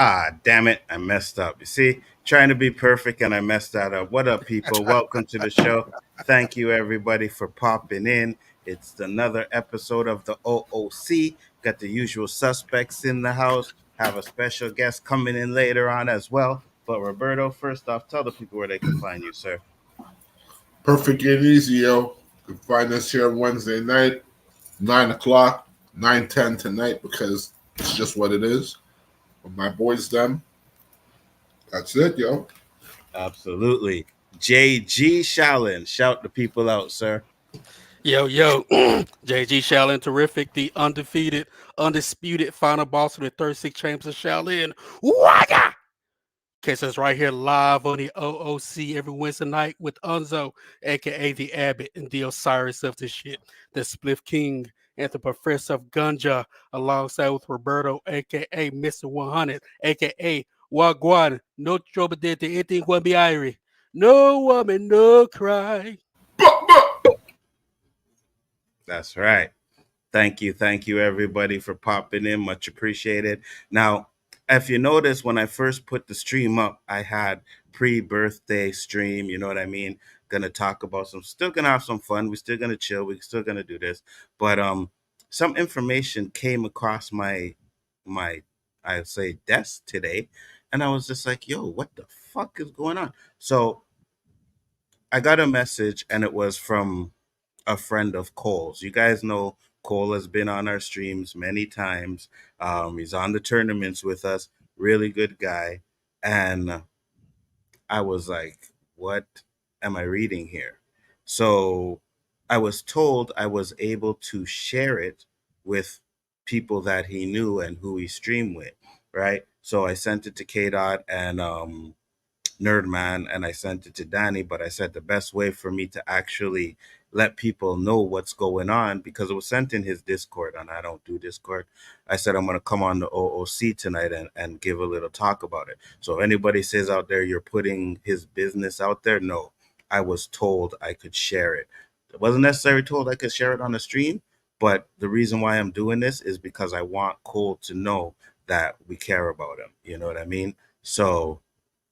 Ah, damn it. I messed up. You see, trying to be perfect and I messed that up. What up, people? Welcome to the show. Thank you, everybody, for popping in. It's another episode of the OOC. Got the usual suspects in the house. Have a special guest coming in later on as well. But, Roberto, first off, tell the people where they can find you, sir. Perfect and easy, yo. You can find us here on Wednesday night, 9 o'clock, 9:10 tonight, because it's just what it is. With my boys, them. That's it, yo. Absolutely. JG Shallon. Shout the people out, sir. Yo, yo, JG Shaolin Terrific, the undefeated, undisputed final boss of the 36 Chambers of Shaolin. Wagga! Catch us right here live on the OOC every Wednesday night with Nzo, aka the Abbott and the Osiris of the shit, the Spliff King, and the Professor of Gunja, alongside with Roberto, aka Mr. 100, aka Wagwan, no trouble did to anything will be irie. No woman, no cry. That's right. Thank you, everybody, for popping in. Much appreciated. Now, if you notice, when I first put the stream up, I had pre-birthday stream. You know what I mean? Gonna talk about some. Still gonna have some fun. We're still gonna chill. We're still gonna do this. But some information came across my I say desk today, and I was just like, "Yo, what the fuck is going on?" So I got a message, and it was from a friend of Cole's. You guys know Cole has been on our streams many times. He's on the tournaments with us. Really good guy. And I was like, what am I reading here? So I was told I was able to share it with people that he knew and who he streamed with, right? So I sent it to K Dot and Nerdman, and I sent it to Danny, but I said the best way for me to actually let people know what's going on, because it was sent in his Discord and I don't do Discord. I said I'm gonna come on the OOC tonight and give a little talk about it. So if anybody says out there you're putting his business out there, no. I was told I could share it. It wasn't necessarily told I could share it on the stream, but the reason why I'm doing this is because I want Cole to know that we care about him. You know what I mean? So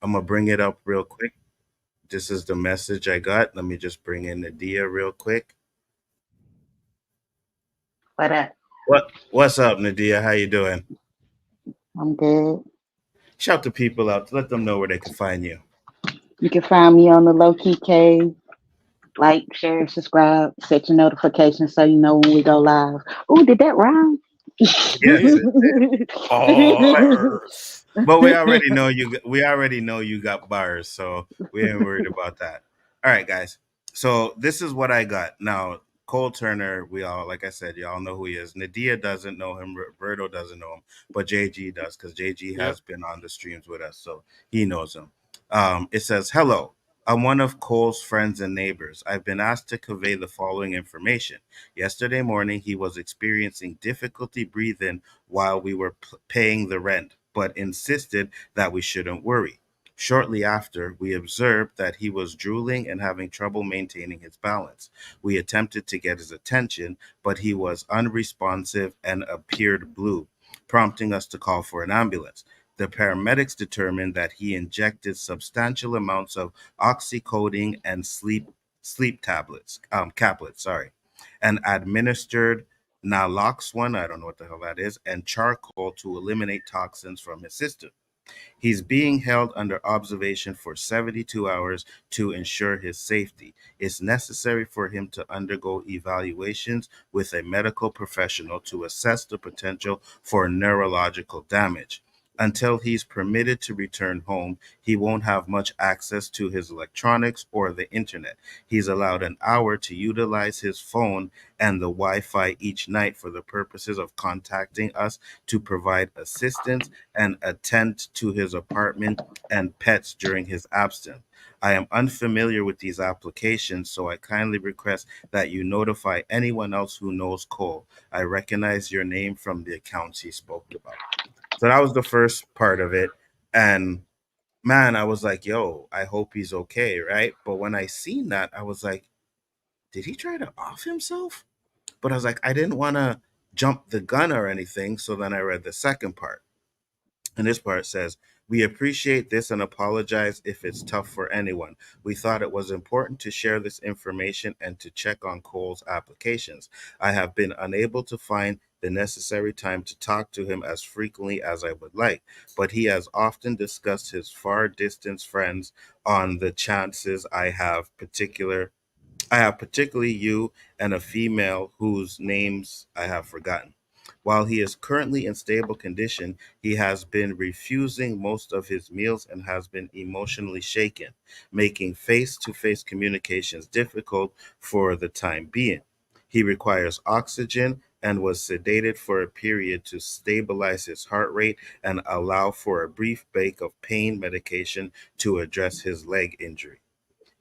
I'm gonna bring it up real quick. This is the message I got. Let me just bring in Nadia real quick. What up? What's up, Nadia? How you doing? I'm good. Shout the people out. Let them know where they can find you. You can find me on the LOWKEY K. Like, share, subscribe, set your notifications so you know when we go live. Ooh, did that rhyme? Yes, Yeah. it did. Bars. But we already know you. We already know you got bars, so we ain't worried about that. All right, guys. So this is what I got now. Cole Turner, we all, like I said, y'all know who he is. Nadia doesn't know him. Roberto doesn't know him, but JG does, because JG Yep. has been on the streams with us, so he knows him. It says, "Hello. I'm one of Cole's friends and neighbors. I've been asked to convey the following information. Yesterday morning, he was experiencing difficulty breathing while we were paying the rent, but insisted that we shouldn't worry. Shortly after, we observed that he was drooling and having trouble maintaining his balance. We attempted to get his attention, but he was unresponsive and appeared blue, prompting us to call for an ambulance. The paramedics determined that he injected substantial amounts of oxycodone and sleep tablets, caplets, sorry, and administered naloxone, I don't know what the hell that is, and charcoal to eliminate toxins from his system. He's being held under observation for 72 hours to ensure his safety. It's necessary for him to undergo evaluations with a medical professional to assess the potential for neurological damage. Until he's permitted to return home, he won't have much access to his electronics or the internet. He's allowed an hour to utilize his phone and the Wi Fi each night for the purposes of contacting us to provide assistance and attend to his apartment and pets during his absence. I am unfamiliar with these applications, so I kindly request that you notify anyone else who knows Cole. I recognize your name from the accounts he spoke about. So that was the first part of it. And man, I was like, yo, I hope he's okay, right? But when I seen that, I was like, did he try to off himself? But I was like, I didn't want to jump the gun or anything. So then I read the second part. And this part says, we appreciate this and apologize if it's tough for anyone. We thought it was important to share this information and to check on Cole's applications. I have been unable to find the necessary time to talk to him as frequently as I would like, but he has often discussed his far distance friends on the chances I have particularly you and a female whose names I have forgotten. While he is currently in stable condition, he has been refusing most of his meals and has been emotionally shaken, making face to face communications difficult for the time being. He requires oxygen and was sedated for a period to stabilize his heart rate and allow for a brief break of pain medication to address his leg injury.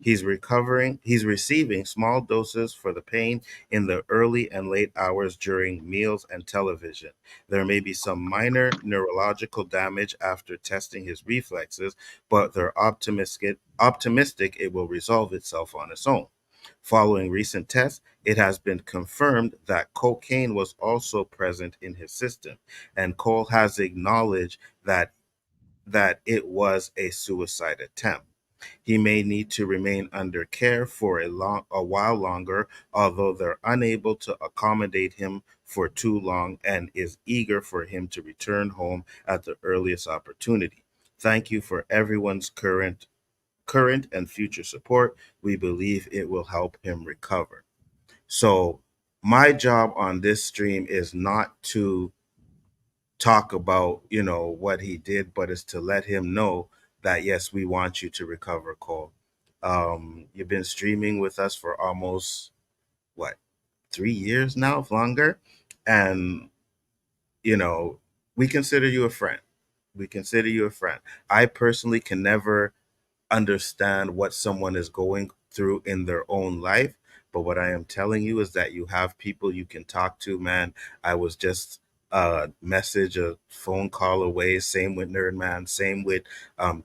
He's receiving small doses for the pain in the early and late hours during meals and television. There may be some minor neurological damage after testing his reflexes, but they're optimistic it will resolve itself on its own. Following recent tests, it has been confirmed that cocaine was also present in his system, and Cole has acknowledged that it was a suicide attempt. He may need to remain under care for a while longer, although they're unable to accommodate him for too long and is eager for him to return home at the earliest opportunity. Thank you for everyone's current and future support. We believe it will help him recover. So my job on this stream is not to talk about what he did, but is to let him know that yes, we want you to recover, Cole. You've been streaming with us for almost what, 3 years now, longer, and you know we consider you a friend. We consider you a friend. I personally can never understand what someone is going through in their own life. But what I am telling you is that you have people you can talk to, man. I was just a message, a phone call away. Same with Nerdman, same with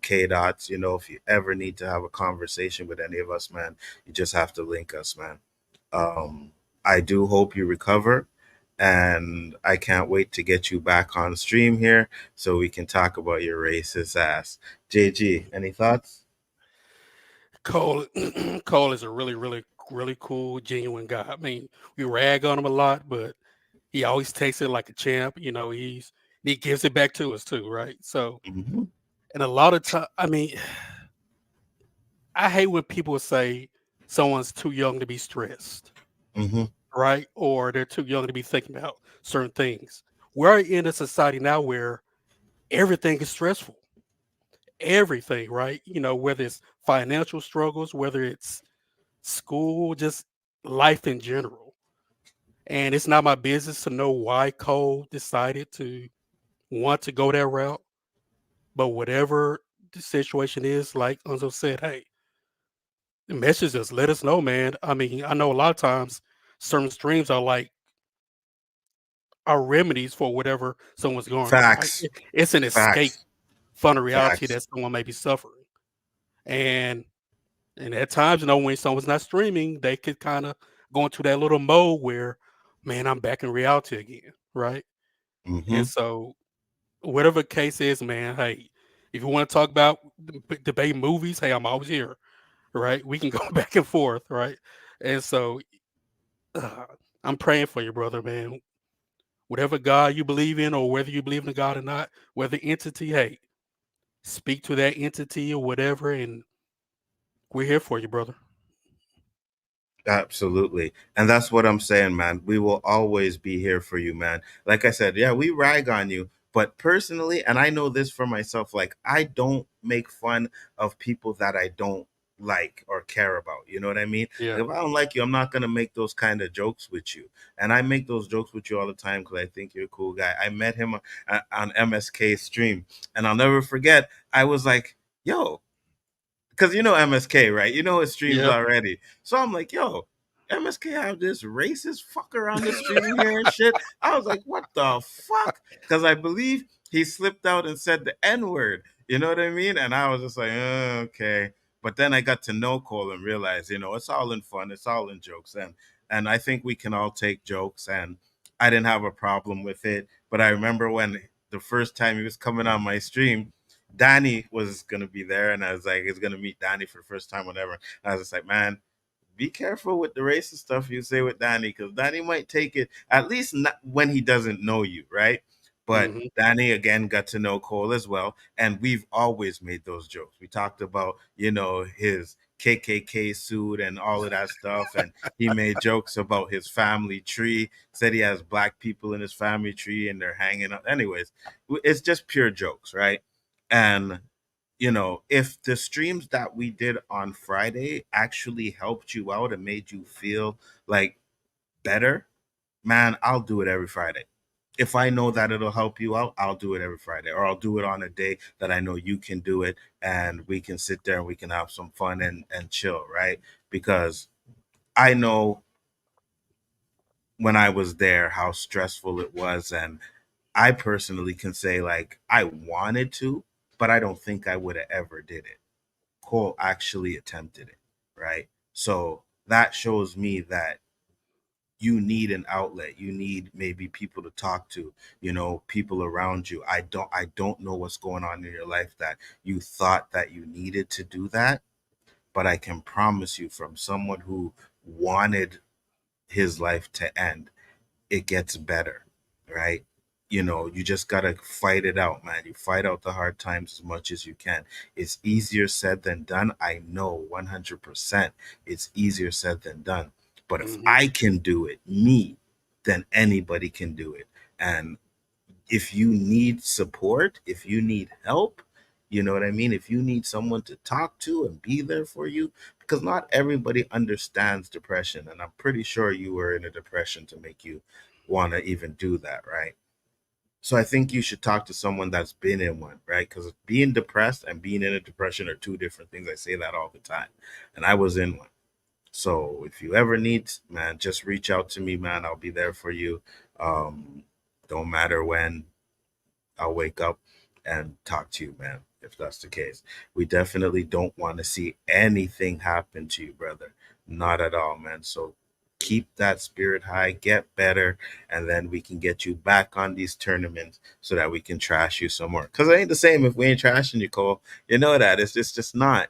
K-Dots. If you ever need to have a conversation with any of us, man, you just have to link us, man. Um, I do hope you recover. And I can't wait to get you back on stream here so we can talk about your racist ass. JG, any thoughts? Cole Cole is a really, really, really cool, genuine guy. I mean, we rag on him a lot, but he always takes it like a champ. He gives it back to us too, right? So, Hmm. and a lot of time, I mean, I hate when people say someone's too young to be stressed, Hmm. right? Or they're too young to be thinking about certain things. We're in a society now where everything is stressful. Everything, right? Whether it's financial struggles, whether it's school, just life in general. And it's not my business to know why Cole decided to want to go that route. But whatever the situation is, like Unzo said, hey, message us, let us know, man. I mean, I know a lot of times certain streams are remedies for whatever someone's going on, right? Facts. It's an escape Facts. from the reality Facts. that someone may be suffering. And And at times, when someone's not streaming, they could kind of go into that little mode where, man, I'm back in reality again, right? Hmm. And so, whatever the case is, man, hey, if you want to talk about debate movies, hey, I'm always here, right? We can go back and forth, right? And so, uh, I'm praying for you, brother, man. Whatever God you believe in, or whether you believe in God or not, whether entity, hey, speak to that entity or whatever, and we're here for you, brother. Absolutely. And that's what I'm saying, man. We will always be here for you, man. Like I said, yeah, we rag on you, But personally, and I know this for myself, like I don't make fun of people that I don't like or care about. You know what I mean? Yeah. Like if I don't like you, I'm not gonna make those kind of jokes with you. And I make those jokes with you all the time because I think you're a cool guy. I met him on MSK stream, and I'll never forget. I was like, "Yo," because you know MSK, right? You know his streams Yeah. already. So I'm like, yo, MSK have this racist fucker on the stream here and shit. I was like, what the fuck? Because I believe he slipped out and said the N word. You know what I mean? And I was just like, okay. But then I got to know Cole and realized, it's all in fun, it's all in jokes, and I think we can all take jokes, and I didn't have a problem with it. But I remember when the first time he was coming on my stream, Danny was gonna be there, and I was like, "He's gonna meet Danny for the first time, whatever." And I was just like, "Man, be careful with the racist stuff you say with Danny, because Danny might take it at least not when he doesn't know you, right?" But Hmm. Danny again got to know Cole as well, and we've always made those jokes. We talked about his KKK suit and all of that stuff, and he made jokes about his family tree. Said he has black people in his family tree, and they're hanging up. Anyways, it's just pure jokes, right? And if the streams that we did on Friday actually helped you out and made you feel like better, man, I'll do it every Friday. If I know that it'll help you out, I'll do it every Friday, or I'll do it on a day that I know you can do it, and we can sit there and we can have some fun and chill, right? Because I know when I was there how stressful it was, and I personally can say like I wanted to, but I don't think I would have ever did it. Cole actually attempted it, right? So that shows me that you need an outlet. You need maybe people to talk to, people around you. I don't know what's going on in your life that you thought that you needed to do that, but I can promise you from someone who wanted his life to end, it gets better, right? You just gotta fight it out, man. You fight out the hard times as much as you can. It's easier said than done. I know 100% it's easier said than done. But if Hmm. I can do it, me, then anybody can do it. And if you need support, if you need help, you know what I mean? If you need someone to talk to and be there for you, because not everybody understands depression. And I'm pretty sure you were in a depression to make you want to even do that, right? So I think you should talk to someone that's been in one, right? Because being depressed and being in a depression are two different things. I say that all the time. And I was in one. So if you ever need, man, just reach out to me, man. I'll be there for you. Um, don't matter when, I'll wake up and talk to you, man, if that's the case. We definitely don't want to see anything happen to you, brother. Not at all, man. So keep that spirit high, get better, and then we can get you back on these tournaments so that we can trash you some more. Because it ain't the same if we ain't trashing you, Cole. You know that. It's just not.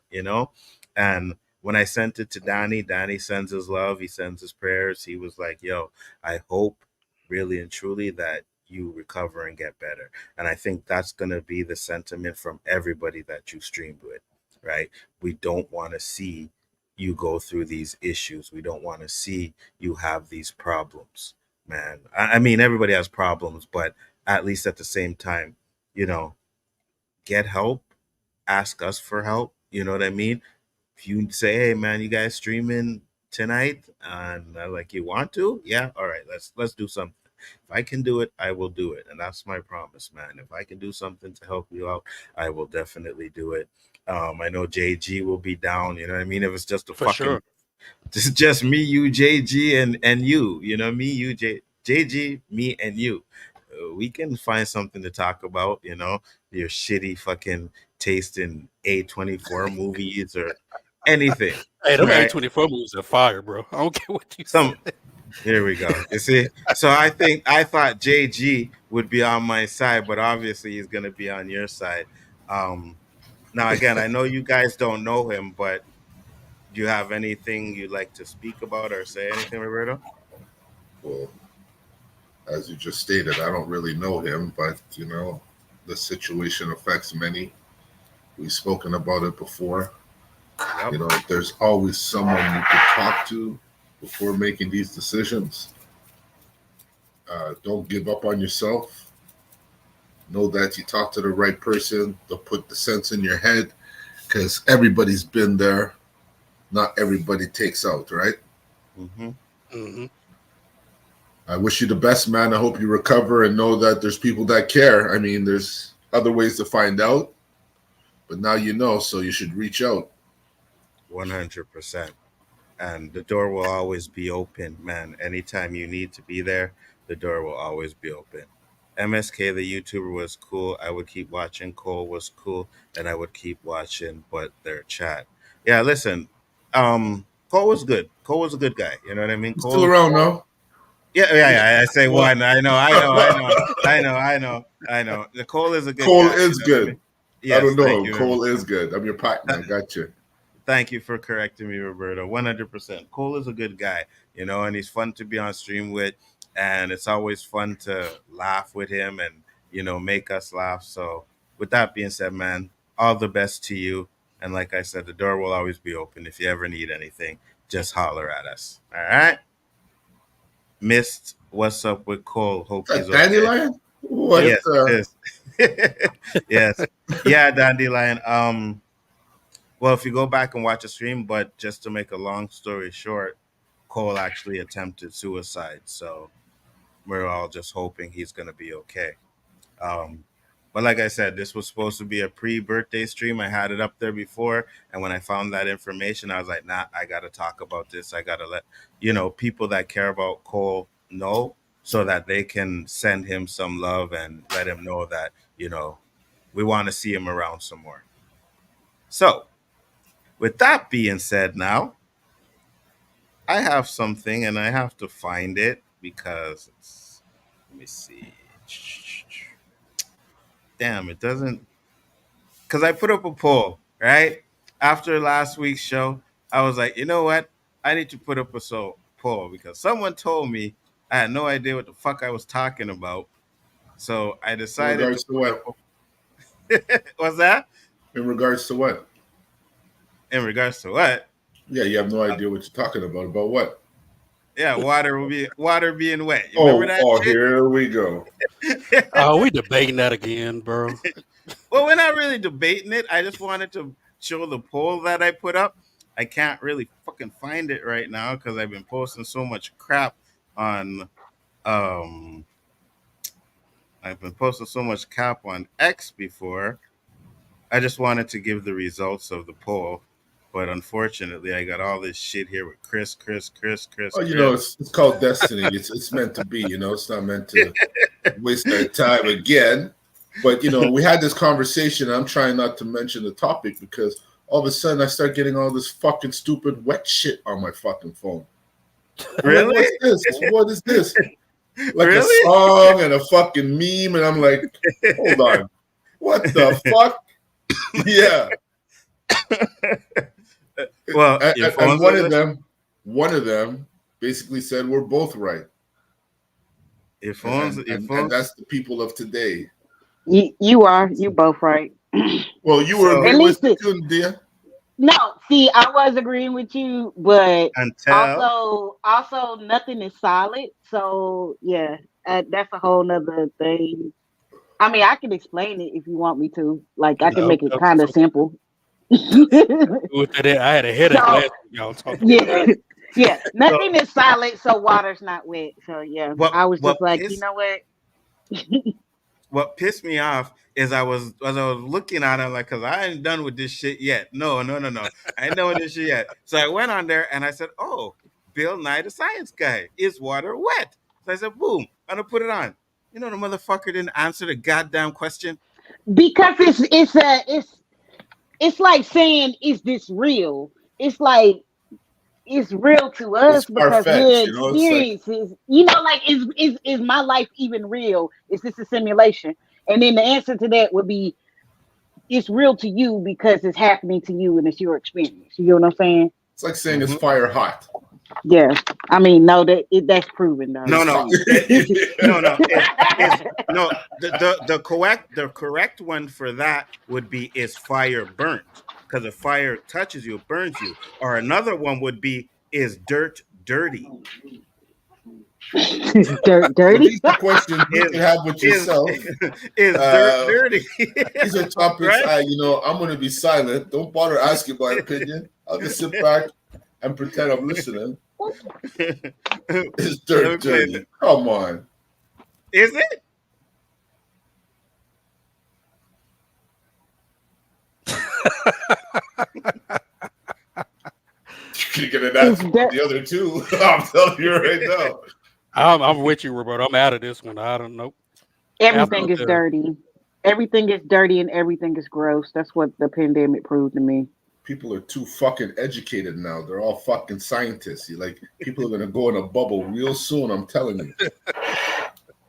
And when I sent it to Danny, Danny sends his love, he sends his prayers. He was like, yo, I hope really and truly that you recover and get better. And I think that's going to be the sentiment from everybody that you streamed with, right? We don't want to see you go through these issues. We don't want to see you have these problems, man. I mean, everybody has problems, but at least at the same time, you know, get help, ask us for help. You know what I mean? If you say, "Hey, man, you guys streaming tonight?" and like, you want to, yeah, all right, let's do something. If I can do it, I will do it, and that's my promise, man. If I can do something to help you out, I will definitely do it. I know JG will be down. You know what I mean? If it's just a For fucking, sure. just me, you, JG, and you. You know me, you, JG, me, and you. We can find something to talk about. Your shitty fucking taste in A24 movies or anything, Hey, them right? A24 movies are fire, bro. I don't care what you say. Some Here we go. You see? So I thought JG would be on my side, but obviously he's gonna be on your side. Um Now again, I know you guys don't know him, but do you have anything you'd like to speak about or say anything, Roberto? Well, as you just stated, I don't really know him, but the situation affects many. We've spoken about it before. Yep. There's always someone you could talk to before making these decisions. Don't give up on yourself. Know that you talk to the right person. They'll put the sense in your head because everybody's been there. Not everybody takes out, right? Mm-hmm. Mm-hmm. I wish you the best, man. I hope you recover and know that there's people that care. I mean, there's other ways to find out, but now you know, so you should reach out. 100%. And the door will always be open, man. Anytime you need to be there, the door will always be open. MSK, the YouTuber, was cool. I would keep watching. Cole was cool, and I would keep watching. But their chat, yeah. Listen, Cole was good. Cole was a good guy. You know what I mean? He's still Cole, around, no? yeah, yeah, yeah. I say Well, one. I know. The Cole is a good Cole guy. You is know what I good. mean? I Yes, don't know thank him. you very much. Cole is good. I'm your partner. I got you. Thank you for correcting me, Roberto. 100%. Cole is a good guy, and he's fun to be on stream with. And it's always fun to laugh with him and, make us laugh. So, with that being said, man, all the best to you. And like I said, the door will always be open. If you ever need anything, just holler at us. All right? Missed, what's up with Cole? Hope Is he's that okay. Dandelion? What? yep. Yes, it is. Yes. Yeah, Dandelion. Well, if you go back and watch a stream, but just to make a long story short, Cole actually attempted suicide. So we're all just hoping he's going to be okay. Um, but like I said, this was supposed to be a pre-birthday stream. I had it up there before, and when I found that information, I was like, "Nah, I got to talk about this. I got to let people that care about Cole know, so that they can send him some love and let him know that we want to see him around some more." So with that being said, now I have something and I have to find it because let me see. Damn, it doesn't. Because I put up a poll, right? After last week's show, I was like, you know what? I need to put up a poll because someone told me I had no idea what the fuck I was talking about. So I In decided to regards to put up what? what's that? In regards to what? In regards to what? Yeah, you have no Uh, idea what you're talking about. About what? yeah, water being wet. You remember Oh, that oh, shit? here we go. Oh, we debating that again, bro. Well, we're not really debating it. I just wanted to show the poll that I put up. I can't really fucking find it right now because I've been posting so much crap on um I've been posting so much crap on X before. I just wanted to give the results of the poll. But unfortunately I got all this shit here with Oh, Chris. it's called destiny. It's meant to be. It's not meant to waste our time again. But we had this conversation. And I'm trying not to mention the topic because all of a sudden I start getting all this fucking stupid wet shit on my fucking phone. I'm like, Really? what's this? What is this? Like a Really? song and a fucking meme, and I'm like, hold on, what the fuck? Yeah. Well, And, your and phone's on this? one of them basically said we're both right, Your and phone's and your and, and phone. that's the people of today. You both right. Well, you were So At agreeing with least me it, too, dear. no. See, I was agreeing with you, but until also nothing is solid. So yeah, that's a whole nother thing. I mean, I can explain it if you want me to. Like, I can No, make it no, kind of so simple. with that, I had a headache So last week. Y'all talking about yeah, yeah, nothing is solid, so water's not wet. So yeah, what I was just what like, you pissed know what? what pissed me off is I was looking at it like, because I ain't done with this shit yet. No. I ain't done with this shit yet. So I went on there and I said, "Oh, Bill Nye the Science Guy, is water wet?" So I said, "Boom, I'm gonna put it on." The motherfucker didn't answer the goddamn question. Because it's like saying, is this real? It's like it's real to It's us far because fetched. we're It's like experiences. Like is my life even real? Is this a simulation? And then the answer to that would be it's real to you because it's happening to you and it's your experience. You know what I'm saying? it's like saying it's Hmm. fire hot. Yeah. I mean, no, that's proven though. No, no, So no. It's no. The correct one for that would be, is fire burnt? Because if fire touches you, it burns you. Or another one would be, is dirt dirty? Dirt, So dirty. these are questions you can have with yourself. Is dirt dirty? These are topics Right? I'm going to be silent. Don't bother asking my opinion. I'll just sit back and pretend I'm listening. Is dirt Okay. dirty? Come on. Is it? You can get an answer from the other two. I'm telling you right now. I'm with you, Roberto. I'm out of this one. I don't know. Everything is After- dirty. Everything is dirty and everything is gross. That's what the pandemic proved to me. People are too fucking educated now. They're all fucking scientists. People are gonna go in a bubble real soon. I'm telling you.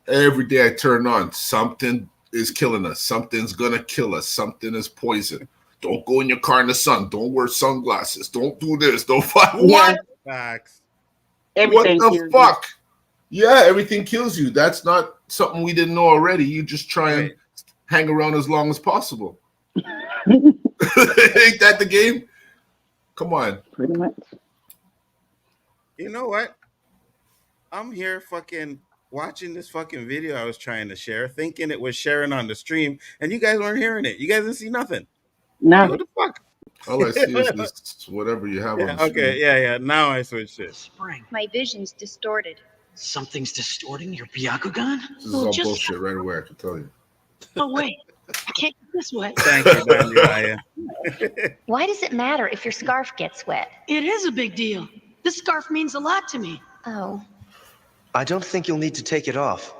Every day I turn on, something is killing us. Something's gonna kill us. Something is poison. Don't go in your car in the sun. Don't wear sunglasses. Don't do this. Don't fuck. What? Facts. Everything What the kills fuck? Yeah, everything kills you. That's not something we didn't know already. You just try and hang around as long as possible. Ain't that the game? Come on. Pretty much. You know what? I'm here fucking watching this fucking video I was trying to share, thinking it was sharing on the stream, and you guys weren't hearing it. You guys didn't see nothing. No. What the fuck? All I see is this whatever you have on the Okay, yeah. Now I switched it. Spring. My vision's distorted. Something's distorting your Byakugan? This is all bullshit right away, I can tell you. Oh, wait. I can't get this wet. Thank you, Dandelion. Why does it matter if your scarf gets wet? It is a big deal. This scarf means a lot to me. Oh. I don't think you'll need to take it off.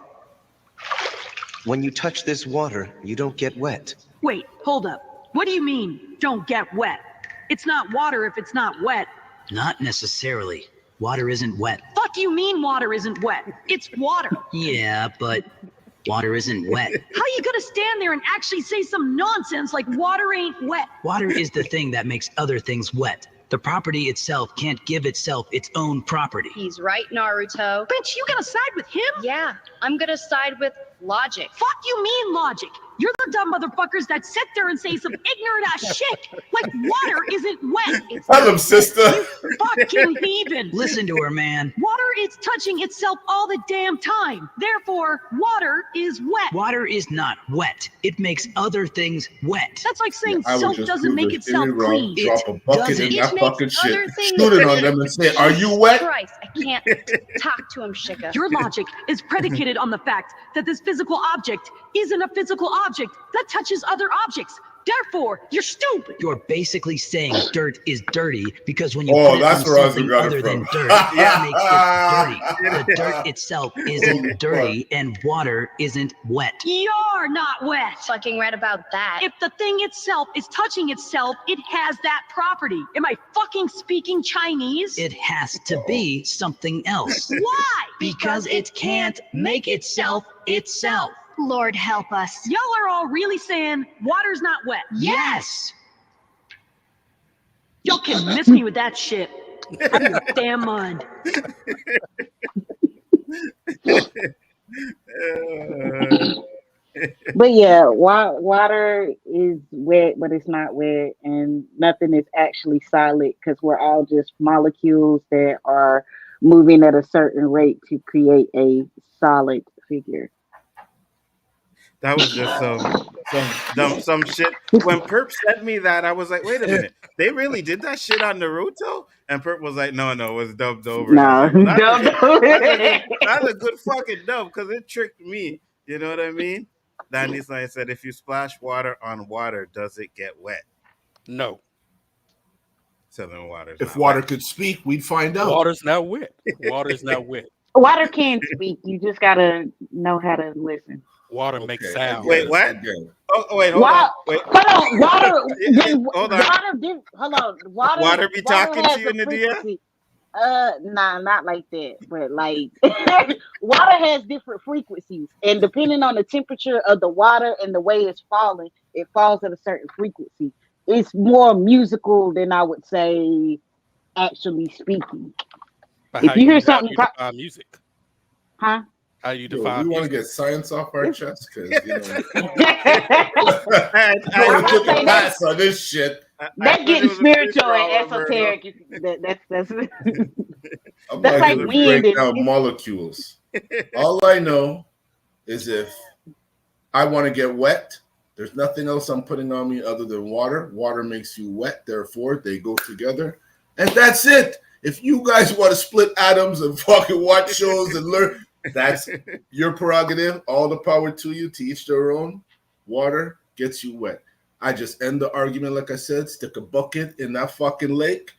When you touch this water, you don't get wet. Wait, hold up. What do you mean, don't get wet? It's not water if it's not wet. Not necessarily. Water isn't wet. Fuck you mean water isn't wet? It's water. Yeah, but water isn't wet. How you gonna stand there and actually say some nonsense like water ain't wet? Water is the thing that makes other things wet. The property itself can't give itself its own property. He's right, Naruto. Bitch, you gonna side with him? Yeah, I'm gonna side with logic. Fuck you mean logic? You're the dumb motherfuckers that sit there and say some ignorant ass shit like water isn't wet. Tell him, sister. Fucking heathen. Listen to her, man. Water is touching itself all the damn time. Therefore, water is wet. Water is not wet. It makes other things wet. That's like saying I would soap just doesn't do make the itself theory wrong, clean. drop a bucket in It that makes fucking shit, other things shoot it on wet. them and say, are you wet? Christ, I can't talk to him, Shika. Your logic is predicated on the fact that this physical object isn't a physical object that touches other objects. Therefore, you're stupid. You're basically saying dirt is dirty because when you Oh, put it that's on where I was something got it other than from. dirt, that makes it dirty. The dirt itself isn't dirty, and water isn't wet. You're not wet. Fucking right about that. If the thing itself is touching itself, it has that property. Am I fucking speaking Chinese? It has to be something else. Why? Because it can't make itself itself. Lord help us. Y'all are all really saying water's not wet. Yes. Y'all can miss me with that shit. Out of your damn mind. But yeah, water is wet, but it's not wet, and nothing is actually solid because we're all just molecules that are moving at a certain rate to create a solid figure. That was just some shit. When Perp sent me that, I was like, wait a minute, they really did that shit on Naruto? And Perp was like, no, it was dubbed over. No, that's a good fucking dub because it tricked me. You know what I mean? Danny said, if you splash water on water, does it get wet? No. So then water's If not water wet. could speak, we'd find out. Water's not wet. Water's not wet. Water can speak. You just gotta know how to listen. Water makes sound. Wait, what? Again. Oh, wait, hold on. Wait. Hold on, water. Hold on. Hold on. Water be talking to has you a in the DM? frequency. Nah, not like that. But like, water has different frequencies, and depending on the temperature of the water and the way it's falling, it falls at a certain frequency. It's more musical than I would say actually speaking. But If how you hear how something you talk- define music? Huh? How do you Yo, define we want to music? get science off our chest because you know I we took say a pass on this shit. I That's thought it getting was a spiritual free-for-all, and Roberto. esoteric. That's I'm That's not like going to wind break and down molecules. All I know is if I want to get wet, there's nothing else I'm putting on me other than water. Water makes you wet, therefore they go together. And that's it. If you guys want to split atoms and fucking watch shows and learn, that's your prerogative. All the power to you, to each their own. Water gets you wet. I just end the argument, like I said, stick a bucket in that fucking lake,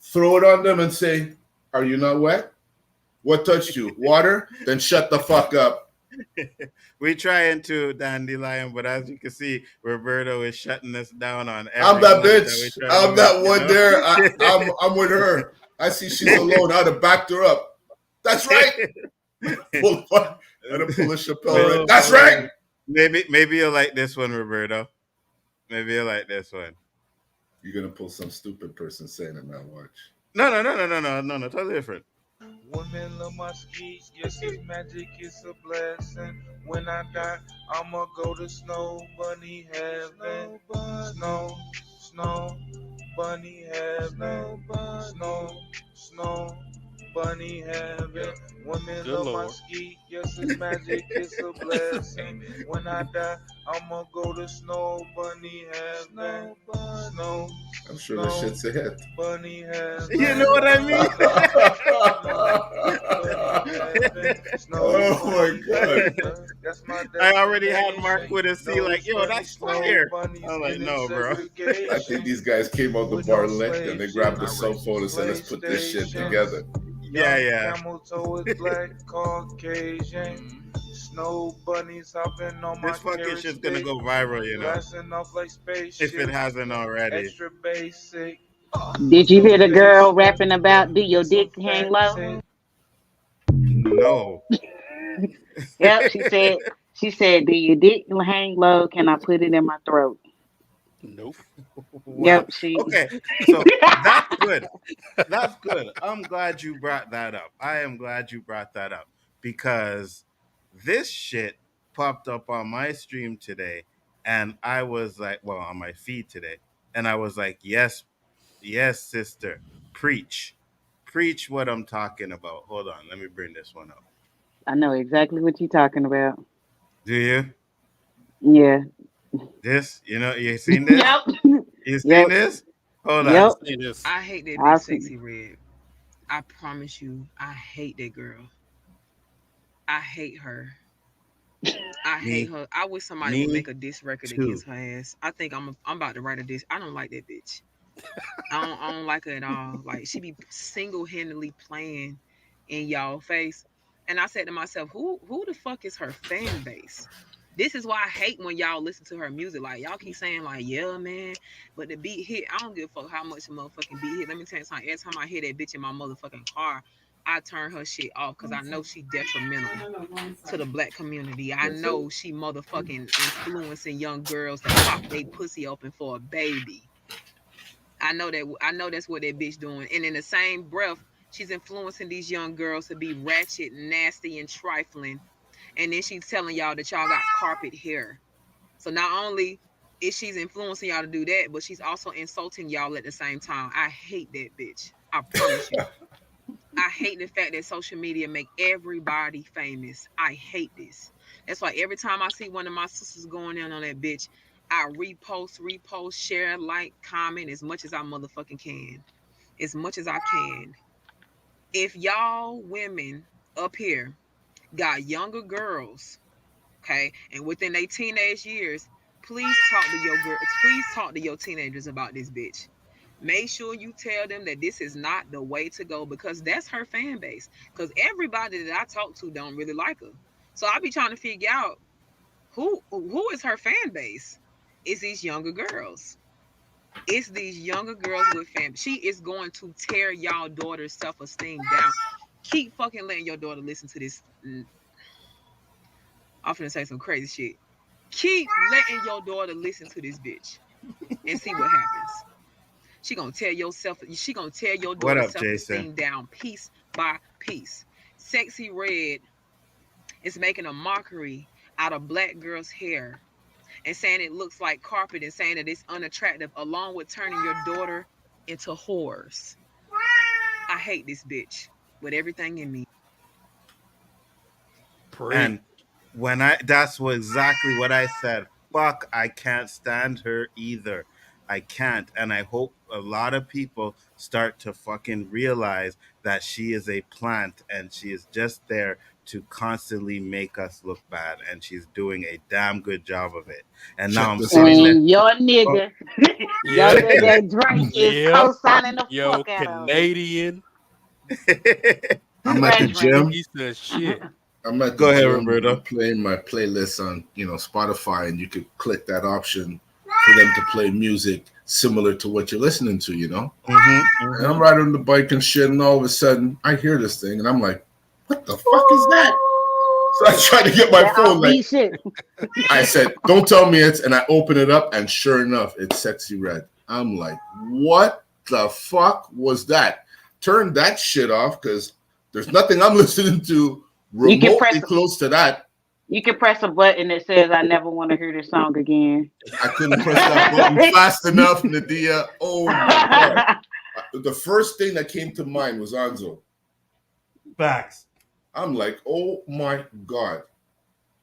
throw it on them and say, are you not wet? What touched you? Water? Then shut the fuck up. We trying to dandelion, but as you can see, Roberto is shutting us down on I'm every that move that bitch. we try to I'm make, that one there. I'm with her. I see she's alone. I'd have backed her up. That's right. I'd have pulled a Chappelle right. That's right. Maybe you'll like this one, Roberto. Maybe you'll like this one. You're gonna pull some stupid person saying it now. Watch. No, totally different. Women love my skis, yes, it's magic, it's a blessing. When I die, I'ma go to snow bunny heaven. Snow bunny heaven. Snow bunny heaven. Women Good love my Lord. ski, yes, it's magic, it's a blessing. When I die, I'ma go to snow bunny heaven. I'm sure the shit's a hit. Bunny heaven. You know what I mean? Oh my god. I already had Mark with a C like, yo, that's fire. I'm like, no, bro. I think these guys came out the bar licked and they grabbed the cell phone and said, let's put this shit together. Yeah. Camel toe is black, Caucasian. Snow bunnies hopping on my This fucking shit's gonna go viral, you know, blasting off like spaceship. if it hasn't already. Extra basic. Did you hear the girl rapping about do your dick hang low? No. Yep, she said, do your dick hang low? Can I put it in my throat? Nope. Wow. Yep, she. Okay, so that's good. That's good. I'm glad you brought that up. I am glad you brought that up because this shit popped up on my stream today, and I was like, well, on my feed today, and I was like, yes, sister, preach what I'm talking about. Hold on, let me bring this one up. I know exactly what you're talking about. Do you? Yeah. This, you seen this? Yep. You seen Yep. this? Hold on. Yep. Say this. I hate that I bitch, see. Sexy Red. I promise you, I hate that girl. I hate her. I hate Me, her. I wish somebody would me make a diss record too. against her ass. I think I'm about to write a diss. I don't like that bitch. I don't like her at all. Like she be single handedly playing in y'all face. And I said to myself, who the fuck is her fan base? This is why I hate when y'all listen to her music. Like y'all keep saying like, yeah, man, but the beat hit. I don't give a fuck how much the motherfucking beat hit. Let me tell you something. Every time I hear that bitch in my motherfucking car, I turn her shit off because I know she detrimental to the black community. I know she motherfucking influencing young girls to pop they pussy open for a baby. I know that. I know that's what that bitch doing. And in the same breath, she's influencing these young girls to be ratchet, nasty, and trifling. And then she's telling y'all that y'all got carpet hair. So not only is she's influencing y'all to do that, but she's also insulting y'all at the same time. I hate that bitch. I promise you. I hate the fact that social media make everybody famous. I hate this. That's why every time I see one of my sisters going in on that bitch, I repost, share, like, comment as much as I motherfucking can. As much as I can. If y'all women up here got younger girls, okay, and within their teenage years, please talk to your girls, please talk to your teenagers about this bitch. Make sure you tell them that this is not the way to go because that's her fan base. Because everybody that I talk to don't really like her. So I be trying to figure out who is her fan base. It's these younger girls. It's these younger girls with fam. She is going to tear y'all daughter's self-esteem down. Keep fucking letting your daughter listen to this. I'm finna say some crazy shit. Keep letting your daughter listen to this bitch and see what happens. She gonna tear your What daughter's up, Jason? self-esteem down piece by piece. Sexy Red is making a mockery out of black girls' hair and saying it looks like carpet and saying that it's unattractive, along with turning your daughter into whores. I hate this bitch. with everything in me. And that's what exactly what I said. Fuck, I can't stand her either. I can't. And I hope a lot of people start to fucking realize that she is a plant and she is just there to constantly make us look bad. And she's doing a damn good job of it. And now Check I'm this out. sitting there. And your Oh, nigga, your Yep. nigga Drake is Yep. co-signing the Yo, fuck out of it. Canadian I'm at the Right, Drake. gym. piece of shit. I'm at Go the ahead, gym. Roberto. I'm playing my playlist on Spotify, and you could click that option for them to play music similar to what you're listening to. And I'm riding the bike and shit, and all of a sudden I hear this thing, and I'm like, "What the fuck is that?" So I try to get my That phone. Like offbeat shit. I said, "Don't tell me it's," and I open it up, and sure enough, it's Sexy Red. I'm like, "What the fuck was that?" Turn that shit off because there's nothing I'm listening to remotely close to that. You can press a button that says, "I never want to hear this song again." I couldn't press that button fast enough, Nadia. Oh my god! The first thing that came to mind was Nzo. Facts. I'm like, oh my god!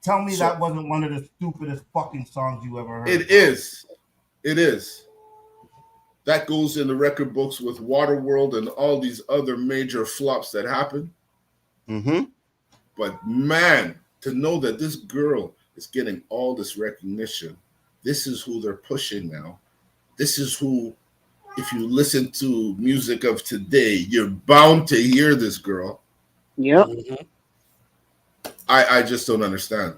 Tell me that wasn't one of the stupidest fucking songs you ever heard. It is. It is. That goes in the record books with Waterworld and all these other major flops that happen. But man, to know that this girl is getting all this recognition, this is who they're pushing now. This is who, if you listen to music of today, you're bound to hear this girl. Yep. I just don't understand.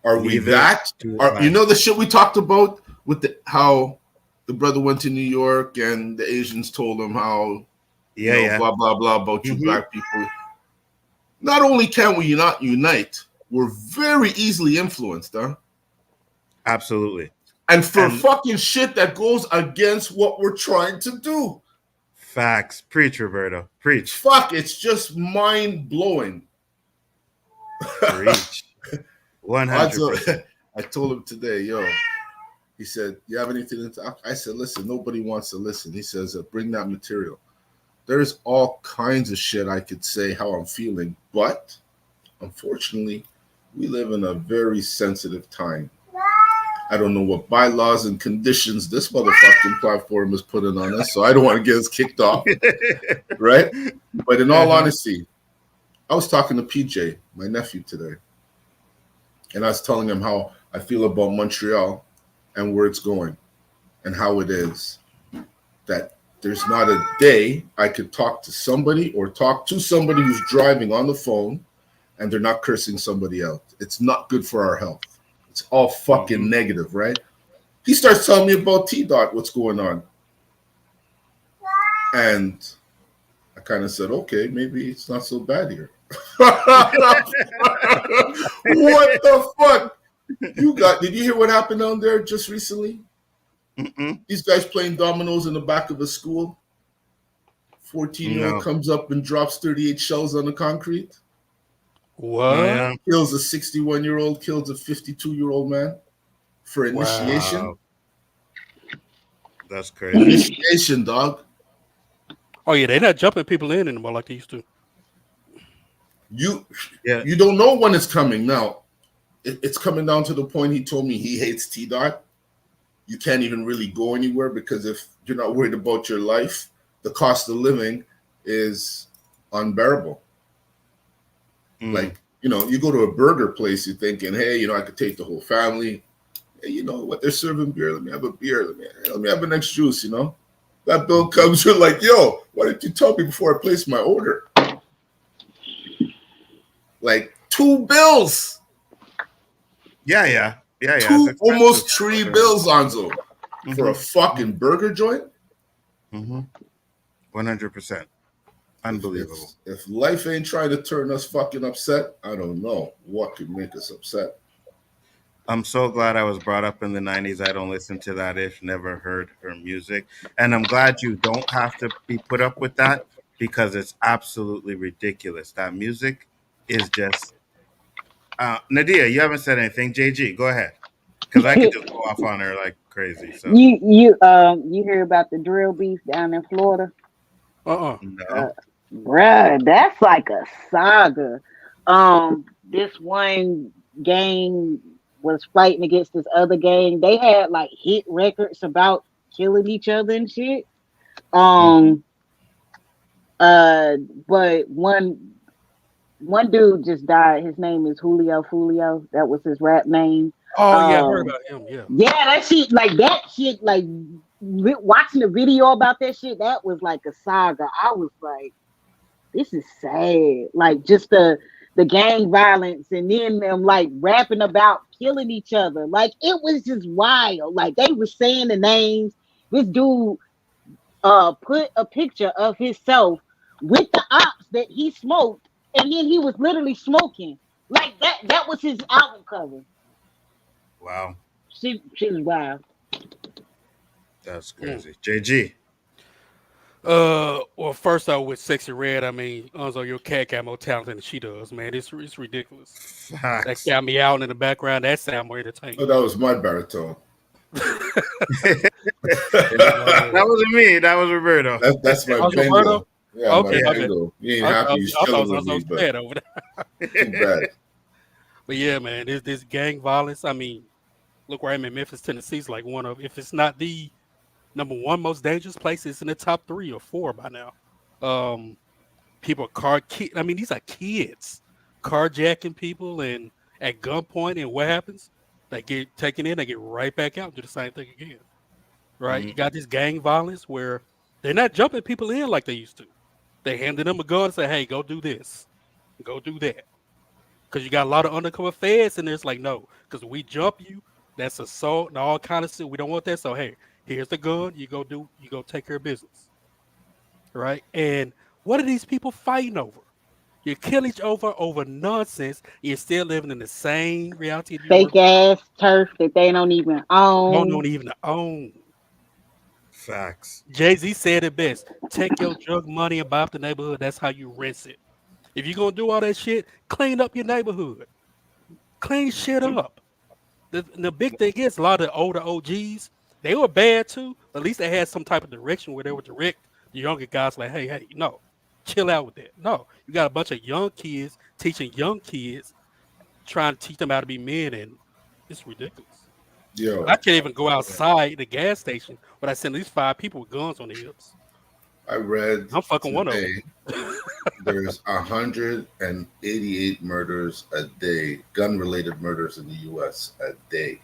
Are we Leave that? You know the shit we talked about with how the brother went to New York and the Asians told him how blah blah blah about you black people. Not only can we not unite, we're very easily influenced, huh? Absolutely. And for fucking shit that goes against what we're trying to do. Facts. Preach, Roberto. Preach. Fuck, it's just mind blowing. Preach. 100%. I told him today, he said, "You have anything to talk?" I said, "Listen, nobody wants to listen." He says, "Bring that material." There's all kinds of shit I could say how I'm feeling, but unfortunately, we live in a very sensitive time. I don't know what bylaws and conditions this motherfucking platform is putting on us, so I don't want to get us kicked off, right? But in all honesty, I was talking to PJ, my nephew, today, and I was telling him how I feel about Montreal and where it's going and how it is that there's not a day I could talk to somebody or talk to somebody who's driving on the phone and they're not cursing somebody out. It's not good for our health. It's all fucking negative, right? He starts telling me about T-Dot, what's going on. And I kind of said, okay, maybe it's not so bad here. What the fuck? Did you hear what happened down there just recently? These guys playing dominoes in the back of a school. 14-year-old comes up and drops 38 shells on the concrete. What? Kills a 61-year-old, kills a 52-year-old man for initiation. Wow. That's crazy. Initiation, dog. Oh yeah, they're not jumping people in anymore like they used to. You don't know when it's coming. Now, it's coming down to the point he told me he hates T-Dot. You can't even really go anywhere because if you're not worried about your life, the cost of living is unbearable. Like, you go to a burger place, you're thinking, hey, I could take the whole family. Hey, you know what? They're serving beer. Let me have a beer. Let me have an next juice, That bill comes, you're like, yo, why didn't you tell me before I placed my order? Like 2 bills. Yeah. Almost 3 bills, Nzo, for a fucking burger joint. 100%. Unbelievable. If life ain't trying to turn us fucking upset, I don't know what could make us upset. I'm so glad I was brought up in the 90s. I don't listen to that ish, never heard her music. And I'm glad you don't have to be put up with that because it's absolutely ridiculous. That music is just... Nadia, you haven't said anything. JG, go ahead. Because I could just go off on her like crazy. So You hear about the drill beef down in Florida? No. Bruh, that's like a saga. This one gang was fighting against this other gang. They had like hit records about killing each other and shit. Um, uh, but one dude just died. His name is Julio Fulio. That was his rap name. Oh yeah, I heard Um, about him. Yeah. yeah, that shit, like watching the video about that shit, that was like a saga. I was like, this is sad. Like just the gang violence and then them like rapping about killing each other. Like it was just wild. Like they were saying the names. This dude put a picture of himself with the ops that he smoked, and then he was literally smoking. Like that was his album cover. Wow, She was wild. that's crazy. JG. Well, first off, with Sexy Red, I mean, Unzo, your cat got more talent than she does, man. It's ridiculous. That Facts. got me out in the background. That sound more entertaining. Oh, that was my baritone. That wasn't me. That was Roberto. That's my Oh, bingo. Roberto? Yeah, Okay, my okay. bingo. He ain't I happy. thought He's I thought chilling it with me, was but bad over there. too bad. But yeah, man, this gang violence. I mean, look where I'm in Memphis, Tennessee is like one of, if it's not the number one most dangerous place, it's in the top 3 or 4 by now. Um, People I mean, these are kids carjacking people and at gunpoint, and what happens? They get taken in, they get right back out and do the same thing again. Right? You got this gang violence where they're not jumping people in like they used to. They handed them a gun and say, "Hey, go do this, go do that." Because you got a lot of undercover feds, and it's like, no, because we jump you, that's assault and all kind of shit. We don't want that. So hey, here's the gun. You go take care of business, right? And what are these people fighting over? You kill each other over nonsense. You're still living in the same reality that you were Fake ass turf that they don't even own. don't even own. Facts. Jay-Z said it best. Take your drug money and buy up the neighborhood. That's how you rinse it. If you're gonna do all that shit, clean up your neighborhood. Clean shit up. The big thing is a lot of the older OGs, they were bad too, but at least they had some type of direction where they would direct the younger guys like, hey, no, chill out with that. No, you got a bunch of young kids teaching young kids, trying to teach them how to be men, and it's ridiculous. Yo, I can't even go outside the gas station without seeing at least 5 people with guns on their hips. I read I'm fucking one of today them. there's 188 murders a day, gun-related murders in the U.S. a day.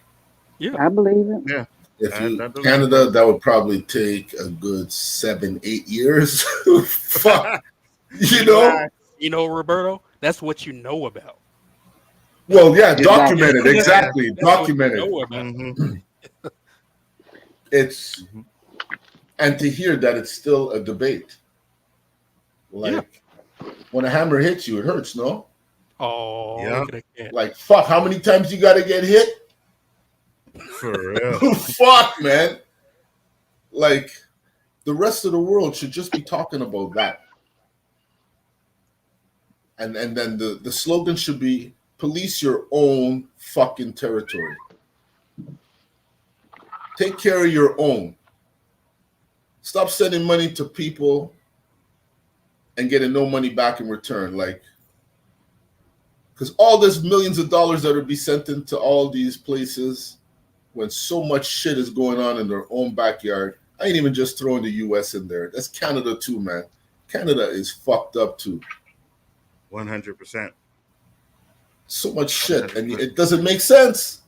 Yeah, I believe it. Yeah. If That doesn't Canada, that would probably take a good 7-8 years. Fuck, you know. You know, Roberto, that's what you know about. Well, yeah, Exactly. documented, exactly, That's what you documented. know about. Mm-hmm. It's and to hear that it's still a debate. Like when a hammer hits you, it hurts, no? Oh, Yeah. look at that cat. Like fuck, how many times you got to get hit? For real. Fuck, man. Like the rest of the world should just be talking about that. And then the slogan should be police your own fucking territory. Take care of your own. Stop sending money to people and getting no money back in return. Like, because all this millions of dollars that would be sent into all these places when so much shit is going on in their own backyard. I ain't even just throwing the US in there. That's Canada too, man. Canada is fucked up too. 100%. So much shit, and it doesn't make sense.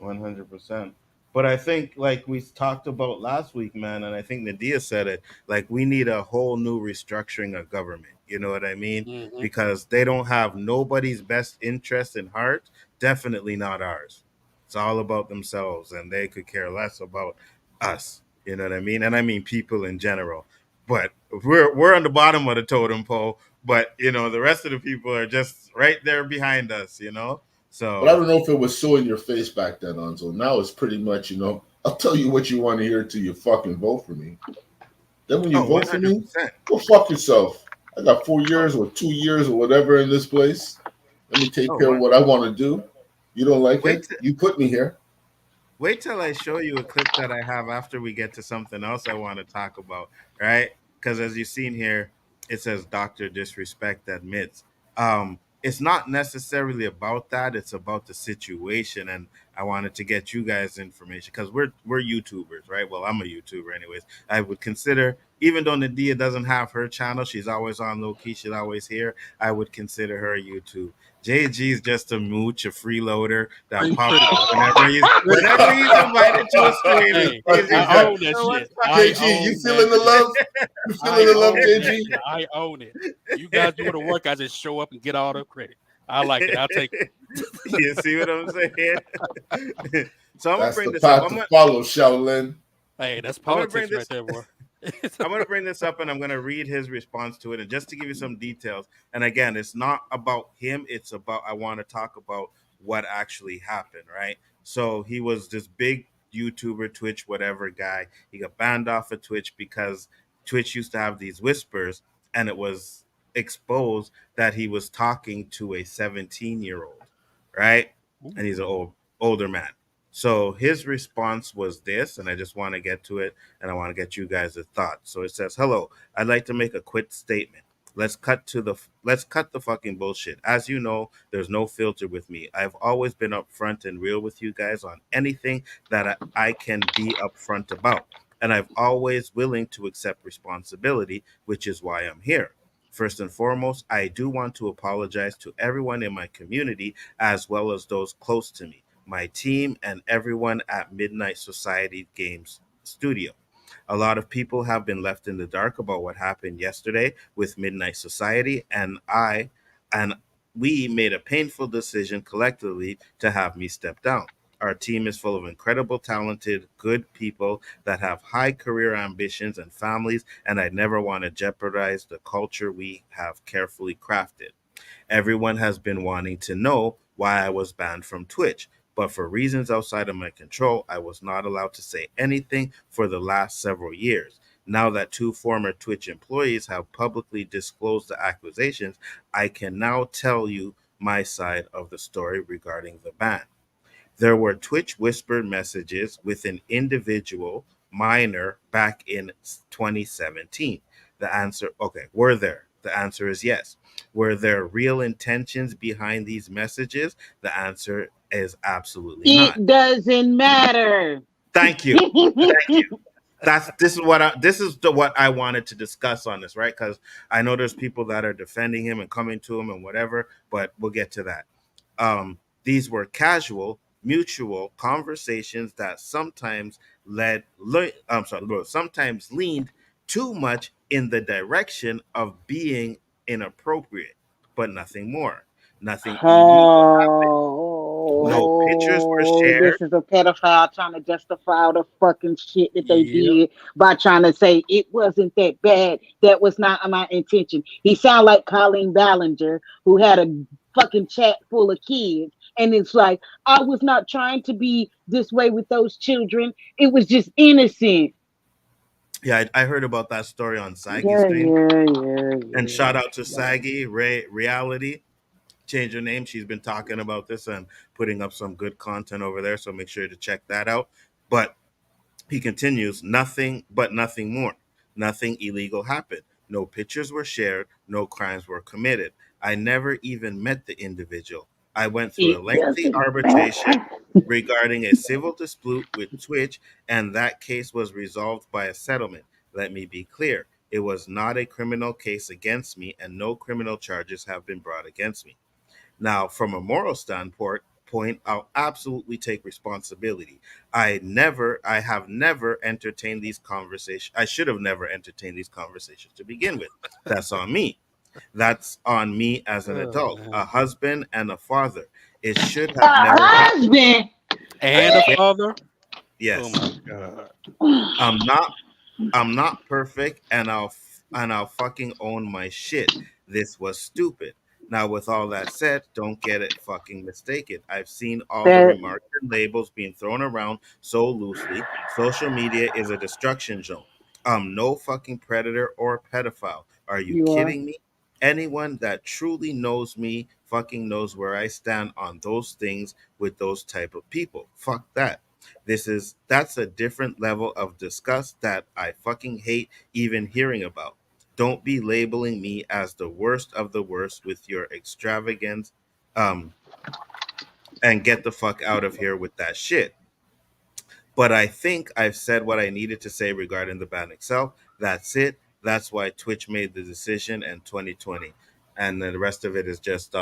100%. But I think, like we talked about last week, man, and I think Nadia said it, like we need a whole new restructuring of government. You know what I mean? Mhm. Because they don't have nobody's best interest in heart, definitely not ours. It's all about themselves, and they could care less about us. You know what I mean? And I mean people in general. But we're on the bottom of the totem pole, but you know, the rest of the people are just right there behind us, you know? But I So don't know if it was so in your face back then, Anzo. Now it's pretty much, I'll tell you what you want to hear till you fucking vote for me. Then when you vote for me, 100%. go fuck yourself. I got 4 years or 2 years or whatever in this place. Let me take care of what I want to do. You don't like it? You put me here. Wait till I show you a clip that I have after we get to something else I want to talk about, right? Because as you've seen here, It says Dr. Disrespect admits. It's not necessarily about that. It's about the situation, and I wanted to get you guys information because we're YouTubers, right? Well, I'm a YouTuber, anyways. I would consider, even though Nadia doesn't have her channel, she's always on low key, she's always here. I would consider her YouTube. JG is just a mooch, a freeloader that pops up whenever he's invited to a stream. Hey, He's I just own like, that "Oh, shit. what's I JG, you own feeling that the shit. love? You I feeling the love, own that JG? shit. I own it. You guys do the work. I just show up and get all the credit. I like it. I'll take it. You see what I'm saying? So I'm gonna That's bring the this up. path to follow, Shaolin. Hey, that's I'm gonna bring politics this. right there, boy. I'm going to bring this up and I'm going to read his response to it. And just to give you some details, and again, it's not about him, it's about, I want to talk about what actually happened, right? So he was this big YouTuber, Twitch, whatever guy. He got banned off of Twitch because Twitch used to have these whispers, and it was exposed that he was talking to a 17-year-old, right? And he's an older man. So his response was this, and I just want to get to it, and I want to get you guys' thoughts. So it says, "Hello, I'd like to make a quick statement. Let's cut the fucking bullshit. As you know, there's no filter with me. I've always been upfront and real with you guys on anything that I can be upfront about, and I've always willing to accept responsibility, which is why I'm here. First and foremost, I do want to apologize to everyone in my community as well as those close to me, my team, and everyone at Midnight Society Games Studio. A lot of people have been left in the dark about what happened yesterday with Midnight Society, and we made a painful decision collectively to have me step down. Our team is full of incredible, talented, good people that have high career ambitions and families, and I never want to jeopardize the culture we have carefully crafted. Everyone has been wanting to know why I was banned from Twitch, but for reasons outside of my control, I was not allowed to say anything for the last several years. Now that two former Twitch employees have publicly disclosed the accusations, I can now tell you my side of the story regarding the ban. There were Twitch whispered messages with an individual minor back in 2017. The answer, okay, were there? The answer is yes. Were there real intentions behind these messages? The answer is absolutely not. It doesn't matter. Thank you. Thank you. This is what I wanted to discuss on this, right? Because I know there's people that are defending him and coming to him and whatever, but we'll get to that. These were casual, mutual conversations that sometimes leaned too much in the direction of being inappropriate, but nothing more. Nothing illegal happened. No pictures were Oh, shared. this is a pedophile trying to justify all the fucking shit that they Yep. did by trying to say it wasn't that bad. That was not my intention. He sounded like Colleen Ballinger, who had a fucking chat full of kids. And it's like, I was not trying to be this way with those children. It was just innocent. Yeah, I heard about that story on Saggy's Yeah, stream. yeah, yeah, And yeah. shout out to Saggy Reality. Change her name. She's been talking about this and putting up some good content over there. So make sure to check that out. But he continues, nothing but nothing more. Nothing illegal happened. No pictures were shared. No crimes were committed. I never even met the individual. I went through a It lengthy doesn't arbitration matter. regarding a civil dispute with Twitch, and that case was resolved by a settlement. Let me be clear. It was not a criminal case against me, and no criminal charges have been brought against me. Now, from a moral standpoint, I'll absolutely take responsibility. I have never entertained these conversations. I should have never entertained these conversations to begin with. That's on me. That's on me as an Oh adult, a man. husband and a father. It should A have never happened. husband. And a Yeah, father. Oh yes. my god. I'm not I'm not perfect, and I'll fucking own my shit. This was stupid. Now, with all that said, don't get it fucking mistaken. I've seen all the That remarks and labels being thrown around so loosely. Social media is a destruction zone. I'm no fucking predator or pedophile. Are you you are. kidding me? Anyone that truly knows me fucking knows where I stand on those things with those type of people. Fuck that. That's a different level of disgust that I fucking hate even hearing about. Don't be labeling me as the worst of the worst with your extravagance, um, and get the fuck out of here with that shit. But I think I've said what I needed to say regarding the ban itself. That's it. That's why Twitch made the decision in 2020, and then the rest of it is just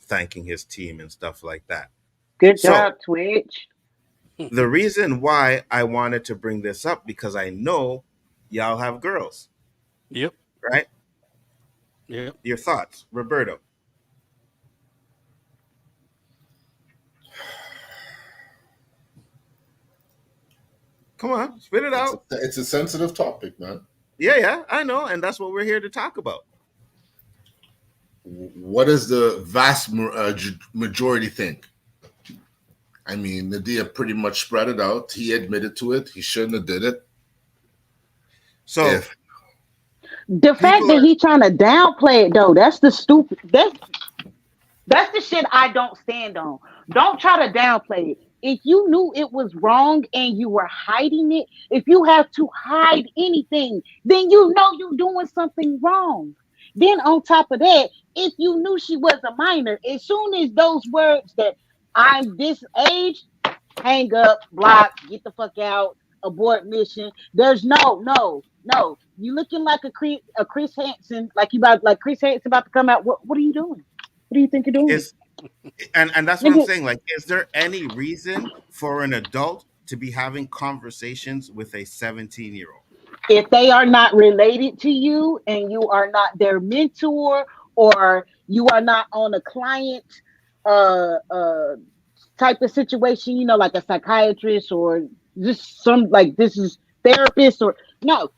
thanking his team and stuff like that. Good So job, Twitch. the reason why I wanted to bring this up because I know y'all have girls, Yep. right? Yep. Your thoughts, Roberto? Come on, spit it out. It's a sensitive topic, man. Yeah, I know, and that's what we're here to talk about. What does the vast majority think? I mean, Nadia pretty much spread it out. He admitted to it. He shouldn't have did it. So the fact that he's trying to downplay it, though, that's the stupid. That's the shit I don't stand on. Don't try to downplay it. If you knew it was wrong and you were hiding it, if you have to hide anything, then you know you're doing something wrong. Then on top of that, if you knew she was a minor, as soon as those words that I'm this age, hang up, block, get the fuck out, abort mission. There's no. You looking like a Chris Hansen, like Chris Hansen about to come out. What are you doing? What do you think you're doing? And that's what I'm saying. Like, is there any reason for an adult to be having conversations with a 17-year-old? If they are not related to you and you are not their mentor, or you are not on a client type of situation, like a psychiatrist or just this is therapist, or no,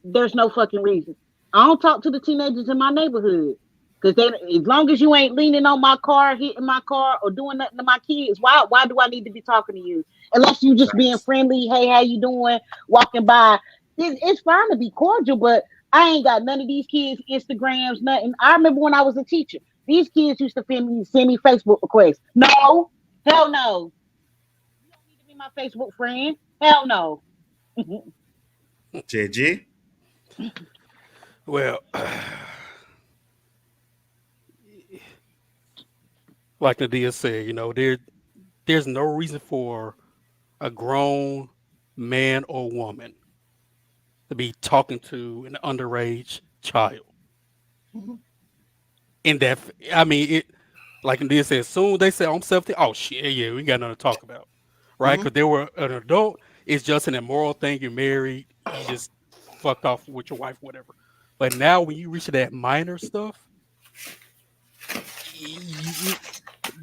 there's no fucking reason. I don't talk to the teenagers in my neighborhood. Because as long as you ain't leaning on my car, hitting my car, or doing nothing to my kids, why do I need to be talking to you? Unless you just being friendly, hey, how you doing? Walking by. It's fine to be cordial, but I ain't got none of these kids' Instagrams, nothing. I remember when I was a teacher, these kids used to send me Facebook requests. No, hell no. You don't need to be my Facebook friend. Hell no. JG? Well, like Nadia said, there's no reason for a grown man or woman to be talking to an underage child. Mm-hmm. In that, I mean, like Nadia said, as soon as they say I'm 17, oh shit, yeah, we got nothing to talk about, right? Because they were an adult. It's just an immoral thing. You're married. You just fucked off with your wife, whatever. But now when you reach that minor stuff,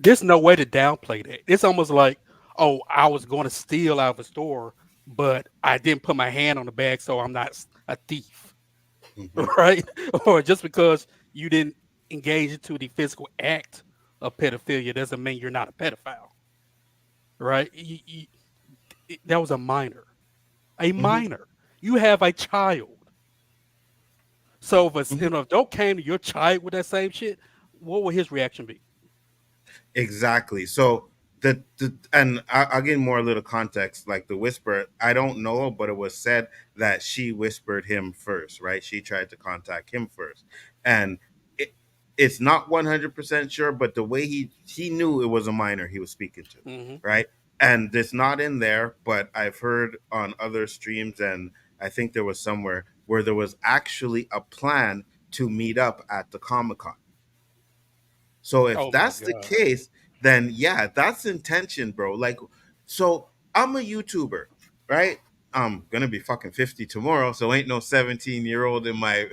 there's no way to downplay that. It's almost like, oh, I was going to steal out of a store, but I didn't put my hand on the bag, so I'm not a thief, right? Or just because you didn't engage into the physical act of pedophilia doesn't mean you're not a pedophile, right? That was a minor. You have a child. So if an adult came to your child with that same shit, what would his reaction be? Exactly. So and I'll give more a little context. Like the whisper, I don't know, but it was said that she whispered him first, right? She tried to contact him first, and it's not 100% sure, but the way he knew it was a minor he was speaking to, right? And it's not in there, but I've heard on other streams, and I think there was somewhere where there was actually a plan to meet up at the Comic-Con. So if that's the case, then yeah, that's intention, bro. Like, so I'm a YouTuber, right? I'm gonna be fucking 50 tomorrow, so ain't no 17-year-old in my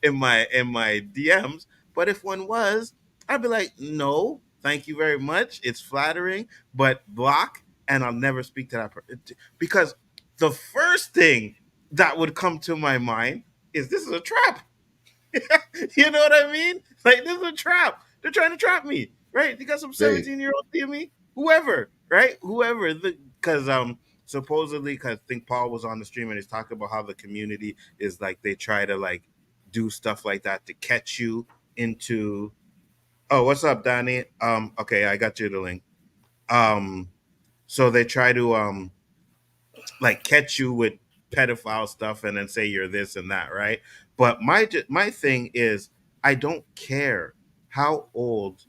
DMs. But if one was, I'd be like, no, thank you very much. It's flattering, but block, and I'll never speak to that person. Because the first thing that would come to my mind is this is a trap. You know what I mean? Like, this is a trap. They're trying to trap me, right? They got some 17-year-old DM me, whoever, right? Whoever, because supposedly, because I think Paul was on the stream and he's talking about how the community is like they try to like do stuff like that to catch you into. Oh, what's up, Danny? Okay, I got you the link. So they try to like catch you with pedophile stuff and then say you're this and that, right? But my thing is, I don't care how old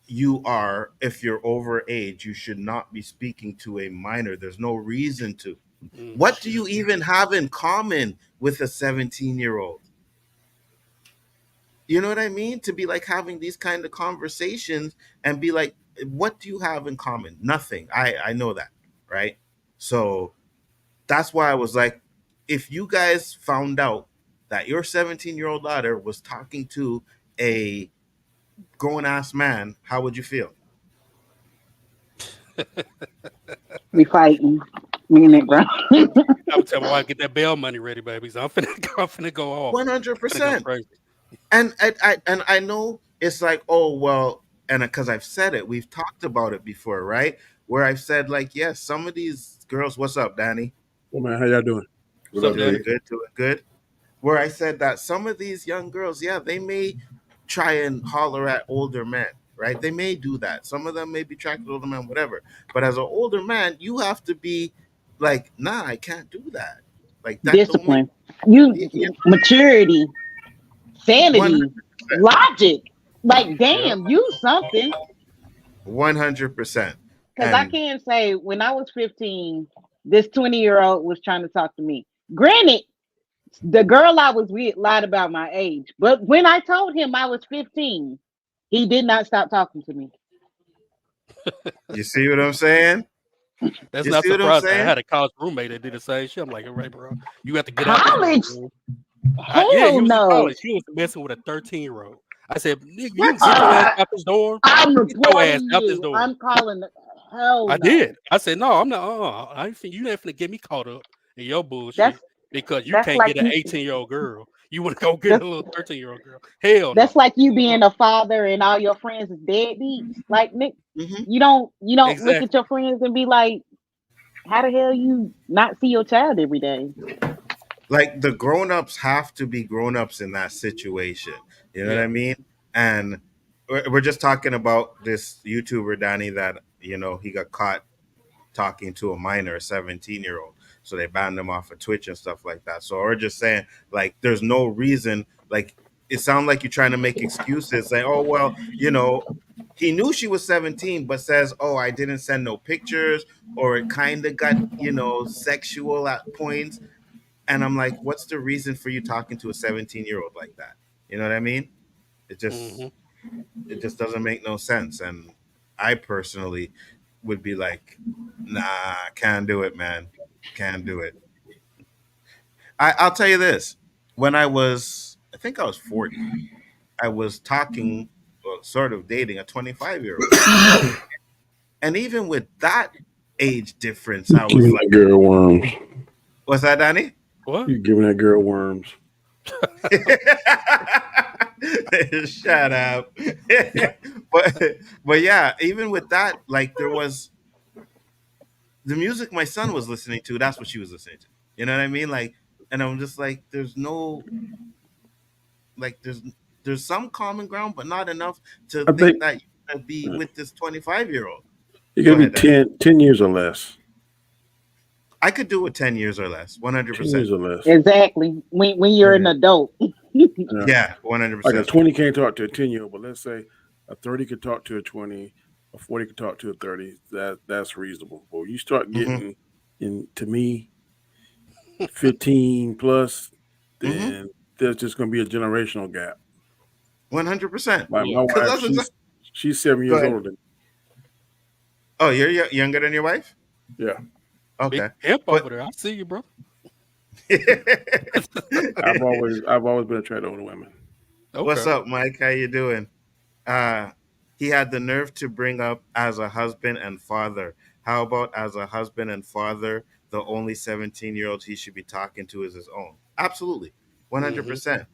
you are. If you're over age, you should not be speaking to a minor. There's no reason to. What do you even have in common with a 17-year-old? You know what I mean? To be like having these kind of conversations and be like, what do you have in common? Nothing. I know that, right? So that's why I was like, if you guys found out that your 17-year-old daughter was talking to a grown ass man, how would you feel? We fighting. Me and that, bro. I would tell my wife, get that bail money ready, baby. So I'm finna go off. 100%. Crazy. And I know it's like, oh well, and because I've said it, we've talked about it before, right? Where I've said like, yes, some of these girls. What's up, Danny? Well, man, how y'all doing? What up, Doing Danny? good, doing good. Where I said that some of these young girls, yeah, they may try and holler at older men, right? They may do that. Some of them may be attracted to older men, whatever. But as an older man, you have to be like, nah, I can't do that. Like that Discipline. Maturity. Sanity. 100%. Logic. Like, damn, you something. 100%. Because I can't say when I was 15, this 20-year-old was trying to talk to me. Granted, the girl I was with lied about my age. But when I told him I was 15, he did not stop talking to me. You see what I'm saying? That's You not see what I'm surprising. I saying? had a college roommate that did the same shit. I'm like, all right, bro, you have to get College? out. Yeah, he was no. in college. He was messing with a 13-year-old. I said, nigga, you get your ass out this door. I'm Get your ass reporting out this you. door. I'm calling the hell. I no. did. I said, no, I'm not. I ain't think you ain't finna get me caught up in your bullshit because you can't like get an you- 18-year-old girl. You want to go get a little 13-year-old girl? Hell That's no. like you being a father and all your friends is deadbeats. Like, Nick, Mhm. you don't look Exactly. at your friends and be like, how the hell you not see your child every day? Like the grown-ups have to be grown-ups in that situation. You know what I mean? And we're just talking about this YouTuber Danny that, you know, he got caught talking to a minor, a 17-year-old. So they banned him off of Twitch and stuff like that. So we're just saying, like, there's no reason. Like, it sounds like you're trying to make excuses, saying, oh well, you know, he knew she was 17, but says, oh, I didn't send no pictures, or it kind of got, you know, sexual at points. And I'm like, what's the reason for you talking to a 17-year-old like that? You know what I mean? It just doesn't make no sense. And I personally would be like, nah, can't do it, man. Can't do it. I'll tell you this. When I think I was 40, I was talking, well, sort of dating a 25-year-old. And even with that age difference, I was Giving like, that girl worms. what's that, Danny? What? You giving that girl worms. Shut up. but yeah, even with that, like there was the music my son was listening to, that's what she was listening to. You know what I mean? Like, and I'm just like, there's no, like, there's some common ground, but not enough to I think think that you're gonna be with this 25-year-old. you Go gotta ahead, be Danny. 10 years or less. I could do it 10 years or less, 10 years 100%. or less. Exactly. When you're an adult. Yeah, 100%. Like a 20 can't talk to a 10-year-old, but let's say a 30 could talk to a 20, a 40 could talk to a 30. That's reasonable. But you start getting to me 15 plus, then there's just gonna be a generational gap. 100%. My wife, she's 7 years older than me. Oh, you're younger than your wife? Yeah. Okay. Big pimp over there. I see you, bro. I've always been attracted to older women. Okay. What's up, Mike? How you doing? He had the nerve to bring up as a husband and father. How about as a husband and father, the only 17-year-old he should be talking to is his own? Absolutely. 100%.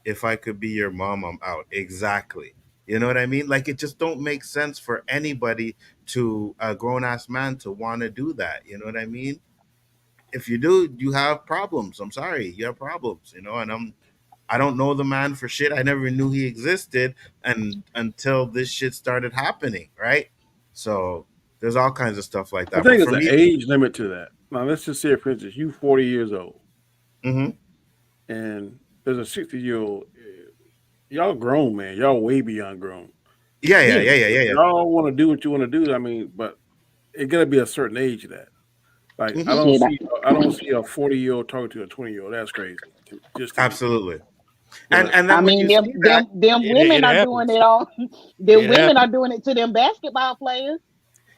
If I could be your mom, I'm out. Exactly. You know what I mean? Like, it just don't make sense for anybody to a grown-ass man to want to do that. You know what I mean? If you do, you have problems. I'm sorry. You have problems, you know, and I don't know the man for shit. I never knew he existed and until this shit started happening, right? So there's all kinds of stuff like that. I think But there's for an me, age limit to that. Now let's just say, for instance, you 40 years old, Mm-hmm. and there's a 60-year-old. Y'all grown, man. Y'all way beyond grown. Yeah. Y'all want to do what you want to do. I mean, but it gotta be a certain age of that. Like I don't see a 40-year-old talking to a 20-year-old. That's crazy. Absolutely. But, And then I mean, them women are doing it all. Them women are doing it to them basketball players.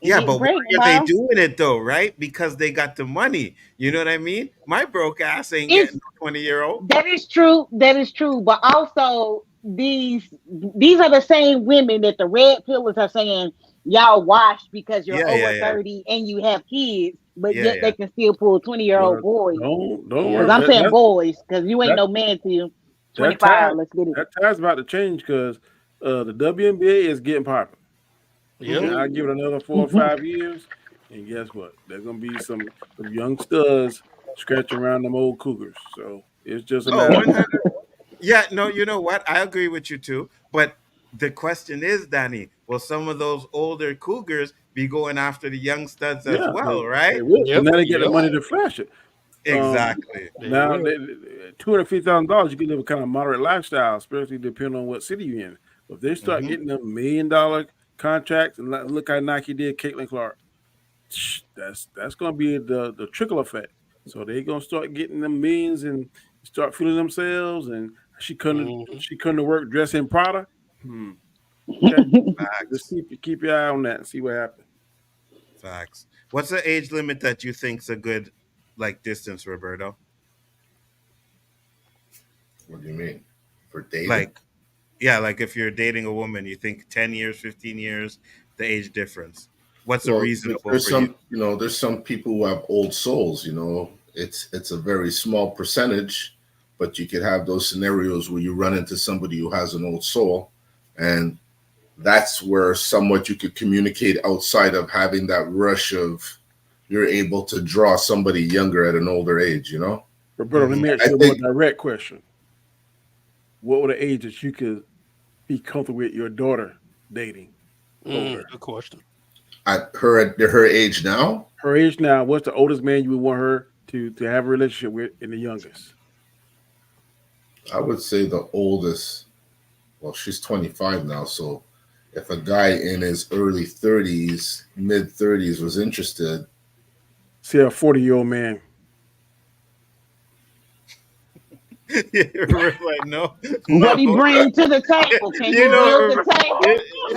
Yeah, but why are they doing it though, right? Because they got the money. You know what I mean? My broke ass ain't getting a 20-year-old. That is true. That is true. But also these are the same women that the red pillars are saying y'all wash because you're over 30 and you have kids, but yet they can still pull 20-year-old boys. Don't Because I'm saying boys, because you ain't no man till 25. Let's get it. That time's about to change because the WNBA is getting popular. Yeah, I give it another 4 or 5 years, and guess what? There's gonna be some young studs scratching around them old cougars. So it's just a matter. Yeah, no, you know what? I agree with you too. But the question is, Danny, will some of those older cougars be going after the young studs as well, right? They will. And then they get the money to flash it. Exactly. Now, $250,000, you can live a kind of moderate lifestyle, especially depending on what city you're in. But if they start getting them $1 million contracts, and look how Nike did Caitlin Clark, that's going to be the trickle effect. So they're going to start getting them millions and start feeling themselves. And she couldn't to work dressed in Prada. Okay. Just keep your eye on that and see what happens. Facts. What's the age limit that you think's a good distance, Roberto? What do you mean? For dating? Like if you're dating a woman, you think 10 years, 15 years, the age difference. What's a reasonable there's for some, you? There's some people who have old souls, It's a very small percentage, but you could have those scenarios where you run into somebody who has an old soul, and that's where somewhat you could communicate outside of having that rush of you're able to draw somebody younger at an older age, Roberto, let me ask you a more direct question. What were the age that you could be comfortable with your daughter dating? Good question. At her age now? Her age now, what's the oldest man you would want her to have a relationship with, and the youngest? I would say the oldest, well, she's 25 now, so if a guy in his early 30s, mid 30s was interested. See a 40-year-old man. Like, no. What he bring to the table? Can you build the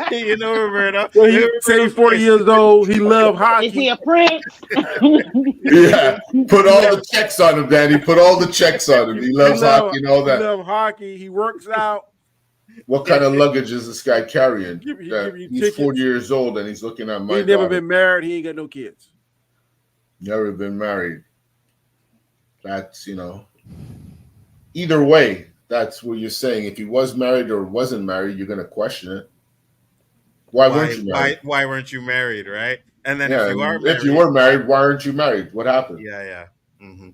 table? You know, Roberto. Well, he say he's 40 years old. He love hockey. Is he a prince? Yeah, put all the checks on him, Daddy. Put all the checks on him. He loves hockey and all that. He loves hockey. He works out. What kind of luggage is this guy carrying? He's 40 years old and he's looking at my He's never been married. He ain't got no kids. Never been married. That's, either way, that's what you're saying. If he was married or wasn't married, you're going to question it. Why weren't you married? Why weren't you married, right? And then if you were married, why aren't you married? What happened? Yeah. Mm-hmm.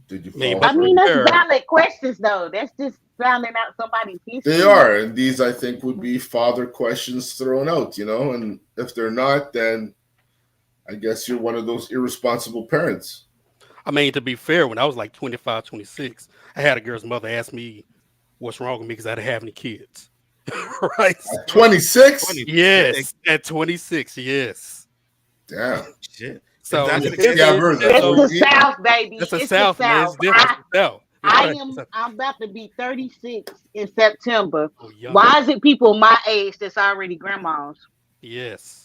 Did you fall? I mean, that's valid questions, though. That's just rounding out somebody's history. They are, and these, I think, would be father questions thrown out, and if they're not, then I guess you're one of those irresponsible parents. I mean, to be fair, when I was like 25, 26, I had a girl's mother ask me what's wrong with me because I didn't have any kids. Right? At 26? Yes. At 26, yes. Damn. Shit. So it's the South, baby. It's the South, man. It's different. I'm about to be 36 in September. Why is it people my age that's already grandmas? Yes.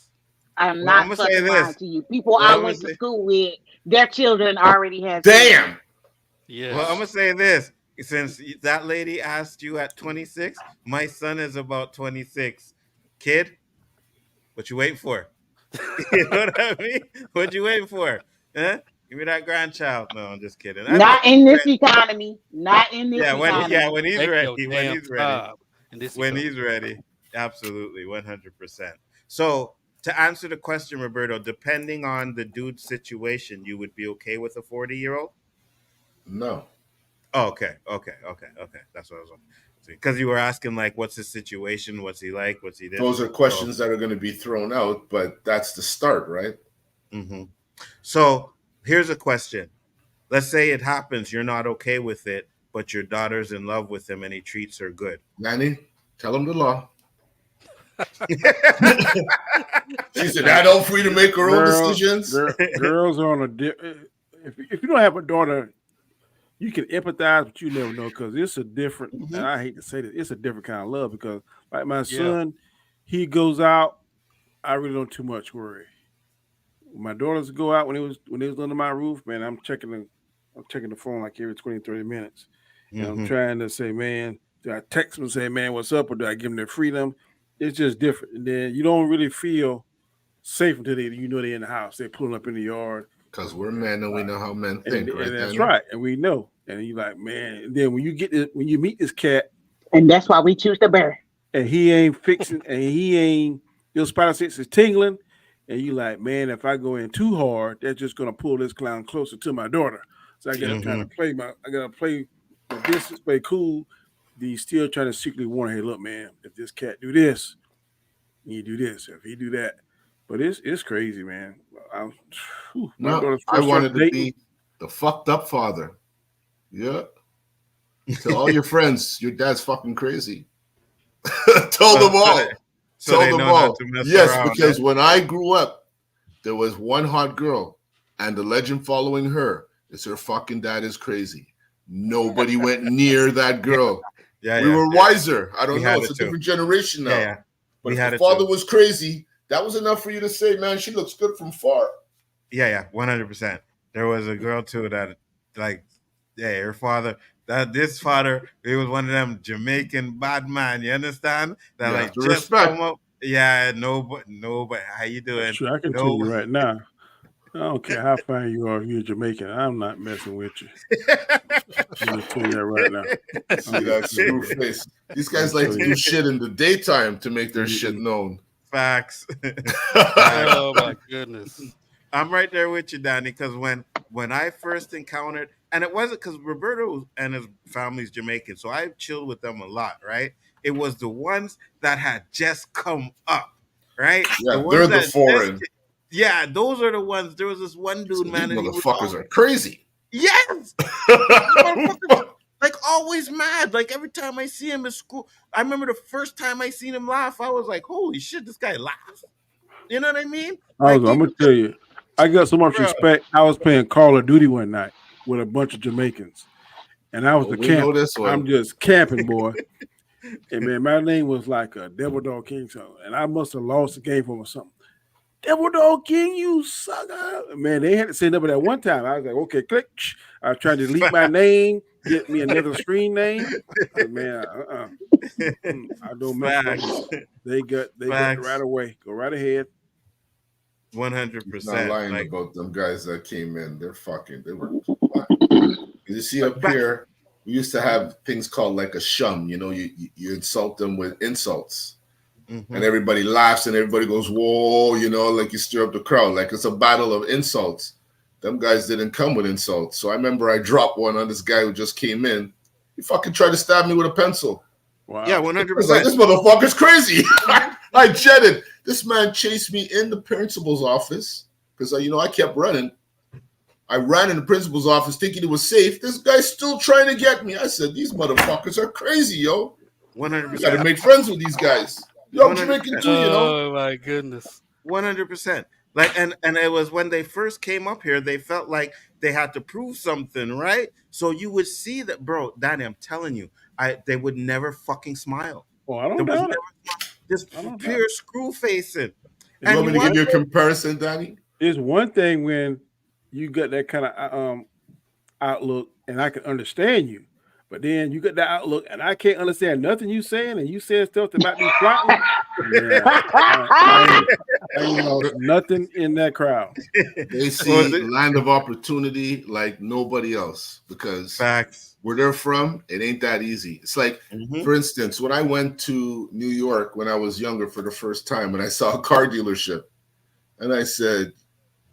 I'm not fucking lying to you. People I went to school with, their children already have. Damn. Yeah. Well, I'm gonna say this. Since that lady asked you at 26, my son is about 26. Kid, what you waiting for? You know what I mean? What you waiting for? Huh? Give me that grandchild. No, I'm just kidding. Not in this economy. Not in this economy. When he's ready. When he's ready. Absolutely, 100%. So to answer the question, Roberto, depending on the dude's situation, you would be okay with a 40-year-old? No. Oh, okay. That's what I was on. Because you were asking, what's his situation? What's he like? What's he doing? Those are questions that are going to be thrown out, but that's the start, right? Mm-hmm. So Here's a question. Let's say it happens, you're not okay with it, but your daughter's in love with him and he treats her good. Nanny, tell him the law. She said, "Adult free to make her own decisions." Girls are on a if you don't have a daughter, you can empathize, but you never know because it's a different. And I hate to say this, it's a different kind of love because, like my son, he goes out. I really don't too much worry. My daughters go out when they was under my roof, man. I'm checking the phone like every 20, 30 minutes. And I'm trying to say, man, do I text them and say, man, what's up? Or do I give them their freedom? It's just different. And then you don't really feel safe until they're in the house. They're pulling up in the yard. Because we're men and we know how men think, right? And that's right. And we know. And you're like, man. And then when you meet this cat. And that's why we choose the bear. And he ain't fixing, your spider sense is tingling. And you like, man, if I go in too hard, they're just gonna pull this clown closer to my daughter. So I gotta try to play my distance, play cool. Then still trying to secretly warn her, hey, look, man, if this cat do this, you do this. If he do that. But it's crazy, man. I wanted to be the fucked up father. Yeah. Tell all your friends your dad's fucking crazy. Tell them all. So tell them all. Yes, because when I grew up, there was one hot girl, and the legend following her is her fucking dad is crazy. Nobody went near that girl. We were wiser. I don't know. It's a different generation now. But if her father was crazy, that was enough for you to say, man, she looks good from far. 100%. There was a girl too that, like, her father. This father, he was one of them Jamaican bad man. You understand? That like just respect. Come up. Yeah, nobody. How you doing? Sure, I can tell you right now. I don't care how fine you are. If you're Jamaican, I'm not messing with you. I'm gonna tell you that right now. See that screw face. These guys like to do shit in the daytime to make their shit known. Facts. Oh my goodness. I'm right there with you, Danny, because when I first encountered, and it wasn't because Roberto and his family's Jamaican, so I chilled with them a lot, right? It was the ones that had just come up, right? Yeah, they're the foreign. Those are the ones. There was this one dude, man. These motherfuckers are crazy. Yes. Like always mad. Like every time I see him in school, I remember the first time I seen him laugh, I was like, holy shit, this guy laughs. You know what I mean? I'm gonna tell you, I got so much respect. I was playing Call of Duty one night with a bunch of Jamaicans, and I was the camp. I'm just camping, boy. And man, my name was like a Devil Dog King, and I must have lost the game for him or something. Devil Dog King, you sucker! Man, they had to say number that one time. I was like, okay, click. I was trying to delete my name, get me another screen name. But man, I don't mess with them. They got it right away. Go right ahead. 100%. Not lying about them guys that came in. They were. You see up here, we used to have things called like a shum. You know, you insult them with insults. And everybody laughs and everybody goes, whoa, you know, like you stir up the crowd. Like it's a battle of insults. Them guys didn't come with insults. So I remember I dropped one on this guy who just came in. He fucking tried to stab me with a pencil. Wow. Yeah, 100%. I was like, this motherfucker's crazy. I jetted. This man chased me in the principal's office because, I kept running. I ran in the principal's office thinking it was safe. This guy's still trying to get me. I said, these motherfuckers are crazy, yo. 100%. You got to make friends with these guys. Yo, I'm Jamaican too, Oh my goodness. 100%. Like, and it was when they first came up here, they felt like they had to prove something, right? So you would see that, bro, Danny, I'm telling you, they would never fucking smile. Well, I don't know. Just pure screw facing. You want me to give you a comparison, Danny? It's one thing when you got that kind of outlook and I can understand you. But then you got that outlook, and I can't understand nothing you saying, and you said stuff that might be plotting. I ain't lost nothing in that crowd. They see the land of opportunity like nobody else because where they're from, it ain't that easy. It's like, for instance, when I went to New York when I was younger for the first time, and I saw a car dealership, and I said,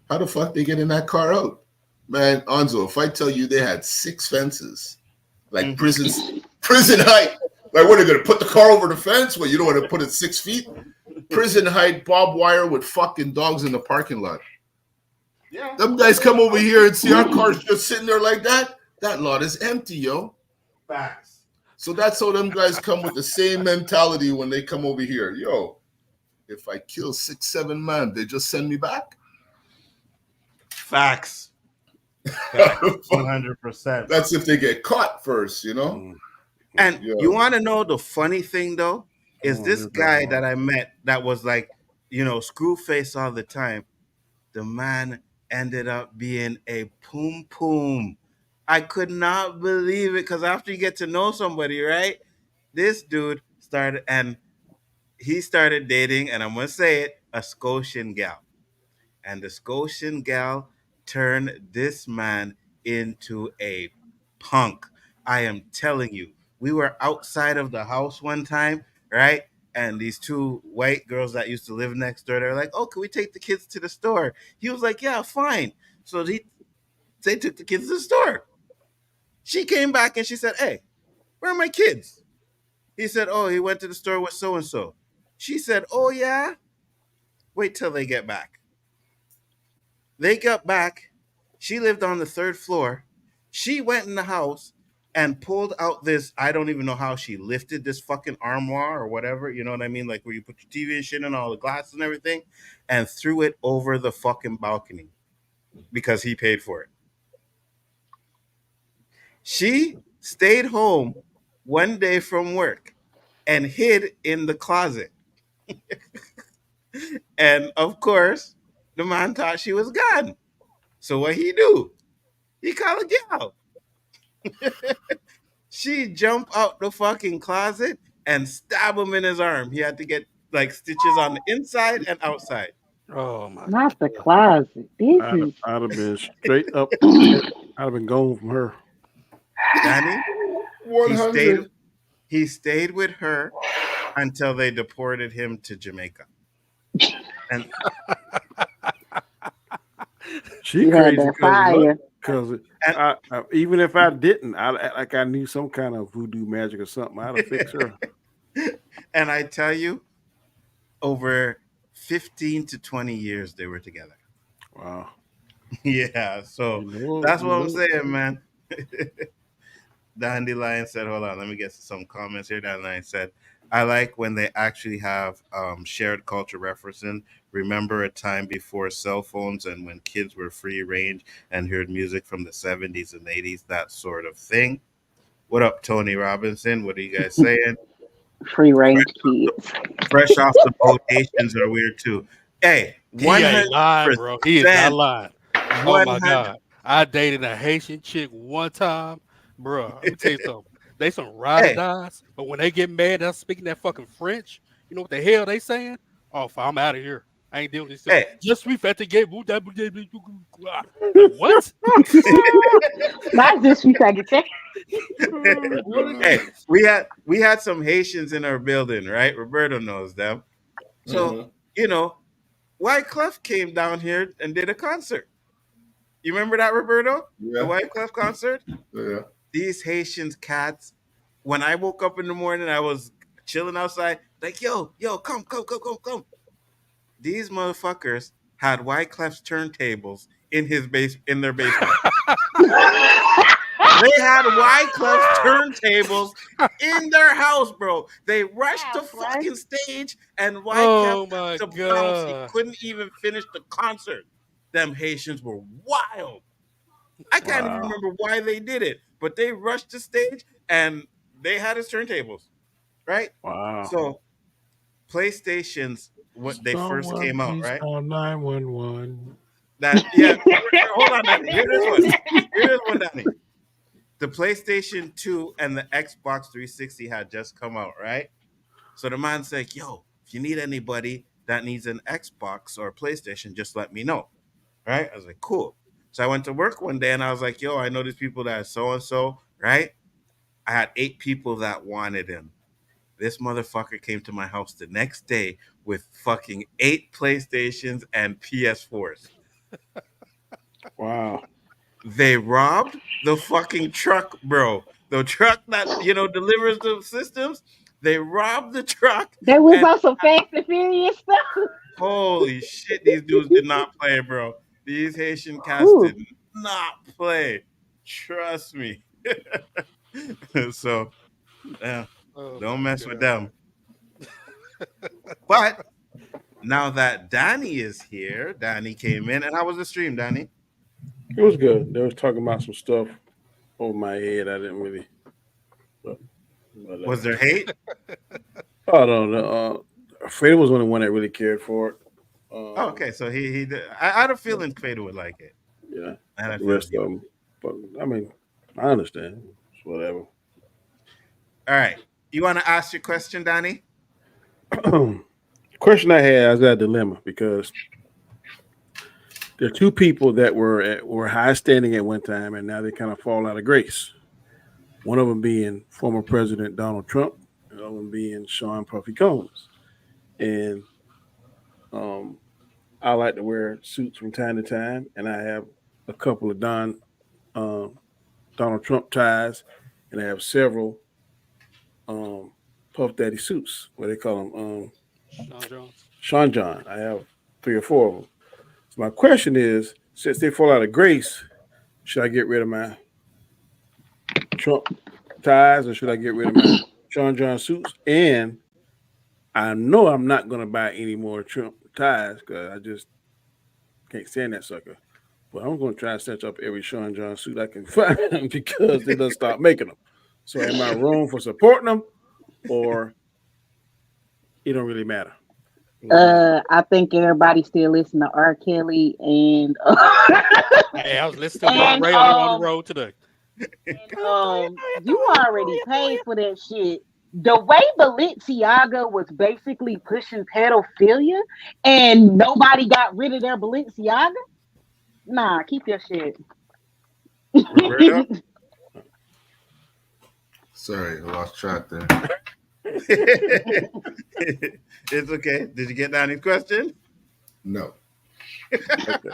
how the fuck they get in that car out? Man, Nzo, if I tell you they had 6 fences, like prison height. Like, what are they gonna put the car over the fence? Well, you don't want to put it 6 feet. Prison height, barbed wire with fucking dogs in the parking lot. Yeah. Them guys come over here and see our cars just sitting there like that. That lot is empty, yo. Facts. So that's how them guys come with the same mentality when they come over here. Yo, if I kill 6, 7 men, they just send me back. Facts. 100%. That's if they get caught first, you know. And you want to know the funny thing though is this guy that I met that was like, screw face all the time. The man ended up being a poom poom. I could not believe it because after you get to know somebody, right? This dude started dating, and I'm gonna say it, a Scotian gal. And the Scotian gal turned this man into a punk. I am telling you, we were outside of the house one time, right? And these two white girls that used to live next door, they're like, "Oh, can we take the kids to the store?" He was like, "Yeah, fine." So they took the kids to the store. She came back and she said, "Hey, where are my kids?" He said, "Oh, he went to the store with so and so." She said, "Oh yeah, wait till they get back." They got back. She lived on the third floor. She went in the house and pulled out this. I don't even know how she lifted this fucking armoire or whatever. You know what I mean? Like where you put your TV and shit and all the glasses and everything, and threw it over the fucking balcony because he paid for it. She stayed home one day from work and hid in the closet. And of course, the man thought she was gone. So what he do? He called a gal. She jumped out the fucking closet and stab him in his arm. He had to get like stitches on the inside and outside. Oh my! Not the closet. This is. I'd have been straight up. I'd have been gone from her. Danny, 100. he stayed with her until they deported him to Jamaica. And she crazy because even if I didn't, I knew some kind of voodoo magic or something. I'd have fixed her. And I tell you, over 15 to 20 years they were together. Wow. Yeah, so that's what I'm saying, man. Dandelion said, hold on, let me get some comments here. Dandelion said, I like when they actually have shared culture referencing. Remember a time before cell phones and when kids were free range and heard music from the 70s and 80s, that sort of thing. What up, Tony Robinson? What are you guys saying? Free range kids. Fresh off the boat, Haitians are weird too. Hey, he ain't lying, bro. He is not lying. Oh my God. I dated a Haitian chick one time. Bro, let me tell you something. They some ride-or-dies, but when they get mad, they're speaking that fucking French. You know what the hell they saying? Oh, I'm out of here. I ain't dealing with this. Hey. Just we fatigué. What? Not just we fatigué. Hey, we had some Haitians in our building, right? Roberto knows them. So, Wyclef came down here and did a concert. You remember that, Roberto? Yeah. The Wyclef concert? Yeah. These Haitians cats, when I woke up in the morning, I was chilling outside, like, yo, come. These motherfuckers had Wyclef's turntables in their basement. They had Wyclef's turntables in their house, bro. They rushed the fucking stage, and Wyclef had to bounce. He couldn't even finish the concert. Them Haitians were wild. I can't even remember why they did it, but they rushed the stage and they had his turntables, right? Wow. So PlayStations, when they first came out, right? Call 911. Hold on, Danny. Here's this one, Danny. The PlayStation 2 and the Xbox 360 had just come out, right? So the man's like, yo, if you need anybody that needs an Xbox or a PlayStation, just let me know. Right? I was like, cool. So I went to work one day and I was like, yo, I know these people that are so-and-so, right? I had 8 people that wanted him. This motherfucker came to my house the next day with fucking 8 PlayStations and PS4s. Wow. They robbed the fucking truck, bro. The truck that, delivers the systems. They robbed the truck. They was on some Fast and Furious stuff. Holy shit, these dudes did not play, bro. These Haitian cats did not play. Trust me. So, don't mess with them. But now that Danny is here, Danny came in, and how was the stream, Danny? It was good. They was talking about some stuff over my head. I didn't really. But was there hate? I don't know. Fredo was the only one that really cared for it. Okay, so he did. I had a feeling Fredo would like it. Yeah, and the rest of them. But I mean, I understand. It's whatever. All right, you want to ask your question, Danny? Question I had is that dilemma because there are two people that were high standing at one time, and now they kind of fall out of grace. One of them being former President Donald Trump, and the other one being Sean Puffy Combs. And I like to wear suits from time to time, and I have a couple of Donald Trump ties, and I have several Puff Daddy suits. What they call them? Sean John. I have 3 or 4 of them. So my question is, since they fall out of grace, should I get rid of my Trump ties, or should I get rid of my Sean John suits? And I know I'm not going to buy any more Trump ties because I just can't stand that sucker. But I'm going to try to set up every Sean John suit I can find because they done stop making them. So am I wrong for supporting them, or it don't really matter? I think everybody still listen to R. Kelly and hey, I was listening to Ray on the road today. And, you already paid for that shit. The way Balenciaga was basically pushing pedophilia and nobody got rid of their Balenciaga, nah, keep your shit. Sorry, I lost track there. It's okay. Did you get Danny's question? No. Okay.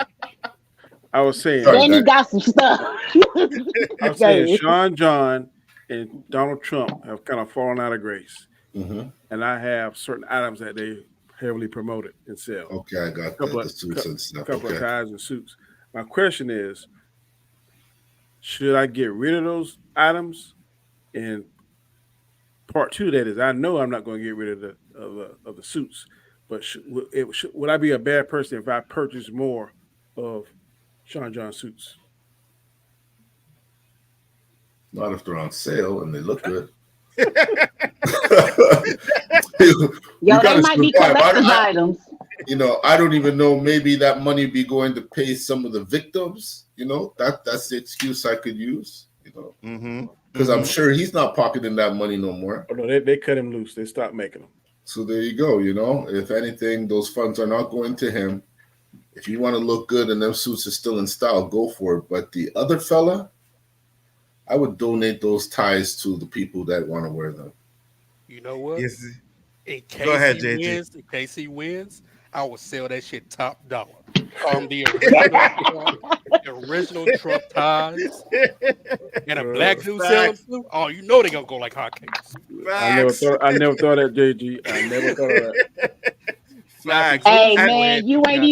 I was saying. Danny got some stuff. I was saying Sean John and Donald Trump have kind of fallen out of grace. Mm-hmm. And I have certain items that they heavily promoted and sell. Okay, I got the suits and stuff. A couple of ties and suits. My question is, should I get rid of those items? And part 2 of that is, I know I'm not going to get rid of the suits, but would I be a bad person if I purchase more of Sean John suits? Not if they're on sale and they look good. Yo, they might be collector's items. You know, I don't even know. Maybe that money be going to pay some of the victims. You know, that's the excuse I could use. You know, because I'm sure he's not pocketing that money no more. Oh no, they cut him loose. They stopped making them. So there you go. You know, if anything, those funds are not going to him. If you want to look good and them suits are still in style, go for it. But the other fella, I would donate those ties to the people that want to wear them. You know what? Yes. In case Go ahead, he JG. wins, in case he wins, I will sell that shit top dollar. The original Trump ties and a black dude selling them. Oh, you know they're gonna go like hotcakes. I never thought that, JG. I never thought of that. Hey man, you ain't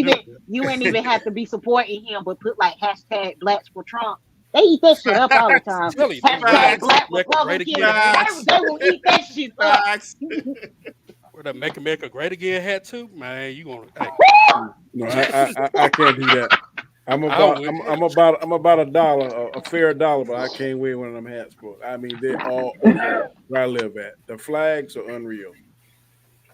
even have to be supporting him, but put like hashtag Blacks for Trump. They eat that shit up all the time. Really, hashtag Black Republican. They will eat that shit up. With a Make America Great Again hat too, man. You gonna? Hey. No, I can't do that. I'm about $1, a fair $1, but I can't wear one of them hats, bro. I mean, they're all over where I live at. The flags are unreal.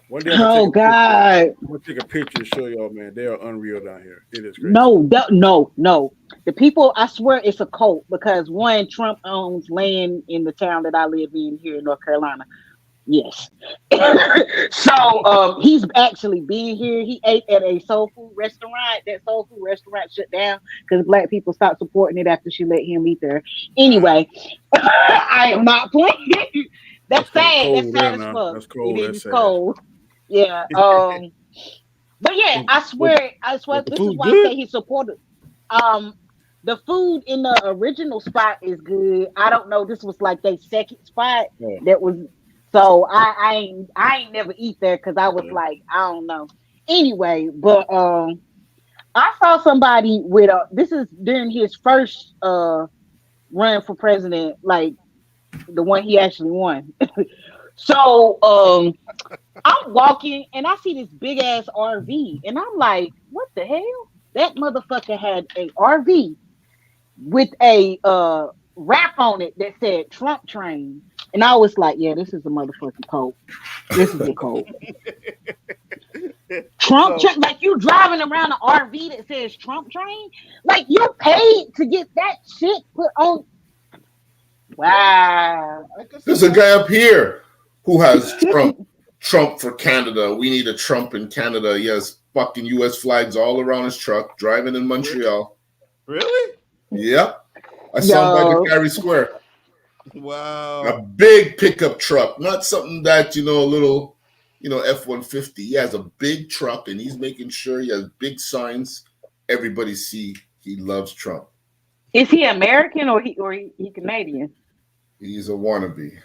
One day I'm gonna take a picture and show y'all, man. They are unreal down here. It is crazy. No. The people, I swear it's a cult because one, Trump owns land in the town that I live in here in North Carolina. Yes. So he's actually been here. He ate at a soul food restaurant. That soul food restaurant shut down because black people stopped supporting it after she let him eat there. Anyway, I am not playing. That's sad. That's sad as fuck. That's cold. It is cold. Yeah. But yeah, I swear this is why I say he supported. The food in the original spot is good. I don't know. This was like their second spot that was. So I ain't never eat there because I was like, I don't know. Anyway, but I saw somebody with a. This is during his first run for president, like the one he actually won. So I'm walking and I see this big ass RV, and I'm like, what the hell? That motherfucker had a RV with a wrap on it that said Trump train. And I was like, yeah, this is a motherfucking code. This is a code. Trump train, like you driving around an RV that says Trump train? Like you paid to get that shit put on. Wow. There's a guy up here who has Trump for Canada. We need a Trump in Canada. He has fucking U.S. flags all around his truck, driving in Montreal. Really? Yep. I saw him by the Carry Square. Wow. A big pickup truck, not something that, a little, F-150. He has a big truck, and he's making sure he has big signs. Everybody see he loves Trump. Is he American or he Canadian? He's a wannabe.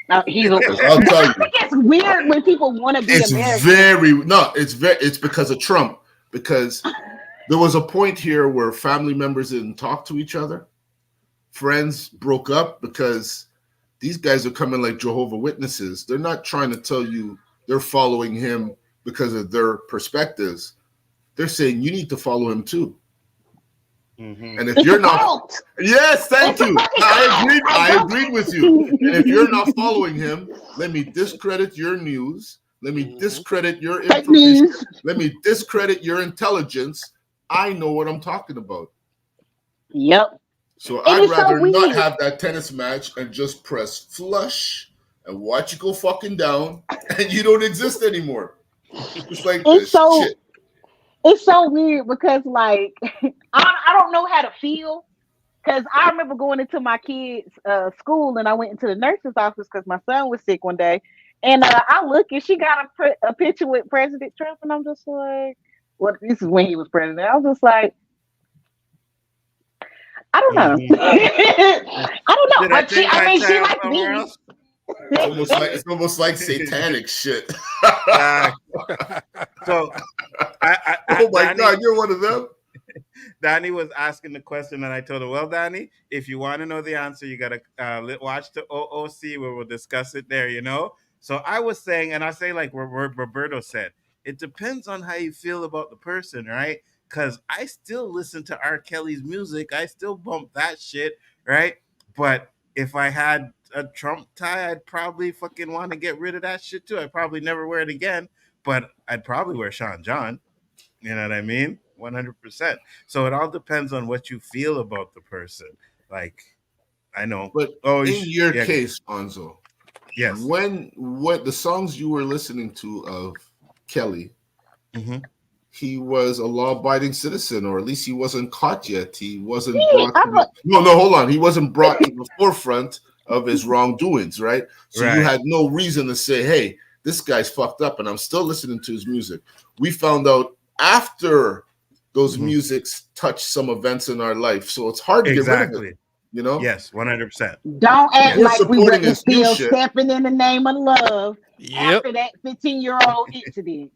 I'll tell you. I think it's weird when people want to be American. It's because of Trump. Because there was a point here where family members didn't talk to each other. Friends broke up because these guys are coming like Jehovah's Witnesses. They're not trying to tell you they're following him because of their perspectives. They're saying you need to follow him too. Mm-hmm. And if you're not, yes, thank you. I agreed with you. And if you're not following him, let me discredit your news. Let me discredit your information. Let me discredit your intelligence. I know what I'm talking about. Yep. So I'd rather not have that tennis match and just press flush and watch you go fucking down, and you don't exist anymore. It's like shit. It's so weird because, like, I don't know how to feel. Because I remember going into my kids' school, and I went into the nurse's office because my son was sick one day. And I look, and she got a picture with President Trump, and I'm just like, well, this is when he was president. I was just like, I don't know. I don't know. She likes me. It's almost like satanic shit. So, oh my Danny, God, you're one of them. Danny was asking the question, and I told her, "Well, Danny, if you want to know the answer, you gotta watch the OOC where we'll discuss it there." So I was saying, and I say like Roberto said, it depends on how you feel about the person, right? Because I still listen to R. Kelly's music, I still bump that shit, right? But if I had a Trump tie, I'd probably fucking want to get rid of that shit too. I'd probably never wear it again, but I'd probably wear Sean John. You know what I mean? 100%. So it all depends on what you feel about the person. Like, I know. But in your case, Nzo, yes. What the songs you were listening to of Kelly, he was a law-abiding citizen, or at least he wasn't caught yet. He wasn't hold on. He wasn't brought to the forefront of his wrongdoings, right? So you had no reason to say, hey, this guy's fucked up, and I'm still listening to his music. We found out after those musics touched some events in our life. So it's hard to get rid of it. Yes, 100%. Don't act like we wouldn't still stepping in the name of love after that 15-year-old incident.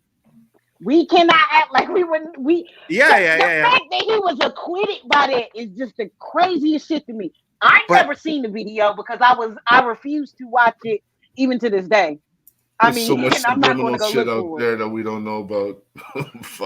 We cannot act like we wouldn't. The fact that he was acquitted by that is just the craziest shit to me. I've never seen the video because I refuse to watch it even to this day. There's so much subliminal shit out there that we don't know about.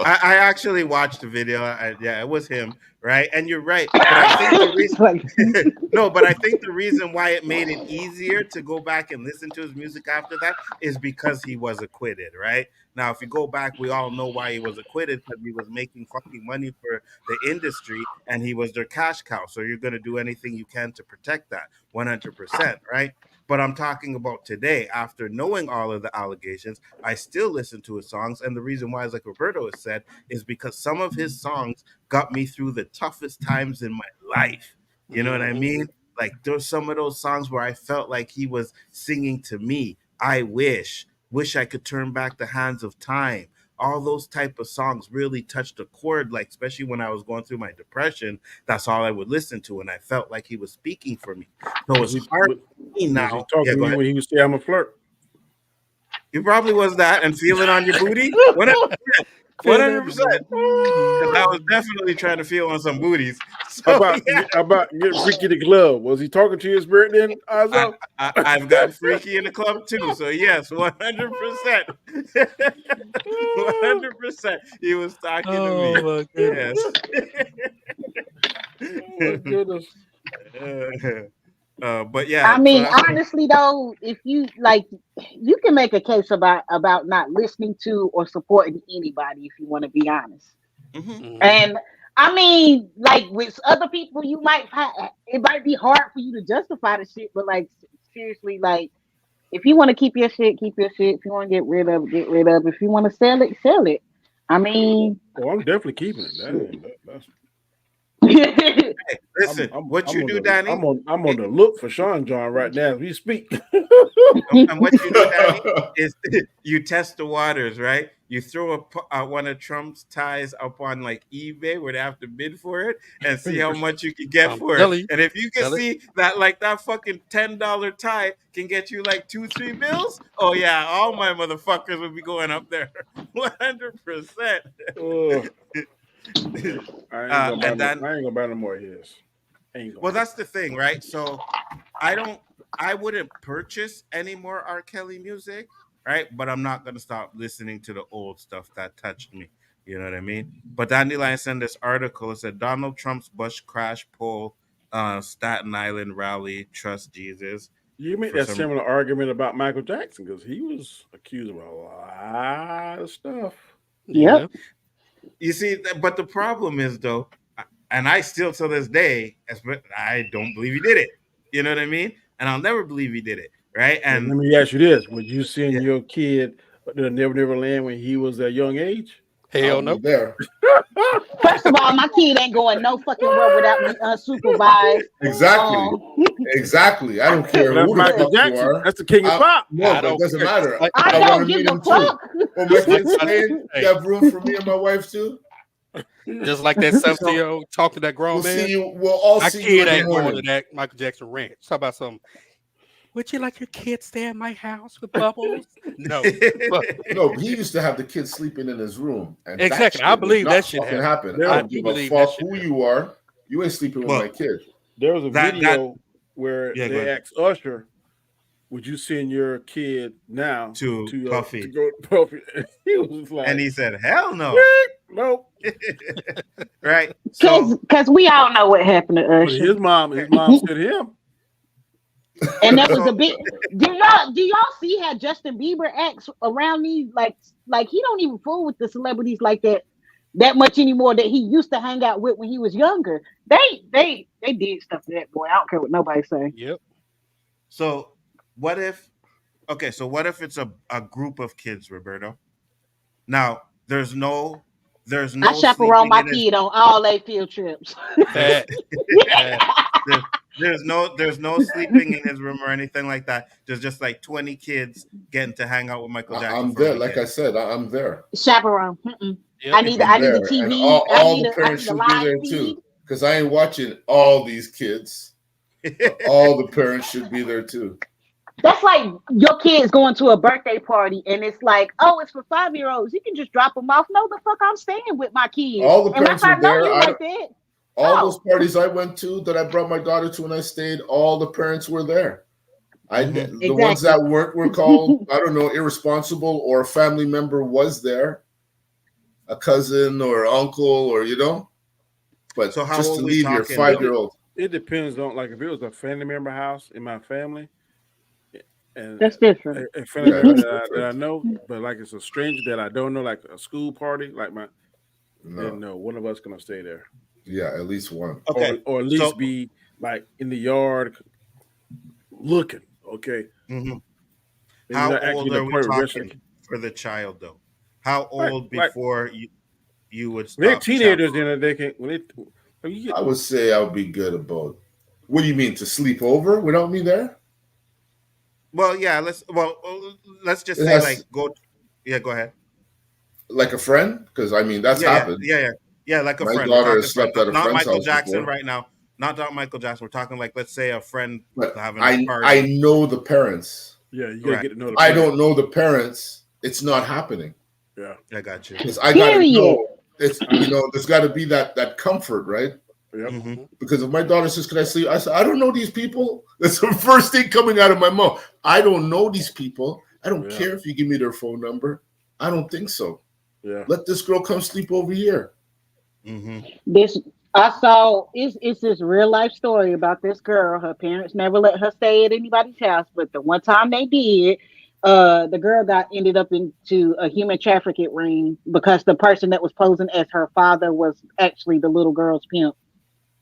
I actually watched the video. It was him, right? And you're right. But I think the reason, but I think the reason why it made it easier to go back and listen to his music after that is because he was acquitted, right? Now, if you go back, we all know why he was acquitted, because he was making fucking money for the industry and he was their cash cow. So you're going to do anything you can to protect that 100%, right? But I'm talking about today, after knowing all of the allegations, I still listen to his songs. And the reason why, like Roberto has said, is because some of his songs got me through the toughest times in my life. You know what I mean? Like, there's some of those songs where I felt like he was singing to me. I wish I could turn back the hands of time. All those type of songs really touched a chord, like, especially when I was going through my depression. That's all I would listen to, and I felt like he was speaking for me. So it's hard for me now. Was he talking to you when he would say, "I'm a flirt"? He probably was that, and feeling on your booty. 100%. Because I was definitely trying to feel on some booties. So, about getting freaky the club? Was he talking to your spirit then? I've got freaky in the club too. So yes, 100%. 100%. He was talking to me. Oh my goodness. Yes. Oh, goodness. But yeah, I mean, honestly though, if you like, you can make a case about not listening to or supporting anybody if you want to be honest. And I mean, like with other people, you might it might be hard for you to justify the shit, but like seriously, like if you want to keep your shit, keep your shit. If you want to get rid of, get rid of. If you want to sell it, sell it. I mean, I'm definitely keeping it. That's hey, listen, what you do, Danny? I'm on the look for Sean John right now as we speak. And what you do, Danny, is you test the waters, right? You throw one of Trump's ties up on like eBay where they have to bid for it and see how much you can get for it. And if you can see that like that fucking $10 tie can get you like 2-3 bills, oh yeah, all my motherfuckers will be going up there. 100%. I ain't gonna buy no more of his. Well, that's the thing, right? So I wouldn't purchase any more R. Kelly music, right? But I'm not gonna stop listening to the old stuff that touched me. You know what I mean? But Dandelion sent this article. It said Donald Trump's bus crash poll, Staten Island rally, trust Jesus. You make that similar argument about Michael Jackson because he was accused of a lot of stuff. Yep. You see, but the problem is though, and I still to this day, I don't believe he did it. You know what I mean? And I'll never believe he did it, right? And let me ask you this: would you send your kid to Never Land when he was at young age? Hell no. There. First of all, my kid ain't going no fucking well without me unsupervised. Exactly. I don't care That's who Michael the fuck Jackson. you are. That's the king of pop. No, but it doesn't matter. I don't give a fuck. Well, my kids saying you have room for me and my wife too. Just like that 17-year-old talk to that grown man. We'll all my see kid you ain't going to that Michael Jackson ranch. Talk about something. Would you like your kid stay at my house with Bubbles? No. No, but he used to have the kids sleeping in his room. And exactly. I believe that shit happened. I don't give a fuck who you are. You ain't sleeping with my kid. There was a video where they asked Usher, would you send your kid now to Puffy? To go to Puffy? He was like, and he said, hell no. Nope. Right. Because we all know what happened to Usher. His mom said him. And that was a bit. Do y'all see how Justin Bieber acts around these? Like he don't even fool with the celebrities like that much anymore that he used to hang out with when he was younger. They did stuff to that boy. I don't care what nobody say. Yep. So what if it's a group of kids, Roberto? Now there's no I chaperone my kid on all their field trips. There's no sleeping in his room or anything like that. There's just like 20 kids getting to hang out with Michael Jackson. I'm there, like I said, I'm there. Chaperone. Yep. I need the TV. And all the parents should be there too, because I ain't watching all these kids. All the parents should be there too. That's like your kids going to a birthday party and it's like, oh, it's for 5-year-olds. You can just drop them off. No, the fuck, I'm staying with my kids. All the parents were there. Like that. All those parties I went to that I brought my daughter to when I stayed, all the parents were there. The ones that weren't were called, I don't know, irresponsible, or a family member was there, a cousin or uncle, or But so how just old to we leave your talking, 5-year-old. It depends on, like, if it was a family member house in my family, and that's different. A family member that I know, but like it's a stranger that I don't know, like a school party, like no, one of us gonna stay there. Yeah, at least one. Okay, or at least be like in the yard looking. Okay. Mm-hmm. How old are we talking for the child though? How old before you would stop? They're teenagers, they can. I would say I would be good about. What do you mean, to sleep over without me there? Well, yeah. Let's just say go. Yeah, go ahead. Like a friend, because I mean that's happened. Yeah, like a friend. My daughter has slept at a friend's house. Not Michael Jackson before. right now. Not Michael Jackson. We're talking like, let's say, a friend having a party. I know the parents. Yeah, you gotta get to know the parents. I don't know the parents. It's not happening. Yeah. Yeah, I got you. Because I gotta know. It's there's got to be that comfort, right? Yep. Mm-hmm. Because if my daughter says, "Can I sleep?" I said, "I don't know these people." That's the first thing coming out of my mouth. I don't know these people. I don't care if you give me their phone number. I don't think so. Yeah. Let this girl come sleep over here. Mm-hmm. This I saw it's this real life story about this girl. Her parents never let her stay at anybody's house, but the one time they did, the girl ended up into a human trafficking ring because the person that was posing as her father was actually the little girl's pimp.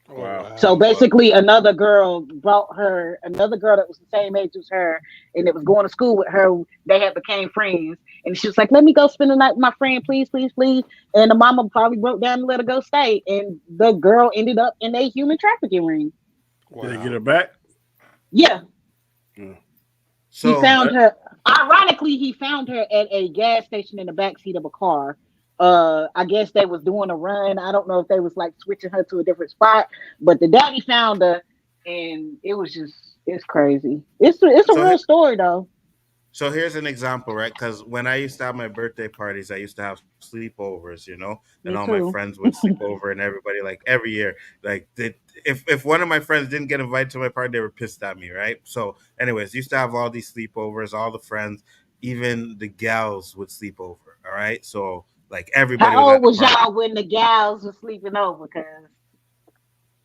Wow. So basically, another girl that was the same age as her, and that was going to school with her. They had became friends, and she was like, "Let me go spend the night with my friend, please, please, please." And the mama probably wrote down and let her go stay, and the girl ended up in a human trafficking ring. Wow. Did they get her back? Yeah. So he found her. Ironically, he found her at a gas station in the backseat of a car. I guess they was doing a run. I don't know if they was like switching her to a different spot, but the daddy found her, and it's crazy. It's a real story though. So here's an example, right? Because when I used to have my birthday parties, I used to have sleepovers, and Me all too. my friends would sleep over, and everybody, like every year, like if one of my friends didn't get invited to my party, they were pissed at me, right? So, anyways, used to have all these sleepovers, all the friends, even the gals would sleep over. All right, so like everybody How was at old the was party. y'all when the gals were sleeping over? Cause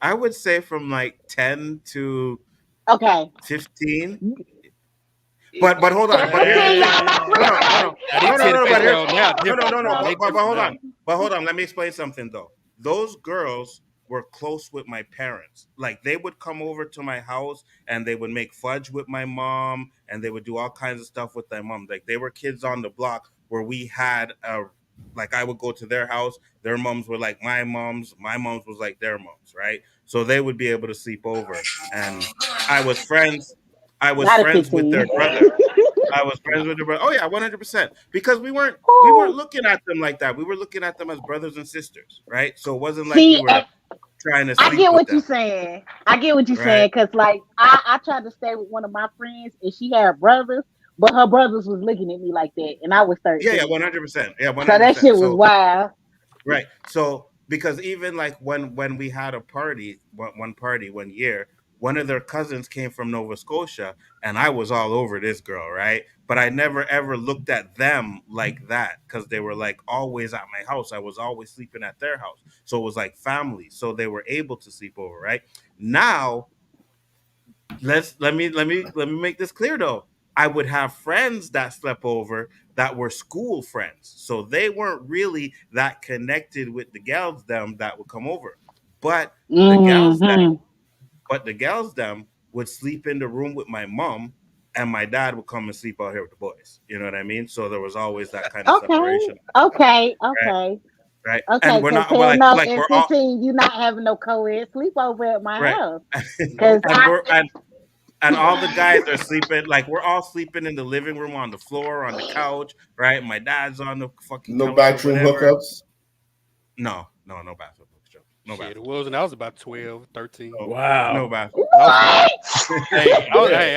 I would say from like 10 to okay, 15. But hold on. But here's the thing. But hold on. But hold on. Let me explain something though. Those girls were close with my parents. Like they would come over to my house and they would make fudge with my mom and they would do all kinds of stuff with my mom. Like they were kids on the block where we had like I would go to their house. Their moms were like my moms was like their moms, right? So they would be able to sleep over. And I was friends. I was not at friends with 15. their brother. I was friends with their brother. Oh yeah, 100%. Because we weren't looking at them like that. We were looking at them as brothers and sisters, right? So it wasn't like we See, were trying to I sleep get with what you're them, saying. I get what you're right? saying because, like, I tried to stay with one of my friends and she had brothers, but her brothers was looking at me like that, and I was Yeah, 13. 100%. Yeah, So that 100%. shit was So wild. right. So because even like when we had a party, one party one year, one of their cousins came from Nova Scotia, and I was all over this girl, right? But I never ever looked at them like that because they were like always at my house. I was always sleeping at their house, so it was like family. So they were able to sleep over, right? Now let me make this clear though. I would have friends that slept over that were school friends. So they weren't really that connected with the gals them that would come over. But the gals them Mm-hmm. but the gals them would sleep in the room with my mom and my dad would come and sleep out here with the boys. You know what I mean? So there was always that kind of Okay, separation. okay, Right? okay, Right. okay. And we're Because not we're hell like no, like at we're all 15, you not having no co-ed sleepover at my right. house. Because And we're and all the guys are sleeping like we're all sleeping in the living room on the floor on the couch, right? My dad's on the fucking No couch or bathroom whatever. hookups. No bathroom. No Shit, it bathroom. was when I was about 12, 13. No Wow. bathroom. I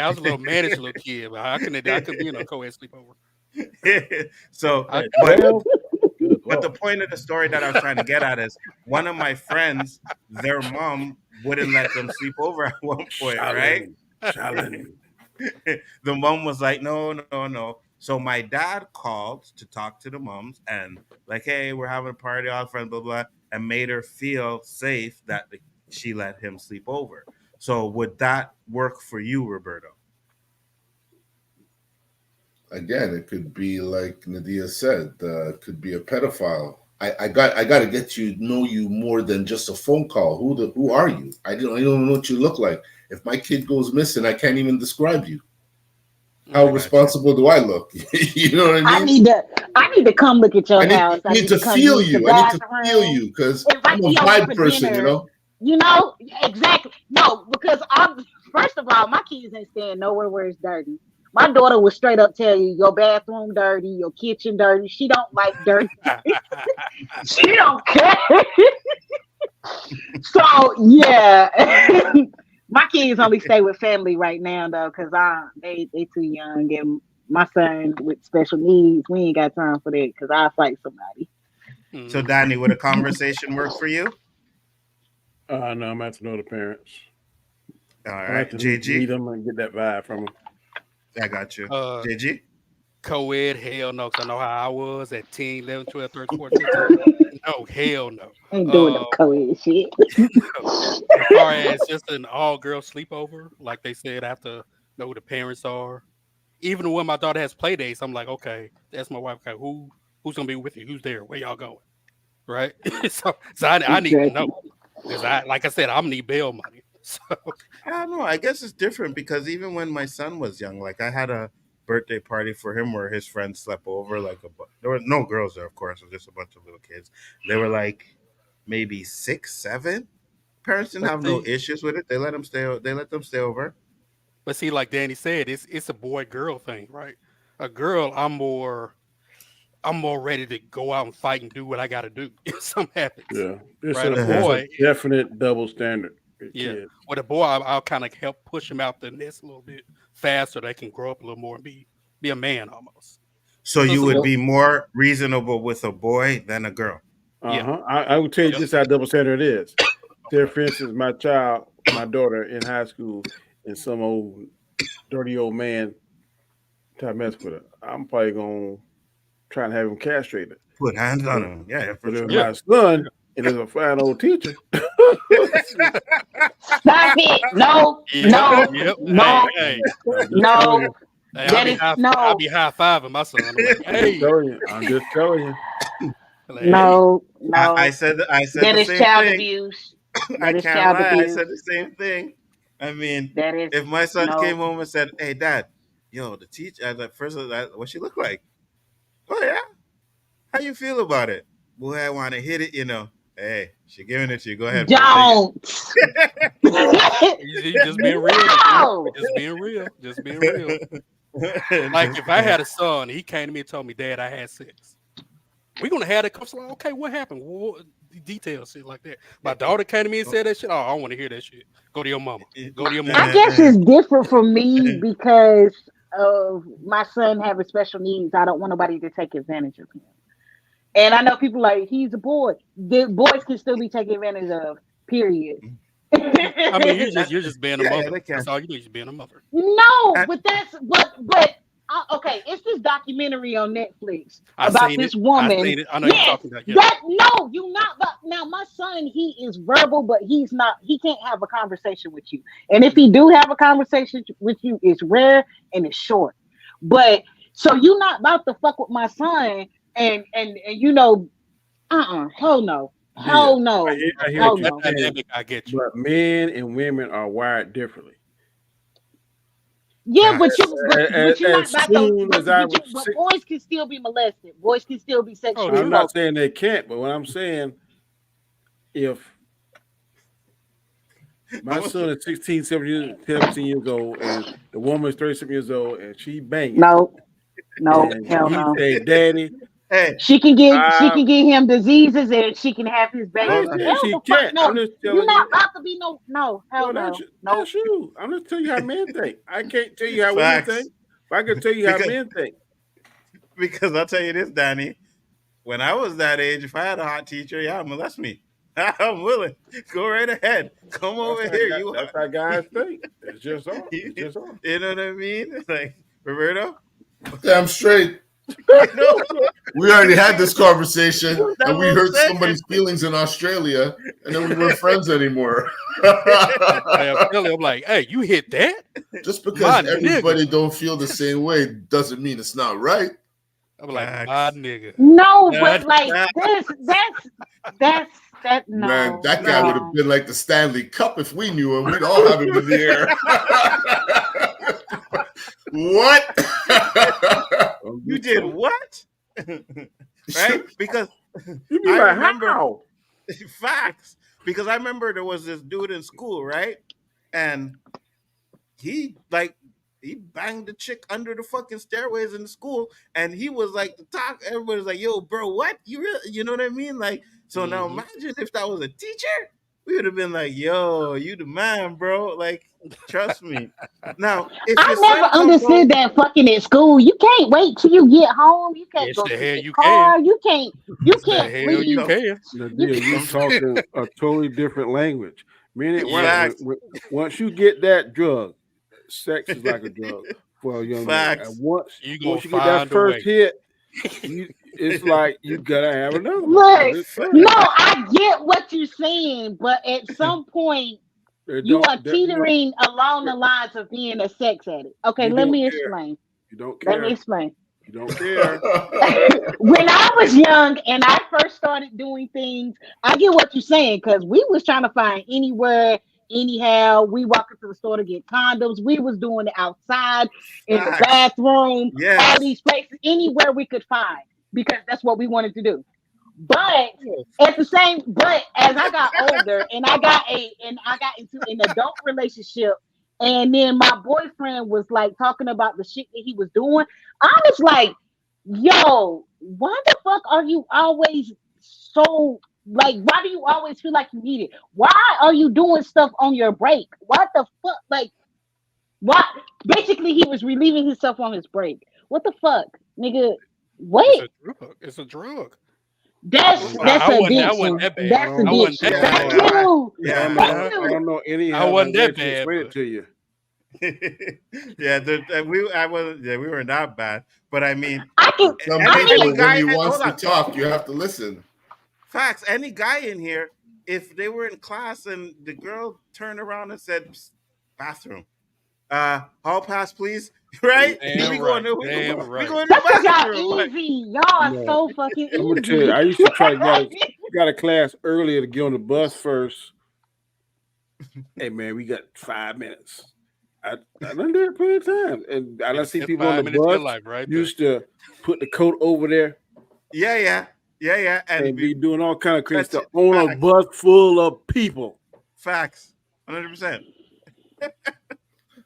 was a little managed little kid, but I couldn't be in a co-ed sleepover. So, I, but the point of the story that I was trying to get at is one of my friends, their mom wouldn't let them sleep over at one point, right? Challenge. The mom was like, no, no, no. So my dad called to talk to the moms and like, hey, we're having a party, all friends, blah blah, and made her feel safe that she let him sleep over. So would that work for you, Roberto? Again, it could be like Nadia said. Could be a pedophile. I got to get you know you more than just a phone call. Who are you? I don't know what you look like. If my kid goes missing, I can't even describe you. How responsible do I look? You know what I mean? I need to come look at your house. I need to come feel use the you. I need to bathroom. feel you because I'm Invite a me over vibe for person, dinner. Exactly. No, because first of all, my kids ain't staying nowhere where it's dirty. My daughter will straight up tell you your bathroom dirty, your kitchen dirty. She don't like dirty. She don't care. So yeah, my kids only stay with family right now though, because they too young and my son with special needs, we ain't got time for that because I'll fight somebody. So, Danny, would a conversation work for you? No, I'm gonna have to know the parents. All I right, have to meet JG. them and get that vibe from them. I got you. JG. Co-ed, hell no, because I know how I was at 10, 11, 12, 13, 14, 15. No, hell no. Ain't doing no co-ed shit. As far as just an all-girl sleepover, like they said, I have to know who the parents are. Even when my daughter has play dates, I'm like, okay, that's my wife. Okay, who's gonna be with you? Who's there? Where y'all going? Right? so I need to know. Because like I said, I'm need bail money. So I don't know. I guess it's different because even when my son was young, like I had a birthday party for him where his friends slept over. There were no girls there, of course, it was just a bunch of little kids. They were like maybe 6, 7. Parents didn't have no issues with it. They let them stay. They let them stay over. But see, like Danny said, it's a boy girl thing, right? A girl, I'm more ready to go out and fight and do what I got to do if something happens. Yeah, right. A boy, definite double standard. Yeah, with a boy, I'll kind of help push him out the nest a little bit faster. They can grow up a little more and be a man almost. So you would be more reasonable with a boy than a girl. Yeah, I would tell you just how double standard it is. There, for instance, my daughter in high school, and some old dirty old man try to mess with her. I'm probably gonna try and have him castrated. Put hands on him. Yeah, for sure. My son, and there's a fine old teacher. Stop it! No, no. I'll be high fiving my son. Like, hey, I'm just telling you. Like, no. I said that the is same child thing. abuse. I That is can't child lie. abuse. I said the same thing. I mean, That is if my son came home and said, "Hey, Dad, yo, the teacher," at first, what she look like? Oh yeah, how you feel about it? Boy, I want to hit it. Hey, she giving it to you. Go ahead. Don't. You just being real. No. Just being real. Like if I had a son, he came to me and told me, "Dad, I had sex." We're gonna have that conversation. Okay, what happened? What details, shit like that. My daughter came to me and said that shit. Oh, I don't want to hear that shit. Go to your mama. Go to your mama. I guess it's different for me because of my son having special needs. I don't want nobody to take advantage of him. And I know people like, he's a boy. The boys can still be taken advantage of, period. I mean, you're just being a mother. That's all you do is being a mother. No, but okay, it's this documentary on Netflix about this woman. I know you're talking about it. No, you're not. But now my son, he is verbal, but he's not. He can't have a conversation with you. And if he do have a conversation with you, it's rare and it's short. But so you're not about to fuck with my son, and hell no. Hell no. I get you. But men and women are wired differently. Yeah, but you're not about to. But boys can still be molested. Boys can still be sexually. I'm not saying they can't, but what I'm saying, if my son is 16, 17 years old, and the woman is 37 years old, and she banging. No, hell no. He say, "Daddy." Hey, she can get him diseases and she can have his baby. She can't. No, you're not about to be hell no. That's you. I'm just telling you how men think. I can't tell you how women think, but I can tell you how men think. Because I'll tell you this, Danny. When I was that age, if I had a hot teacher, molest me. I'm willing. Go right ahead. Come over here. That's how guys think. It's just all. You know what I mean? Like, Roberto? Damn straight. We already had this conversation and we hurt somebody's feelings in Australia and then we weren't friends anymore. I'm like, hey, you hit that? Just because everybody don't feel the same way doesn't mean it's not right. I'm like, my nigga. No, but like that's no. Man, that guy would have been like the Stanley Cup if we knew him. We'd all have him in the air. What? You did what? Right? Because you be like, how? Facts. Because I remember there was this dude in school, right? And he banged the chick under the fucking stairways in the school, and he was like the talk. Everybody's like, "Yo, bro, what? You really? You know what I mean?" Like, so now imagine if that was a teacher. we would have been like, yo, you the man, bro. Like, trust me. Now, if I your never son comes understood home, that fucking at school. You can't wait till you get home. You can't Yes, go the to hell the you car. can. You can't The hell you leave. can. Nadia, you talking a totally different language. Meaning, Facts. once you get that drug, sex is like a drug for a young man. And Facts. once You gonna you get that find a first way. hit, it's like you gotta have another one. Look, It's no, I get what you're saying, but at some point you are teetering along the lines of being a sex addict. Okay, You let don't me care. explain. You don't Let me care. explain. You don't care. When I was young and I first started doing things, I get what you're saying because we was trying to find anywhere, anyhow. We walked into the store to get condoms. We was doing it outside, in the Facts. bathroom, all Yes. these places, anywhere we could find because that's what we wanted to do. But as I got older and I got into an adult relationship, and then my boyfriend was like talking about the shit that he was doing, I was like, yo, why the fuck are you always so like, why do you always feel like you need it? Why are you doing stuff on your break? What the fuck? Like, what? Basically, he was relieving himself on his break. What the fuck, nigga? What? It's a drug. That's I addiction. wasn't that bad. That's I wasn't addiction. that Thank bad. you. Yeah. Thank I don't know any I other wasn't way that to bad. explain it to you. Yeah, we were not bad, but I mean, Some any people, when guy, he wants hold to on, talk, you have to listen. facts. Any guy in here, if they were in class and the girl turned around and said, "Psst, bathroom, hall pass, please," right? Damn we right. going to Damn we right. going to That's the because bathroom. y'all Like, easy. Y'all are No. so fucking I'm gonna tell easy. you, I used to try to got a class earlier to get on the bus first. Hey man, we got 5 minutes. I done did it plenty of times, and I done see That's people on 5 the minutes of your bus life right there. used to put the coat over there yeah, and be doing all kind of crazy That's stuff it. on a Facts. bus full of people. Facts, 100%.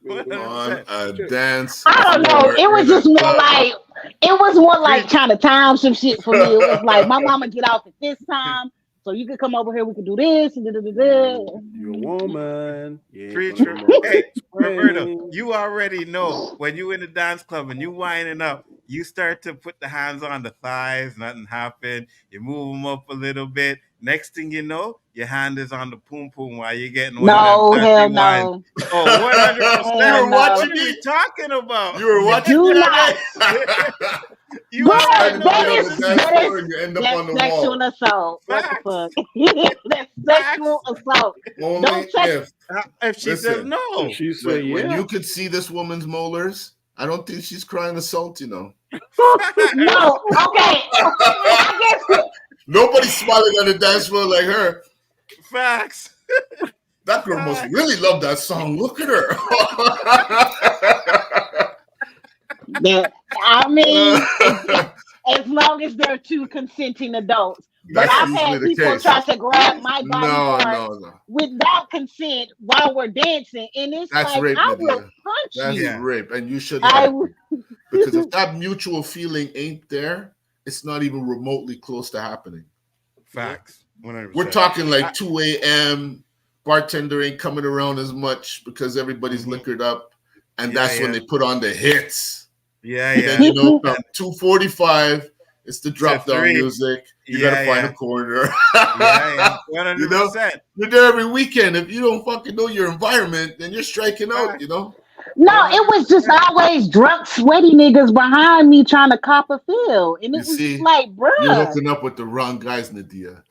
On a dance I don't know. floor It was in a just more club. like trying to time some shit for me. It was like my mama get off at this time, so you could come over here. We could do this and You're a woman. Preacher. Hey, Roberto, you already know when you in the dance club and you winding up, you start to put the hands on the thighs, nothing happened. You move them up a little bit. Next thing you know, your hand is on the poom poom while you're getting one No, of them hell dirty wines. no. Oh, 100%. You were no. watching What are we me. talking about? You were watching Do me not. that day. You Bro, already know Standing what on this the is. dance floor and you end up on That's the sexual wall. assault. What Facts. the fuck? That's sexual assault. Only Don't touch. If she says listen. no. She said, When "Yeah." you could see this woman's molars, I don't think she's crying assault. You know. No, okay. I guess Nobody's smiling on the dance floor like her. Facts. That girl must really love that song. Look at her. that. I mean, as long as they're two consenting adults. But That's I've usually had the people case. try to grab my body parts No. without consent while we're dancing, and it's That's like rape, I will Nadia. punch That's you. rape, and you should I have. will. Because if that mutual feeling ain't there, it's not even remotely close to happening. Facts. 100%. We're talking like 2 a.m. Bartender ain't coming around as much because everybody's liquored up, and that's when they put on the hits. Yeah. And then, from 2:45, it's the drop down music. You gotta find a corner. 100%. You're there every weekend. If you don't fucking know your environment, then you're striking out. No, it was just always drunk, sweaty niggas behind me trying to cop a feel, and it was just like, bruh. You're hooking up with the wrong guys, Nadia.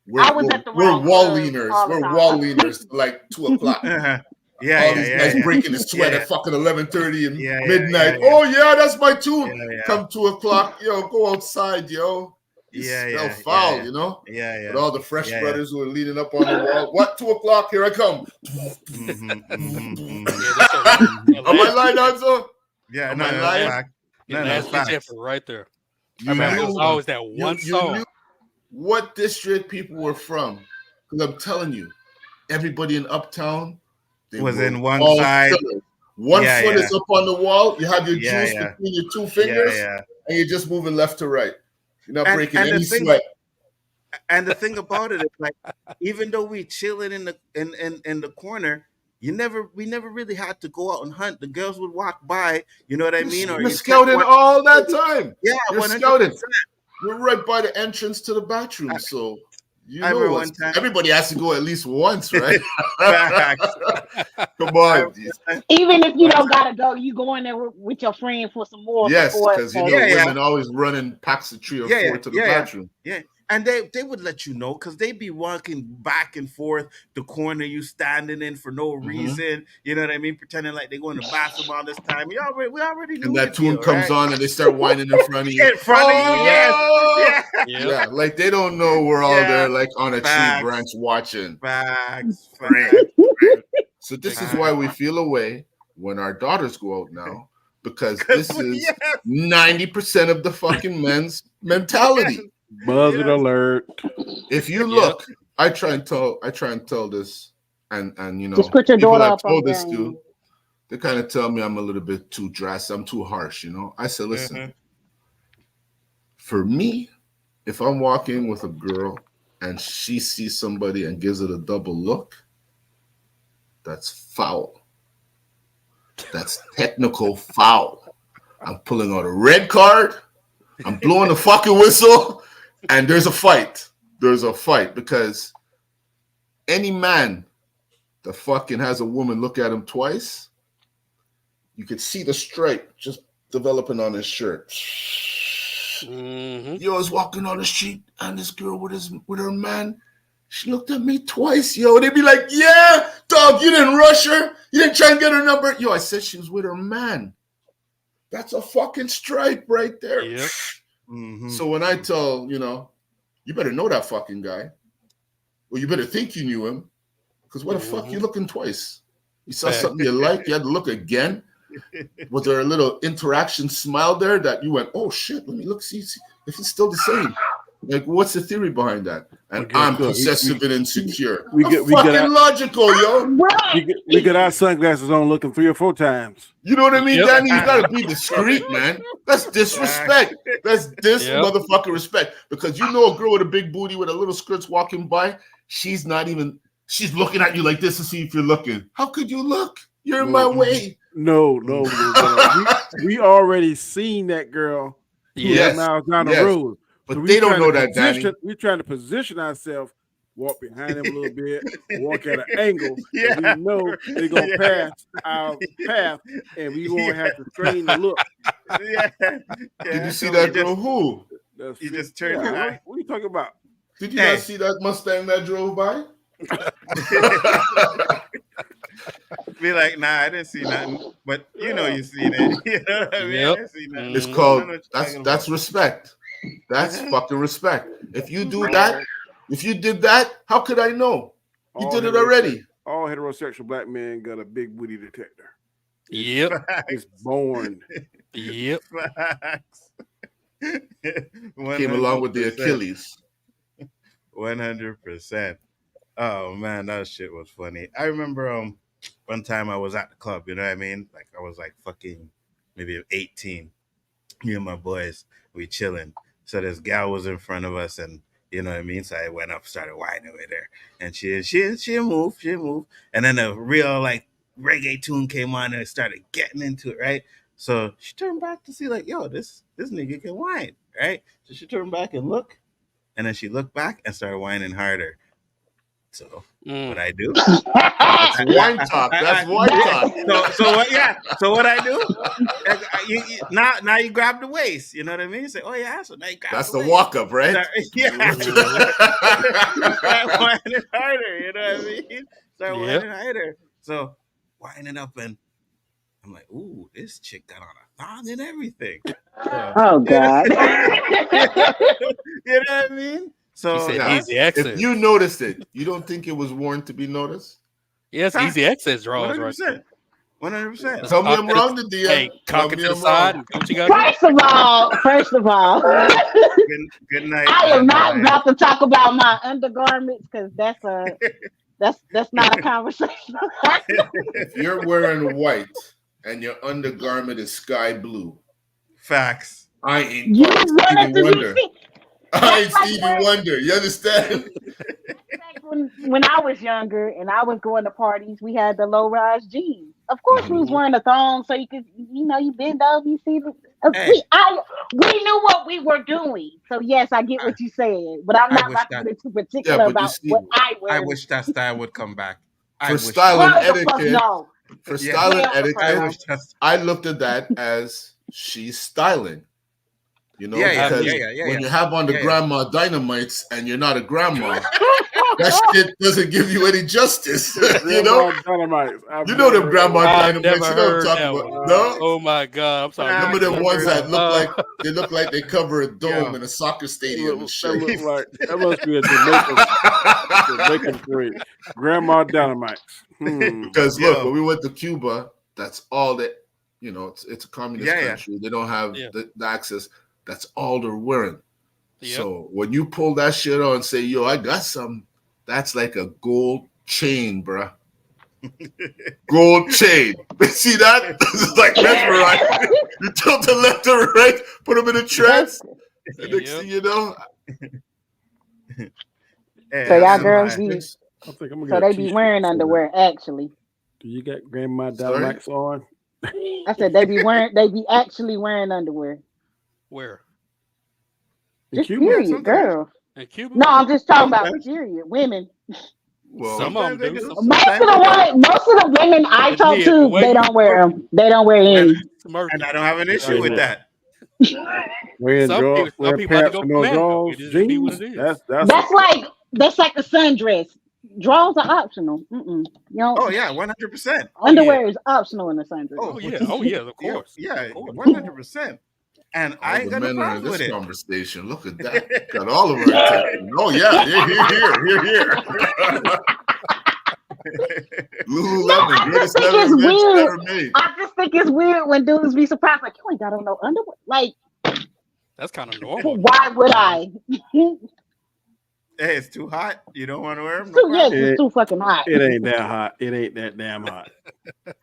We're at the wrong wall club leaners. all the We're time. wall leaners like 2:00. All these guys breaking his sweat at fucking 11:30 and midnight. Oh yeah, that's my tune. Come 2:00, yo, go outside, yo. You smell foul, you know. With all the fresh brothers who are leaning up on the wall. What 2:00? Here I come. Am I lying, Nzo? Yeah, Am I lying? That's different right there. I mean, it was always that one song. Knew what district people were from, because I'm telling you, everybody in Uptown was in one all side. Fillers. One foot is up on the wall. You have your juice between your two fingers, and you're just moving left to right. You're not breaking any sweat. And the thing about it is, like, even though we chilling in the corner, we never really had to go out and hunt. The girls would walk by, you know what I mean? Or You're you scouting all that time. Yeah, You're 100%. scouting. You're right by the entrance to the bathroom, so you I know remember what? one time- Everybody has to go at least once, right? Come on. Even if you don't gotta go, you go in there with your friend for some more. Yes, support. because you know Yeah, women always running packs of 3 or 4 to the bathroom. Yeah. And they would let you know because they be walking back and forth the corner you standing in for no reason. You know what I mean? Pretending like they going to bathroom all this time. We already knew. And that the tune deal, comes right? on and they start whining in front of you. In front of you, yes. Oh! Yeah, like they don't know we're all there like on a Facts. tree branch watching. Facts. So this is why we feel away when our daughters go out now, because this is 90% of the fucking men's mentality. Buzzard alert. If you look, I try and tell this, and you know, just put your people daughter I've up on told this game. to, they kind of tell me I'm a little bit too drastic, I'm too harsh, you know. I said, listen, for me, if I'm walking with a girl and she sees somebody and gives it a double look, that's foul. That's technical foul. I'm pulling out a red card. I'm blowing the fucking whistle, and there's a fight. There's a fight because any man that fucking has a woman look at him twice, you could see the stripe just developing on his shirt. Yo, I was walking on the street and this girl with her man, she looked at me twice, yo. They'd be like, yeah, dog, you didn't rush her. You didn't try and get her number. Yo, I said she was with her man. That's a fucking stripe right there. Yep. So when I tell, you know, you better know that fucking guy. Well, you better think you knew him. Because what the fuck you looking twice? You saw something you liked, you had to look again. Was there a little interaction smile there that you went, oh shit, let me look, see if it's still the same. Like, what's the theory behind that? And I'm possessive and insecure. We get logical, yo. We get our sunglasses on looking 3 or 4 times. You know what I mean, Danny? You gotta be discreet, man. That's disrespect. That's motherfucking respect. Because you know a girl with a big booty with a little skirts walking by, she's looking at you like this to see if you're looking. How could you look? You're in my way. No. we already seen that girl 2 miles down the road. But they don't know that, Danny. Danny. We're trying to position ourselves, walk behind them a little bit, walk at an angle. Yeah. So we know they're going to pass our path, and we won't have to strain the look. Did you see that girl? Who? You just turned your eye. What are you talking about? Did you not see that Mustang that drove by? Be like, nah, I didn't see nothing. But you know you seen it. You know what I mean? I didn't see nothing. It's called, that's respect. That's fucking respect. If you do that, if you did that, how could I know? You did it already. All heterosexual black men got a big booty detector. Yep. It's born. Yep. Came along with the Achilles. 100%. Oh man, that shit was funny. I remember one time I was at the club, you know what I mean? Like I was like fucking maybe 18. Me and my boys, we chilling. So this gal was in front of us, and you know what I mean? So I went up, started whining with her, and she moved. And then a real like reggae tune came on and I started getting into it, right? So she turned back to see like, yo, this nigga can whine, right? So she turned back and looked, and then she looked back and started whining harder. So what I do? That's wine talk. That's wine talk. So what? Yeah. So what I do? Now you grab the waist. You know what I mean? You say, oh yeah. So now you grab. That's the the walk up, right? Start whining harder. You know what I mean? Start whining harder. So winding up, and I'm like, ooh, this chick got on a thong and everything. So, oh God. You know what I mean? So easy access. If you noticed it, you don't think it was worn to be noticed? Yes, easy access draws, 100%. right? 100%. Tell me I'm wrong, the DM. Hey, cock it to the side. What you got? First of all, good night. I am not about to talk about my undergarments because that's not a conversation. If you're wearing white and your undergarment is sky blue, facts. I ain't you run it to wonder. I ain't Stevie Wonder. You understand? When I was younger and I was going to parties, we had the low-rise jeans. Of course, we was wearing a thong so you could, you bend over, you see. We knew what we were doing. So yes, I get what you said, but I'm not about to get too particular about what I wear. I wish that style would come back. For style and etiquette, I looked at that as she's styling. Because when you have on the grandma dynamites and you're not a grandma, that shit doesn't give you any justice. You know the grandma dynamites. You know what I'm talking about? No? Oh my God! I'm sorry. Remember the ones that look like they cover a dome in a soccer stadium and shit. That must be a Jamaican phrase. Grandma dynamites. Because look, when we went to Cuba, that's all that it's a communist country. They don't have the access. That's all they're wearing. Yep. So when you pull that shit on and say, yo, I got some, that's like a gold chain, bruh. Gold chain. See that? It's like mesmerized. You tilt to left or right, put them in a trance. And next thing you know. So y'all girls they be wearing underwear, actually. Do you got Grandma Dynamics on? I said they be actually wearing underwear. Where? Just period, girl. In Cuba? No, I'm just talking about period. Women. Well, some of them do. Most of the women I talk to, they don't wear them. They don't wear any. And I don't have an issue with that. Wearing drawers, wearing pants and no drawers, jeans. That's like a sundress. Drawers are optional. Oh yeah, 100%. Underwear is optional in the sundress. Oh yeah, of course. Yeah, 100%. And I ain't gonna problem with it. Conversation. Look at that. Got all of our attention. Oh yeah, here. Lululemon, greatest leather ever made. I just think it's weird when dudes be surprised, like, you ain't got on no underwear. Like, that's kind of normal. Why would I? Hey, it's too hot. You don't want to wear them? It's too fucking hot. It ain't that hot. It ain't that damn hot.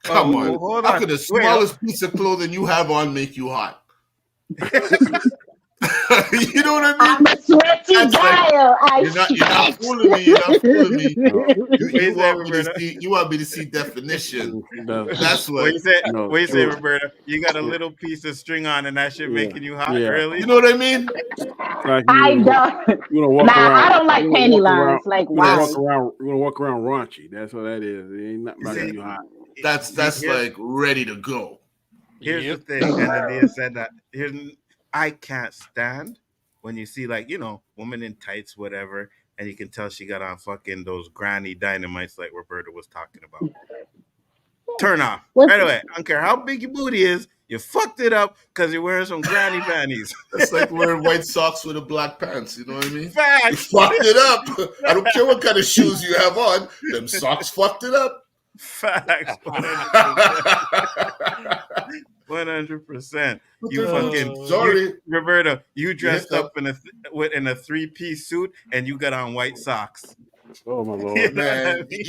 Come on. How could the smallest piece of clothing you have on make you hot? You know what I mean? I'm a sweaty guy. You're not fooling me. You want me to see definition. That's what you say. What you say, Roberta? You got a little piece of string on, and that shit making you hot. Really? You know what I mean? I don't. I don't like panty lines. Like, wow. You're gonna walk around raunchy. That's what that is. It ain't nothing making you hot. That's like ready to go. Here's the thing, and Adia said that. I can't stand when you see woman in tights, whatever, and you can tell she got on fucking those granny dynamites like Roberta was talking about. Turn off. Right away. I don't care how big your booty is, you fucked it up because you're wearing some granny panties. It's like wearing white socks with a black pants, you know what I mean? Facts. You fucked it up. I don't care what kind of shoes you have on, them socks fucked it up. Facts. 100%. You fucking sorry, Roberta. You dressed up in a 3-piece suit and you got on white socks. Oh my lord, man! You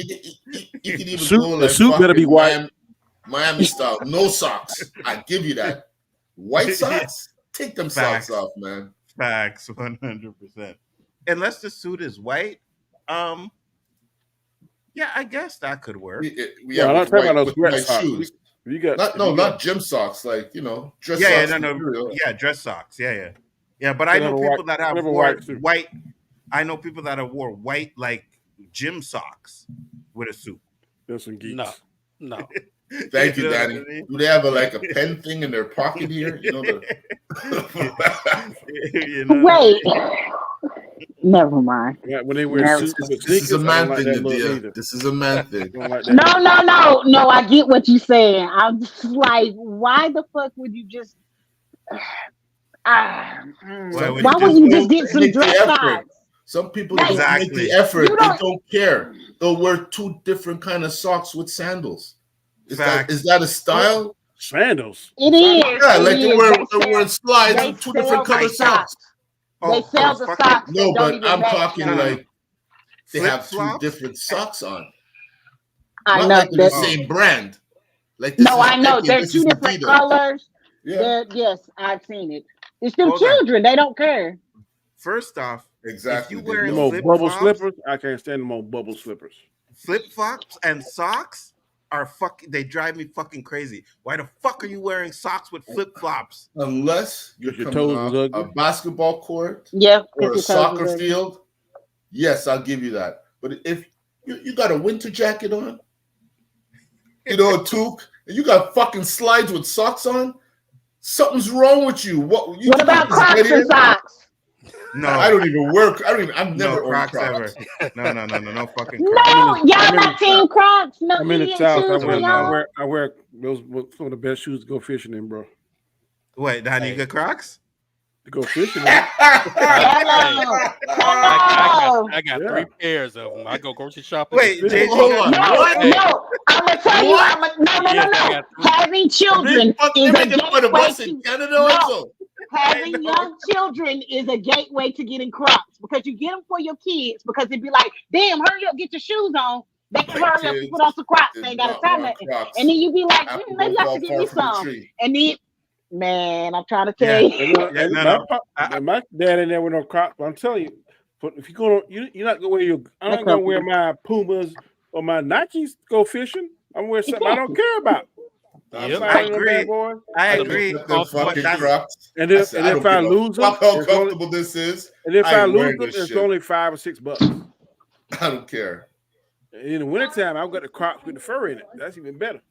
can even the suit better be white, Miami style. No socks. I give you that. White socks. Take them socks off, man. Facts, 100%. Unless the suit is white, yeah, I guess that could work. Yeah, I'm not talking about those white shoes. You got not gym socks, like dress socks. Dress socks. Yeah. But I know people that have white. I know people that have wore white like gym socks with a suit. There's some geeks. No. Thank you, Danny. I mean? Do they have a pen thing in their pocket here? Wait. Never mind. Yeah, when they wear suits, this is a man thing, Nadia. This is a man thing. No. I get what you're saying. I'm just like, why the fuck would you just? Why would you just get some dress socks? Some people don't make the effort. They don't care. They'll wear 2 different kind of socks with sandals. Is that a style? Sandals. It is. Yeah, like they're wearing slides with 2 different color socks. They sell the socks. No, but I'm talking like they have 2 different socks on. I know like the same brand. Like this I know they're 2 different colors. Yeah. Yes, I've seen it. It's them children. They don't care. First off, exactly. if you wearing more flip bubble flops, slippers, I can't stand the more bubble slippers. Flip flops and socks are fucking. They drive me fucking crazy. Why the fuck are you wearing socks with flip flops? Unless you're Your coming toes off ugly. a basketball court, Yeah, or a soccer field. Yes, I'll give you that. But if you got a winter jacket on, a toque, and you got fucking slides with socks on, something's wrong with you. What about Crocs and socks? No, I don't even work. I've never owned Crocs ever. No fucking No, Crocs. y'all not team Crocs. No I'm in the idiot South. shoes for y'all. I wear those some of the best shoes to go fishing in, bro. Wait, Donnie, you got Crocs? To go fishing in. I got 3 pairs of them. I go grocery shopping. Wait, JG, hold on. No, I'm gonna tell you. No. Having children is a gateway to having young children is a gateway to getting Crocs, because you get them for your kids, because it'd be like, damn, hurry up, get your shoes on. They can hurry up and put on some Crocs. They ain't got to time nothing. And then you be like, maybe I should get me some. And then, man, I'm trying to tell you. My dad ain't there with no Crocs. But I'm telling you, but if you go, you're not gonna wear your. I'm not gonna wear my Pumas or my Nikes to go fishing. I'm wearing something I don't care about. Yep, I agree. I agree. And if I lose them, how comfortable this is. And if I lose them, it's only $5 or $6. I don't care. In the wintertime, I've got the Crocs with the fur in it. That's even better.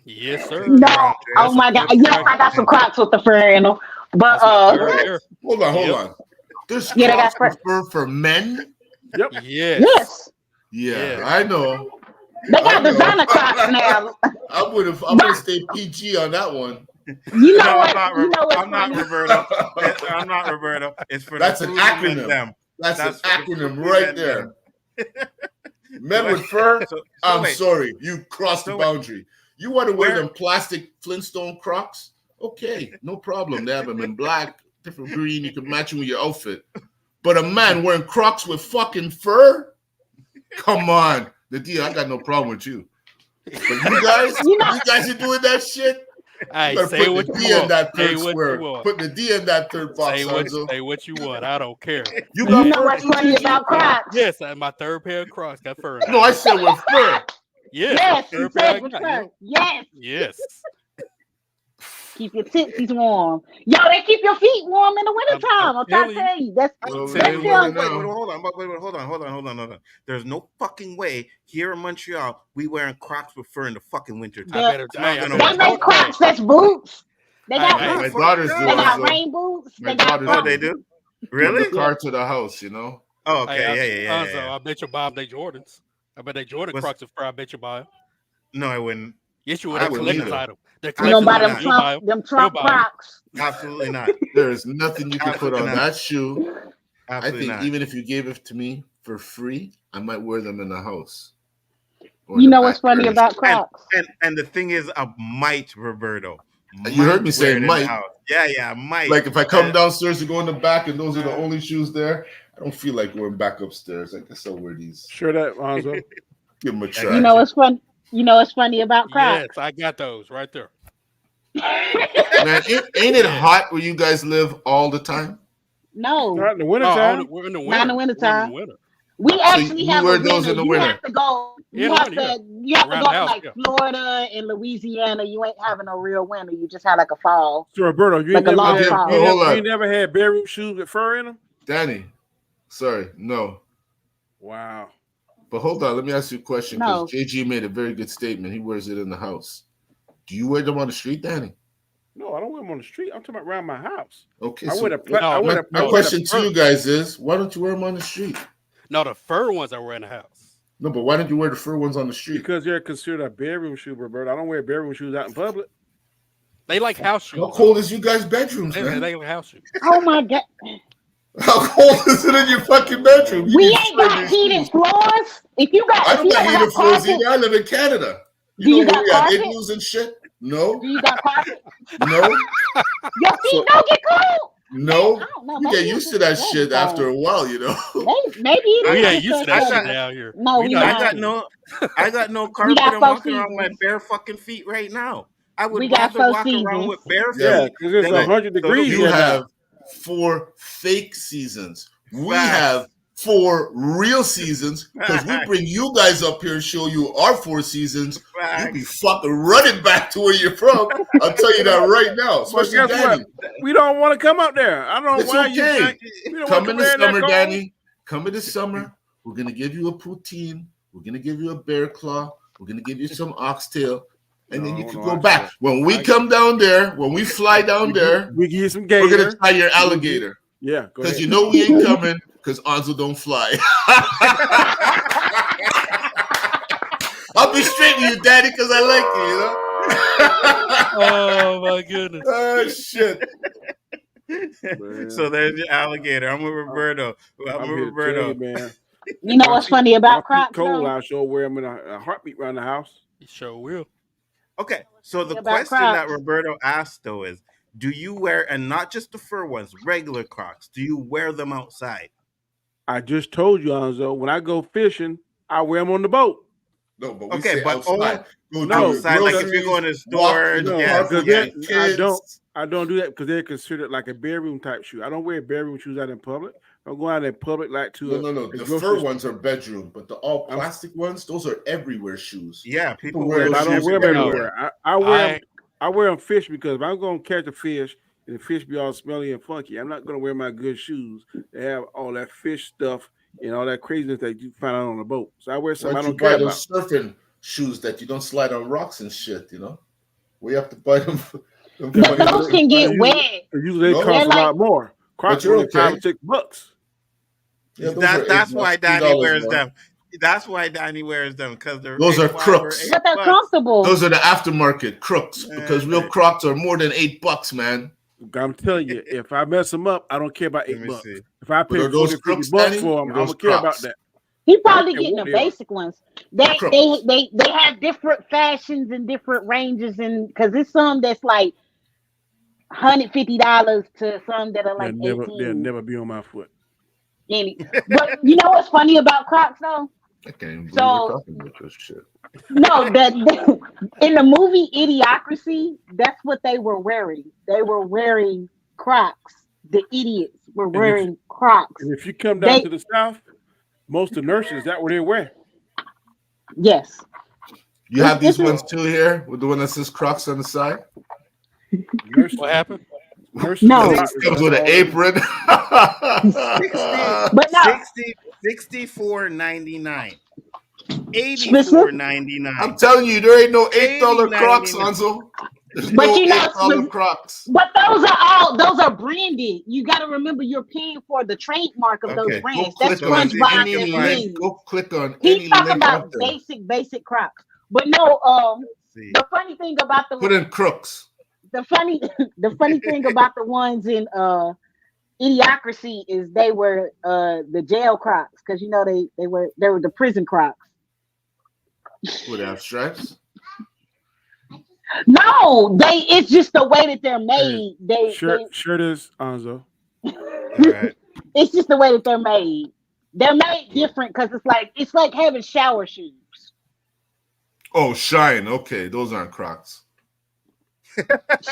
Yes, sir. No, oh my God. Yes, I got some Crocs with the fur in them. But hold on. There's Crocs with fur for men. Yep. Yes. Yeah, I know. They got designer Crocs now. I'm gonna stay PG on that one. You know what? I'm not Roberto. I'm not Roberto. It's for that's an acronym. That's an acronym right there. Men with fur. I'm sorry, you crossed the boundary. You want to wear them plastic Flintstone Crocs? Okay, no problem. They have them in black, different green. You can match them with your outfit. But a man wearing Crocs with fucking fur? Come on. The deal, I got no problem with you. But you guys are doing that shit. Hey, say what you want. Put the D in that third box. Say what you want. I don't care. You got know what's funny about Crocs? Yes, my 3rd pair of Crocs got fur. No, I said with fur. Yes, you said with fur. Yes. Keep your titties warm. Yo, they keep your feet warm in the wintertime. I'm trying to tell you. That's hold on. There's no fucking way here in Montreal we wearing Crocs with fur in the fucking wintertime. They make Crocs that's boots. They got my daughters do. They got rain boots. They do. Really? The car to the house, you know. Oh, okay, yeah. So I bet you buy them they Jordans. I bet they Jordan Crocs with fur. I bet you buy them. No, I wouldn't. Yes, you would. They're collector's item. You don't buy them Trump Crocs. Absolutely not. There is nothing you can put on that shoe. Absolutely I think not. even if you gave it to me for free, I might wear them in the house. You know what's funny about Crocs? And the thing is, I might, Roberto. You heard me say might. Yeah, might. Like if I come downstairs to go in the back and those are the only shoes there, I don't feel like going back upstairs. I guess I'll wear these. Sure that, Lonzo. Give them a try. You know what's fun? You know what's funny about Crocs? Yes, I got those right there. Man, ain't it hot where you guys live all the time? No. Not in the wintertime. We're in the winter. Not in the wintertime. We actually have wear a those winter. in the You winter. have to go. You have to go to like Florida and Louisiana. You ain't having a real winter. You just have like a fall. So Roberto, you like ain't never had bare root shoes with fur in them? Danny, sorry, no. Wow. But hold on, let me ask you a question because No. JG made a very good statement. He wears it in the house. Do you wear them on the street, Danny? No, I don't wear them on the street. I'm talking about around my house. Okay, my question to you guys is, why don't you wear them on the street? No, the fur ones I wear in the house. No, but why don't you wear the fur ones on the street? Because they're considered a bedroom shoe, Roberto. I don't wear bedroom shoes out in public. They like house shoes. How cold is you guys' bedrooms, man? They like house shoes. Oh my God. How cold is it in your fucking bedroom? We ain't got heated floors. If you got, I don't got heated floors either. I live in Canada. You know where we have igloos and shit? No. Do you got carpet? No. Your feet don't get cold. No. You get used to that shit after a while, you know. Maybe we ain't used to that shit down here. No, I got no carpet. I'm walking around with bare fucking feet right now. I would rather walk around with bare feet. Yeah, because it's 100 degrees. You have 4 fake seasons. We have 4 real seasons because we bring you guys up here and show you our 4 seasons. You be fucking running back to where you're from. I'll tell you that right now. Especially guess Danny. what? We don't want to come up there. I don't know It's why okay. you Come in the summer, Danny. Come in the summer. We're gonna give you a poutine. We're gonna give you a bear claw. We're gonna give you some oxtail. And then you can go back. When we come down there, when we fly down there, we give you some gator. We're gonna try your alligator. Yeah, because you know we ain't coming because Nzo don't fly. I'll be straight with you, Daddy, because I like you, Oh my goodness. Oh shit. So there's your alligator. I'm with Roberto. I'm with Roberto. Man. You know what's funny about Crocs? Cold, I sure wear them in a heartbeat around the house. You sure will. Okay, so the About question Crocs. that Roberto asked though is, do you wear, and not just the fur ones, regular Crocs? Do you wear them outside? I just told you, Nzo, when I go fishing, I wear them on the boat. No, but Okay, but outside. outside, like if you're going to the store, I don't do that because they're considered like a bedroom type shoe. I don't wear bedroom shoes out in public. I'm going out in public like to no. The fur ones are bedroom, but the all plastic ones, those are everywhere shoes. Yeah, people wear those those. I don't wear them everywhere. I wear them fish because if I'm going to catch a fish and the fish be all smelly and funky, I'm not going to wear my good shoes. They have all that fish stuff and all that craziness that you find out on the boat. So I wear something I don't care about. Those surfing shoes that you don't slide on rocks and shit, you know? We have to buy them. Those can get wet. Usually they cost a lot more. Crocs are only $5 or $6. Yeah, that's why Danny wears them. That's why Danny wears them, because those are crooks. But they're comfortable. Those are the aftermarket crooks because real Crocs are more than $8, man. I'm telling you, if I mess them up, I don't care about $8. See. If I pay $40 $50 for them, I don't care about that. He probably getting the basic ones. They have different fashions and different ranges, and because there's some that's like $150 to some that are like $18. They'll never be on my foot. But you know what's funny about Crocs though? I can't even believe we're talking about this shit. No, that in the movie Idiocracy, that's what they were wearing. They were wearing Crocs. The idiots were wearing Crocs. And if you come down to the South, most of the nurses, that's what they wear. Yes. You have these ones too here with the one that says Crocs on the side? What happened? No. It comes with an apron. But no. $64.99. $84.99. I'm telling you, there ain't no $8 Crocs, Nzo. But you know, $8 Crocs. But those are branded. You got to remember, you're paying for the trademark of those brands. That's SpongeBob and Lee. Go click on. He's talking about basic Crocs. But no, the funny thing about the put in Crooks. The funny thing about the ones in Idiocracy is they were the jail Crocs, because you know they were the prison Crocs. Would they have stripes? No, it's just the way that they're made. Shirt is Nzo. Right. It's just the way that they're made. They're made different because it's like having shower shoes. Oh, Shine. Okay, those aren't Crocs.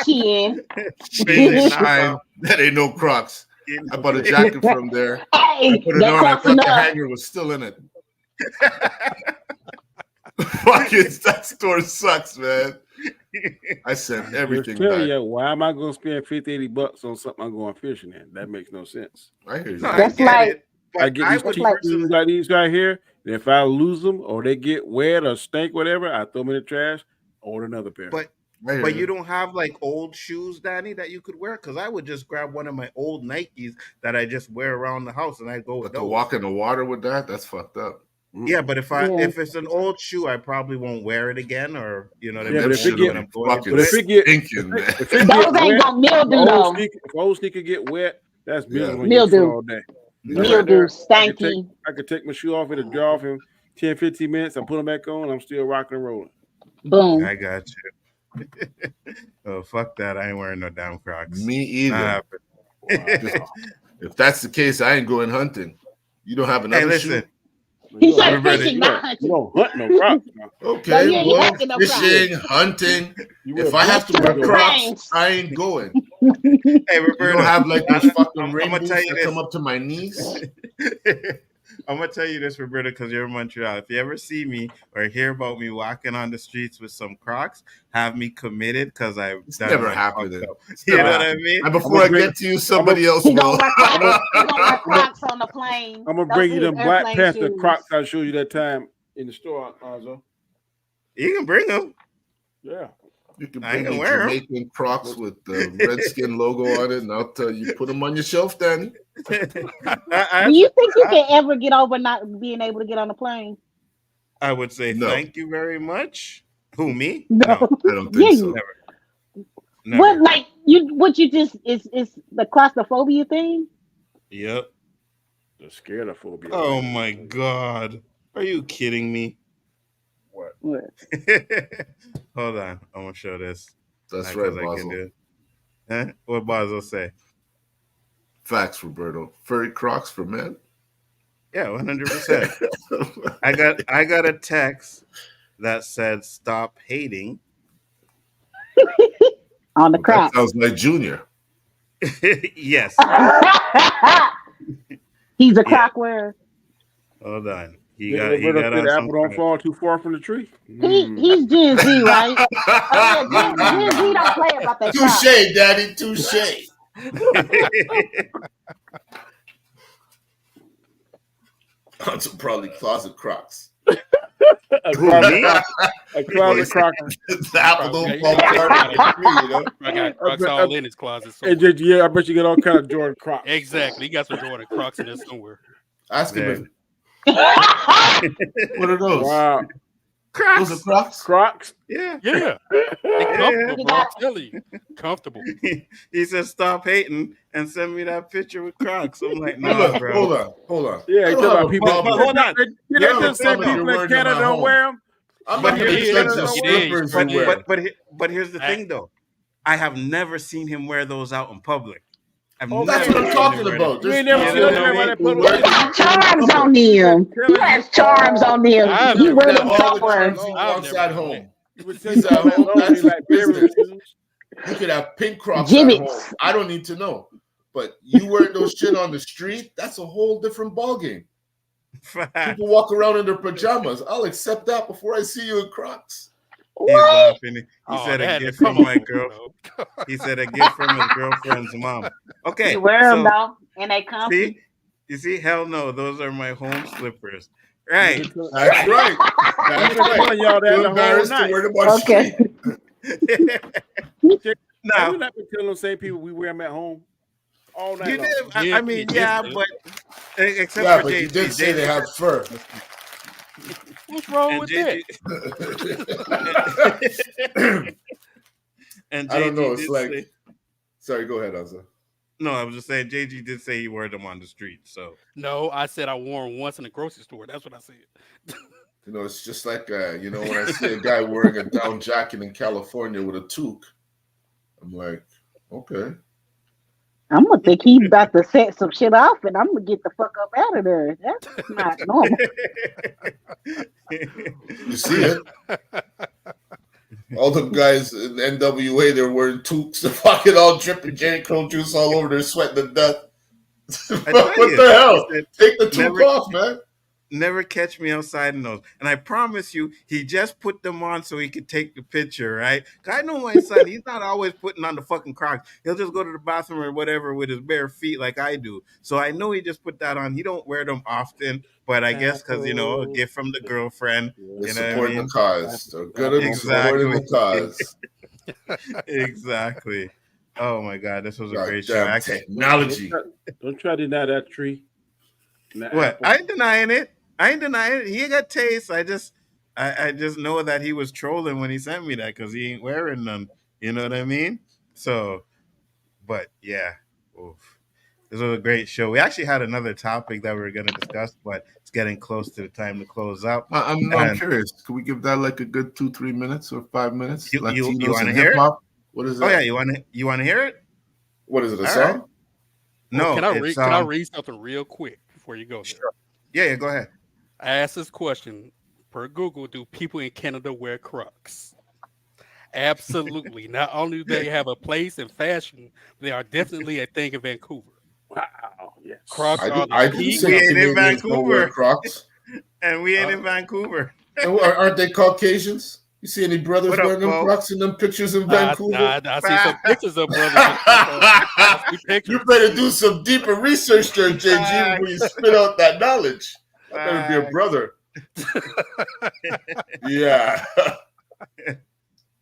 Shine. That ain't no Crocs. I bought a jacket from there. Hey, I put it on. I thought the hanger was still in it. That store sucks, man. I sent everything back. You, why am I going to spend $50-$80 on something I'm going fishing in? That makes no sense. I hear you. That's like I get these shoes like these right here. And if I lose them or they get wet or stink, whatever, I throw them in the trash. Order another pair. But you don't have like old shoes, Danny, that you could wear? Because I would just grab one of my old Nikes that I just wear around the house and I go with those. To walk in the water with that, that's fucked up. Yeah, but if it's an old shoe, I probably won't wear it again, or you know. But if it get those ain't gonna mildew. If old sneaker get wet, that's mildew all day. Mildew, stanky. I could take my shoe off, it'll dry off in 10-15 minutes. I'm putting them back on. I'm still rocking and rolling. Boom. I got you. Oh, fuck that. I ain't wearing no damn Crocs. Me either. If that's the case, I ain't going hunting. You don't have another shoe? He said fishing, not hunting. You don't hunt no Crocs. Okay, fishing, hunting. If I have to wear Crocs, I ain't going. Hey, Roberto, You don't have like those fucking rain gonna boots tell you that this. come up to my knees. I'm gonna tell you this, Roberta, because you're in Montreal. If you ever see me or hear about me walking on the streets with some Crocs, have me committed because I've It's done never my happened. fucked up. It's You never know what I happened. mean? And before I get to you, somebody else He gonna will. wear Crocs. He gonna wear Crocs on the plane. I'm gonna Those bring are you his them Black airplane Panther shoes. Crocs I showed you that time in the store, Nzo. You can bring them. Yeah. You can I ain't bring gonna me wear 'em. Jamaican Crocs with the Redskin logo on it, and I'll tell you, put them on your shelf, Danny. Do you think you can ever get over not being able to get on the plane? I would say No. thank you very much. Who, me? No. I don't think so. Never. What like what you just is the claustrophobia thing? Yep. The scarophobia. Oh my God. Are you kidding me? What? Hold on. I'm gonna show this. That's Because right, I can Basil. do it. Huh? What Basil say? Facts, Roberto. Furry Crocs for men. Yeah, 100%. I got a text that said stop hating. On the That Crocs. sounds like Junior. Yes. He's a Croc wearer. Hold on. He Did got Roberto say on the some apple don't Crocs. fall too far from the tree? He's Gen Z, right? Oh yeah, Gen Z don't play about that Crocs. Touche, Daddy. Touche. That's probably closet Crocs. A closet Croc. The apple don't fall far from the tree, you know. I got Crocs all in his closet. Yeah, I bet you get all kind of Jordan Crocs. Exactly. He got some Jordan Crocs in there somewhere. Ask him if. What are those? Wow. Crocs. Those are Crocs? Crocs? Yeah. They're comfortable, bro. I'm telling you. Comfortable. He said stop hating and send me that picture with Crocs. I'm like, nah, bro. Hold on. Yeah, I you don't talking have about a people. problem. Hold on. Did they just say people in Canada don't wear them? I'm not going to judge the slippers you wear. But here's the thing, though. I have never seen him wear those out in public. That's what I'm talking about. You ain't never seen him wear them. He has charms on them. He has charms on them. He wears them all the somewhere. charms he wants at home. He's He's at home. That's his like business. You could have pink Crocs at home. I don't need to know. But you wearing those shit on the street, that's a whole different ballgame. People walk around in their pajamas. I'll accept that before I see you in Crocs. He's laughing. He said a gift from my girl. He said a gift from his girlfriend's mom. Okay. You wear them though, and they comfy. See? You see? Hell no. Those are my home slippers. Right. That's right. That's right. Y'all that You're embarrassed to wear them on the street. Now, you not been telling those same people we wear them at home all night long. I mean, yeah, but except for but JG. you did say they have fur. What's wrong with that? And I don't know. JG It's did like. say, Sorry, go ahead, Azza. no, I was just saying JG did say he wore them on the street. So No, I said I wore them once in the grocery store. That's what I said. You know, it's just like when I see a guy wearing a down jacket in California with a toque, I'm like, okay. I'm gonna think he's about to set some shit off, and I'm gonna get the fuck up out of there. That's not normal. You see it? All the guys in NWA, they're wearing toques, they're fucking all dripping J. Curl juice all over, they're sweating to death. What the hell? Take the toque off, man. Never catch me outside in those. And I promise you, he just put them on so he could take the picture, right? Because I know my son, he's not always putting on the fucking Crocs. He'll just go to the bathroom or whatever with his bare feet like I do. So I know he just put that on. He don't wear them often, but I guess because, a gift from the girlfriend. They're supporting the cause. They're good at supporting the cause. Exactly. Oh, my God. This was a great show. Damn technology. Don't try to deny that tree. What? I ain't denying it. He got taste. I just know that he was trolling when he sent me that because he ain't wearing none. You know what I mean? So, but yeah, oof. This was a great show. We actually had another topic that we were going to discuss, but it's getting close to the time to close up. I'm curious. Can we give that like a good 2-3 minutes or 5 minutes? You want Latinos to and hear hip hop. it? What is that? Oh yeah, you want to hear it? What is it? A All song? right. No. Can I read something real quick before you go there? Sure. Yeah, go ahead. I asked this question per Google: do people in Canada wear Crocs? Absolutely. Not only do they have a place in fashion, they are definitely a thing in Vancouver. Wow. Yes. Crocs are the I didn't peak. say We ain't in Canadians don't wear Vancouver. Crocs. And we ain't in Vancouver. And aren't they Caucasians? You see any brothers What up, wearing them Bo? Crocs in them pictures in Vancouver? I see some pictures of brothers. I see pictures. You better do some deeper research there, JG, when you spit out that knowledge. That better be a brother. Yeah.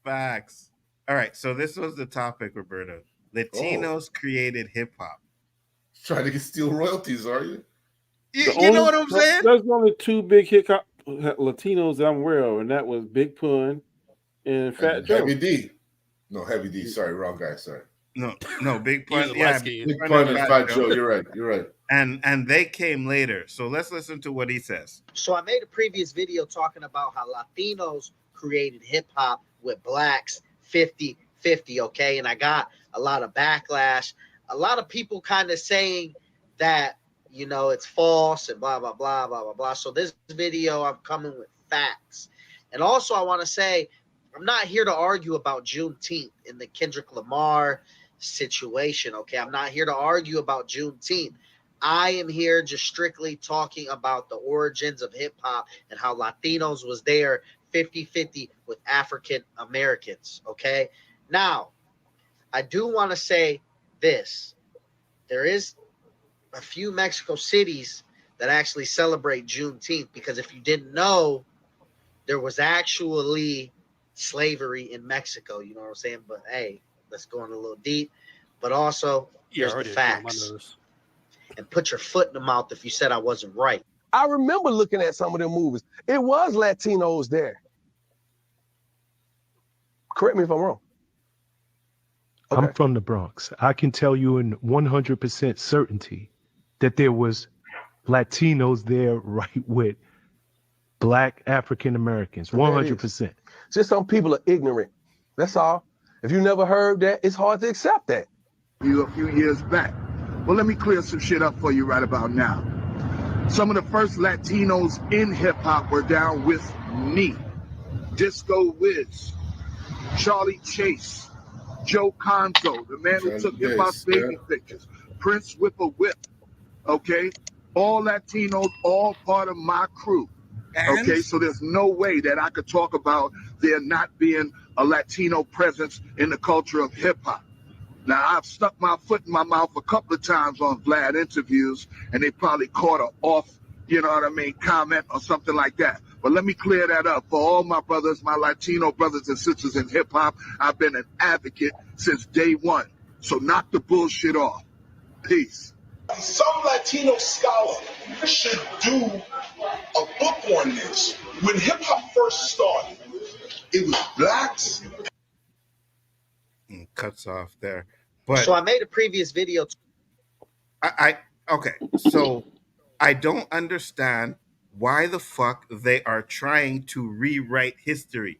Facts. All right, so this was the topic, Roberto. Latinos created hip hop. Trying to steal royalties, are you? You know what I'm saying? There's only two big hip hop Latinos that I'm aware of, and that was Big Pun and Fat Joe. Heavy D. No, Heavy D. Sorry, wrong guy. Sorry. No, Big Pun. Yeah, Big Pun and Fat Joe. You're right. And they came later. So let's listen to what he says. So I made a previous video talking about how Latinos created hip hop with blacks 50-50, okay? And I got a lot of backlash. A lot of people kind of saying that, you know, it's false and blah, blah, blah, blah, blah, blah. So this video, I'm coming with facts. And also I want to say, I'm not here to argue about Juneteenth in the Kendrick Lamar situation, okay? I'm not here to argue about Juneteenth. I am here just strictly talking about the origins of hip hop and how Latinos was there 50-50 with African Americans, okay? Now, I do want to say this. There is a few Mexico cities that actually celebrate Juneteenth, because if you didn't know, there was actually slavery in Mexico, you know what I'm saying? But hey, let's go in a little deep. But also, here's the facts. And put your foot in the mouth if you said I wasn't right. I remember looking at some of them movies. It was Latinos there. Correct me if I'm wrong. Okay. I'm from the Bronx. I can tell you in 100% certainty that there was Latinos there right with black African Americans. 100%. Just some people are ignorant. That's all. If you never heard that, it's hard to accept that. You a few years back. Well, let me clear some shit up for you right about now. Some of the first Latinos in hip-hop were down with me. Disco Wiz, Charlie Chase, Joe Conzo, the man who took hip-hop's baby pictures, Prince Whipper Whip, okay? All Latinos, all part of my crew, okay? So there's no way that I could talk about there not being a Latino presence in the culture of hip-hop. Now, I've stuck my foot in my mouth a couple of times on Vlad interviews, and they probably caught an off, you know what I mean, comment or something like that. But let me clear that up. For all my brothers, my Latino brothers and sisters in hip-hop, I've been an advocate since day one. So knock the bullshit off. Peace. Some Latino scholar should do a book on this. When hip-hop first started, it was blacks. Cuts off there. But so I made a previous video. Okay. So I don't understand why the fuck they are trying to rewrite history.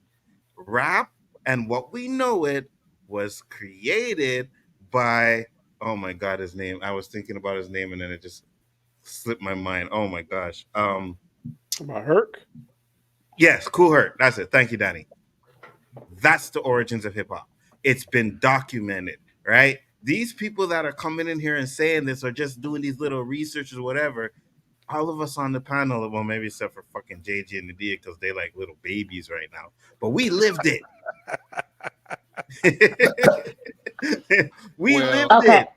Rap and what we know it was created by, oh my God, his name. I was thinking about his name and then it just slipped my mind. Oh my gosh. About Herc? Yes, Cool Herc. That's it. Thank you, Danny. That's the origins of hip hop. It's been documented, right? These people that are coming in here and saying this are just doing these little researches or whatever. All of us on the panel, well, maybe except for fucking JJ and Nadia, because they like little babies right now. But we lived it. We lived it.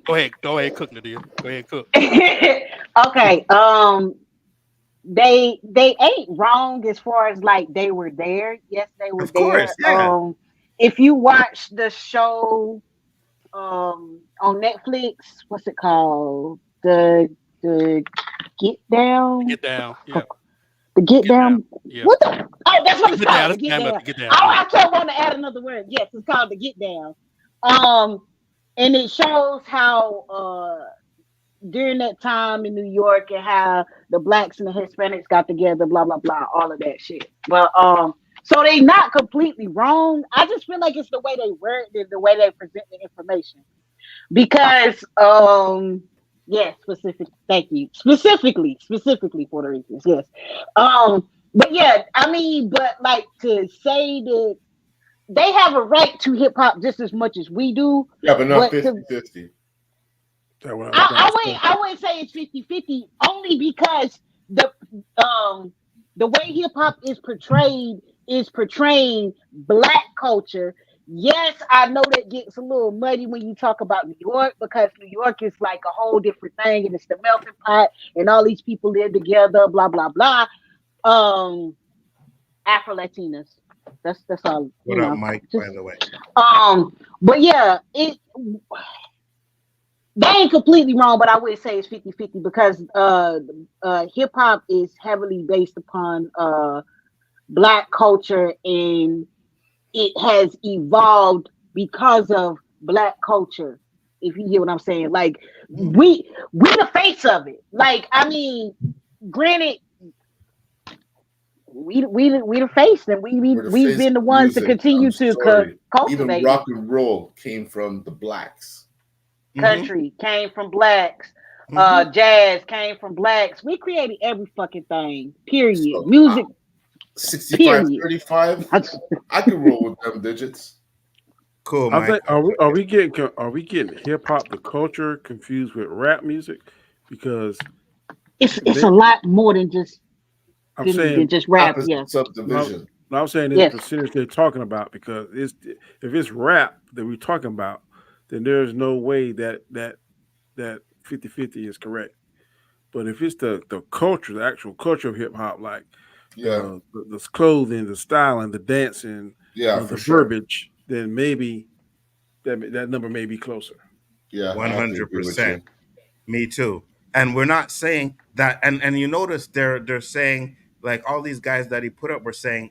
Go ahead, cook, Nadia. Go ahead, cook. Okay. They ain't wrong as far as like they were there. Yes, they were there. Course, yeah. If you watch the show on Netflix, what's it called? The Get Down. Get Down. Yeah. The Get Down. Yeah. What the? Oh, that's what it's Get called. Down. The Get Down. Get Down. Oh, I kept wanting to add another word. Yes, it's called the Get Down. And it shows how during that time in New York and how the blacks and the Hispanics got together, blah blah blah, all of that shit. But so they not completely wrong. I just feel like it's the way they word it, the way they present the information. Because specific. Thank you. Specifically Puerto Ricans. Yes. But yeah, I mean, but like to say that they have a right to hip hop just as much as we do. Yeah, but not to, 50-50. I wouldn't say it's 50-50 only because the way hip hop is portraying black culture. Yes, I know that gets a little muddy when you talk about New York because New York is like a whole different thing and it's the melting pot and all these people live together, blah blah blah. Afro Latinas. That's all. What up, Mike? By the way. But yeah, they ain't completely wrong, but I would say it's 50-50 because hip hop is heavily based upon black culture and it has evolved because of black culture. If you get what I'm saying, like we the face of it. Like I mean, granted, we the face, and we've been the ones to continue to cultivate. Even rock and roll came from the blacks. Country came from blacks. Jazz came from blacks. We created every fucking thing. Period. So, music. 65-35. I can roll with them digits. Cool, I Mike. think, are we getting hip hop the culture confused with rap music? Because it's a lot more than just than just rap. Yeah. Subdivision. No, I'm saying the percentage they're talking about because if it's rap that we're talking about, then there's no way that 50-50 is correct. But if it's the culture, the actual culture of hip hop, like the clothing, the styling, the dancing, the verbiage, then maybe that number may be closer. Yeah, 100%. Me too. And we're not saying that. And you notice they're saying like all these guys that he put up were saying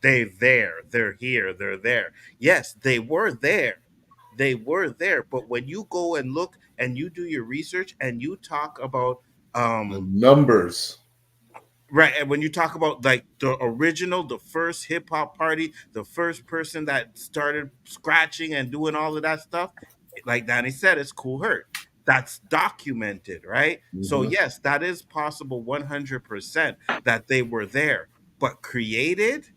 they're here, they're there. Yes, they were there. They were there, but when you go and look and you do your research and you talk about the numbers, right? And when you talk about like the first hip hop party, the first person that started scratching and doing all of that stuff, like Danny said, it's Kool Herc. That's documented, right? So yes, that is possible 100% that they were there, but created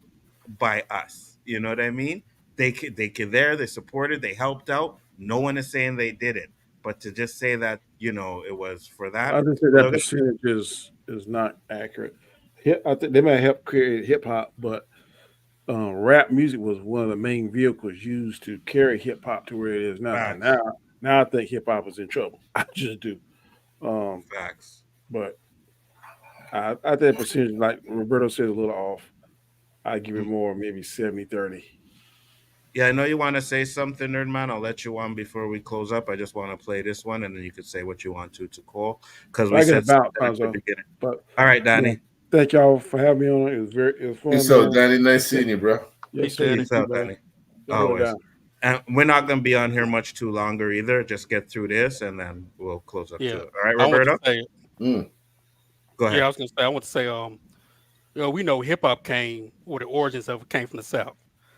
by us. You know what I mean? They supported, they helped out. No one is saying they did it, but to just say that it was for that. I just say that percentage is not accurate. I think they might help create hip hop, but rap music was one of the main vehicles used to carry hip hop to where it is now. And now I think hip hop is in trouble. I just do. Facts. But I think percentage, like Roberto said, a little off. I give it more, maybe 70-30. Yeah, I know you want to say something, Nerdman. I'll let you on before we close up. I just want to play this one, and then you could say what you want to call because we said something at the beginning. But all right, Danny. Yeah, thank y'all for having me on. It was fun. So, Danny, nice seeing you, bro. Yes, Peace out, Danny. Always. And we're not going to be on here much too longer either. Just get through this, and then we'll close up to it. All right, Roberto? Go ahead. Yeah, I was going to say, I want to say, we know hip hop the origins of it came from the South.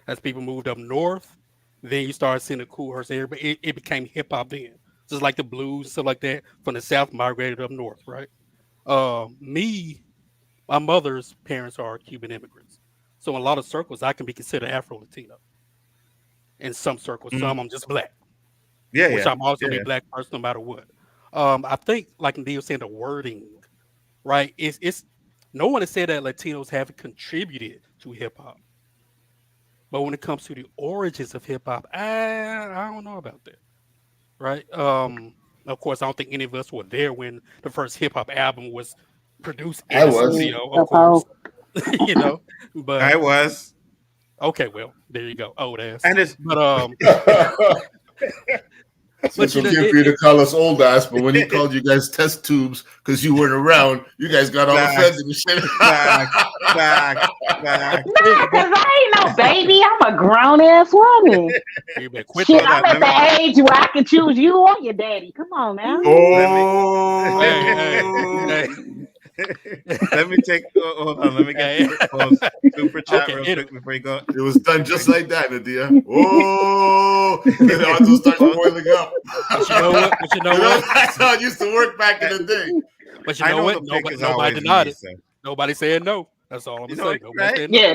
As people moved up north, then you started seeing the Kool Herc here, but it became hip hop then. Just like the blues, stuff like that, from the South migrated up north, right? My mother's parents are Cuban immigrants. So in a lot of circles, I can be considered Afro-Latino. In some circles, some I'm just black. Which I'm also a black person no matter what. I think, like Neil was saying, the wording, right? It's no one has said that Latinos haven't contributed to hip hop. But when it comes to the origins of hip hop, I don't know about that. Right? Of course, I don't think any of us were there when the first hip hop album was produced in the studio, of course. But I was. Okay, well, there you go. Old ass. And it's It's okay for you to call us old ass, but when he called you guys test tubes because you weren't around, you guys got all offended and shit. Because I ain't no baby. I'm a grown ass woman. Shit, I'm at the age where I can choose you or your daddy. Come on now. Let me take. Hold on. Let me get super chat real quick before you go. It was done just like that, Nadia. Oh, and then the auto starts boiling up. But you know what? That's how it used to work back in the day. But you know what? Nobody denied it. Nobody said no. That's all I'm saying.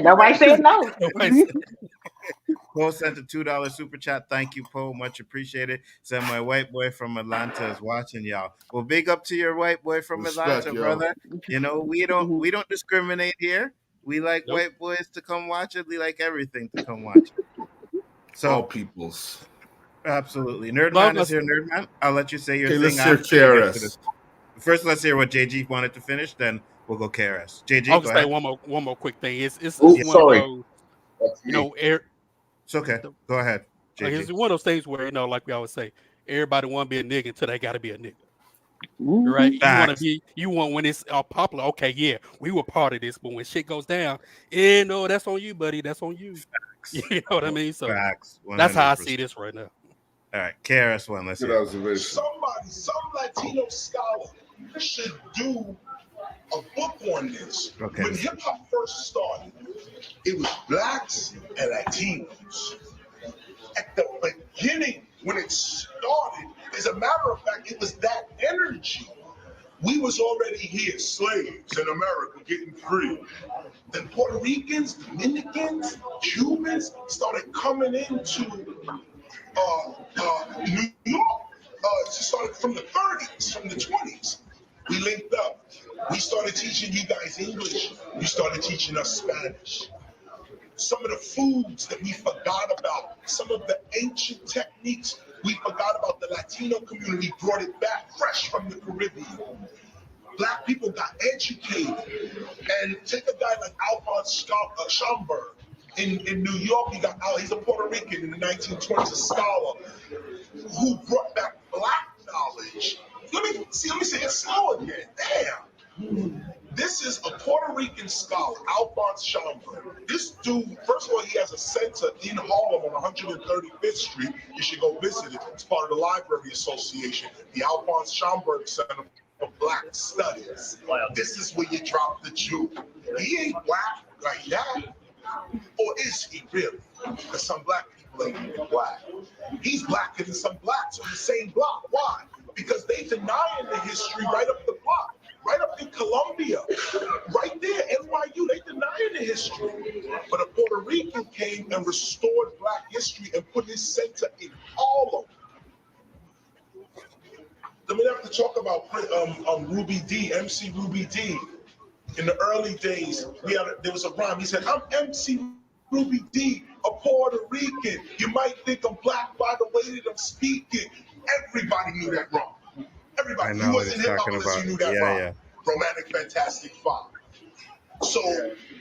Nobody said no. Poe sent a $2 super chat. Thank you, Poe. Much appreciated. Said my white boy from Atlanta is watching y'all. Well, big up to your white boy from Respect, Atlanta, yo. brother. You know, we don't discriminate here. We like white boys to come watch it. We like everything to come watch it. So all peoples. Absolutely. Nerdman is here, Nerdman. I'll let you say your Okay, thing let's hear after we get to KRS. this. First, let's hear what JG wanted to finish, then we'll go KRS. JG, I'll go just say ahead. one more quick thing. It's Oh, one of sorry. those, That's you me. know, It's okay. Go ahead, JG. it's one of those things where, you know, like we always say, everybody want to be a nigga until they got to be a nigga. Right? Facts. You want when it's popular. Okay, yeah, we were part of this, but when shit goes down, no, that's on you, buddy. That's on you. Facts. You know what I mean? So Facts. 100%. that's how I see this right now. All right, KRS-One, let's Good hear. observation. Some Latino scholar should do a book on this. Okay. When hip hop first started, it was blacks and Latinos. At the beginning, when it started, as a matter of fact, it was that energy. We was already here, slaves in America, getting free. Then Puerto Ricans, Dominicans, Cubans started coming into New York. It started from the 30s, from the 20s. We linked up. We started teaching you guys English. You started teaching us Spanish. Some of the foods that we forgot about, some of the ancient techniques we forgot about, the Latino community brought it back fresh from the Caribbean. Black people got educated. And take a guy like Alphonse Schomburg. In New York, he's a Puerto Rican in the 1920s, a scholar who brought back black knowledge. Let me say it slow again. Damn. This is a Puerto Rican scholar, Alphonse Schomburg. This dude, first of all, he has a center in Harlem on 135th Street. You should go visit it. It's part of the Library Association, the Alphonse Schomburg Center for Black Studies. This is where you drop the Jew. He ain't black like that. Or is he really? Because some black people ain't even black. He's blacker than some blacks on the same block. Why? Because they denying the history right up the block. Right up in Columbia, right there, NYU, they denying the history. But a Puerto Rican came and restored black history and put his center in Harlem. Then we have to talk about Ruby D, MC Ruby D. In the early days, there was a rhyme. He said, "I'm MC Ruby D, a Puerto Rican. You might think I'm black by the way that I'm speaking." Everybody knew that wrong. Everybody who was in hip hop unless you knew that rhyme. Yeah. Romantic Fantastic Five. So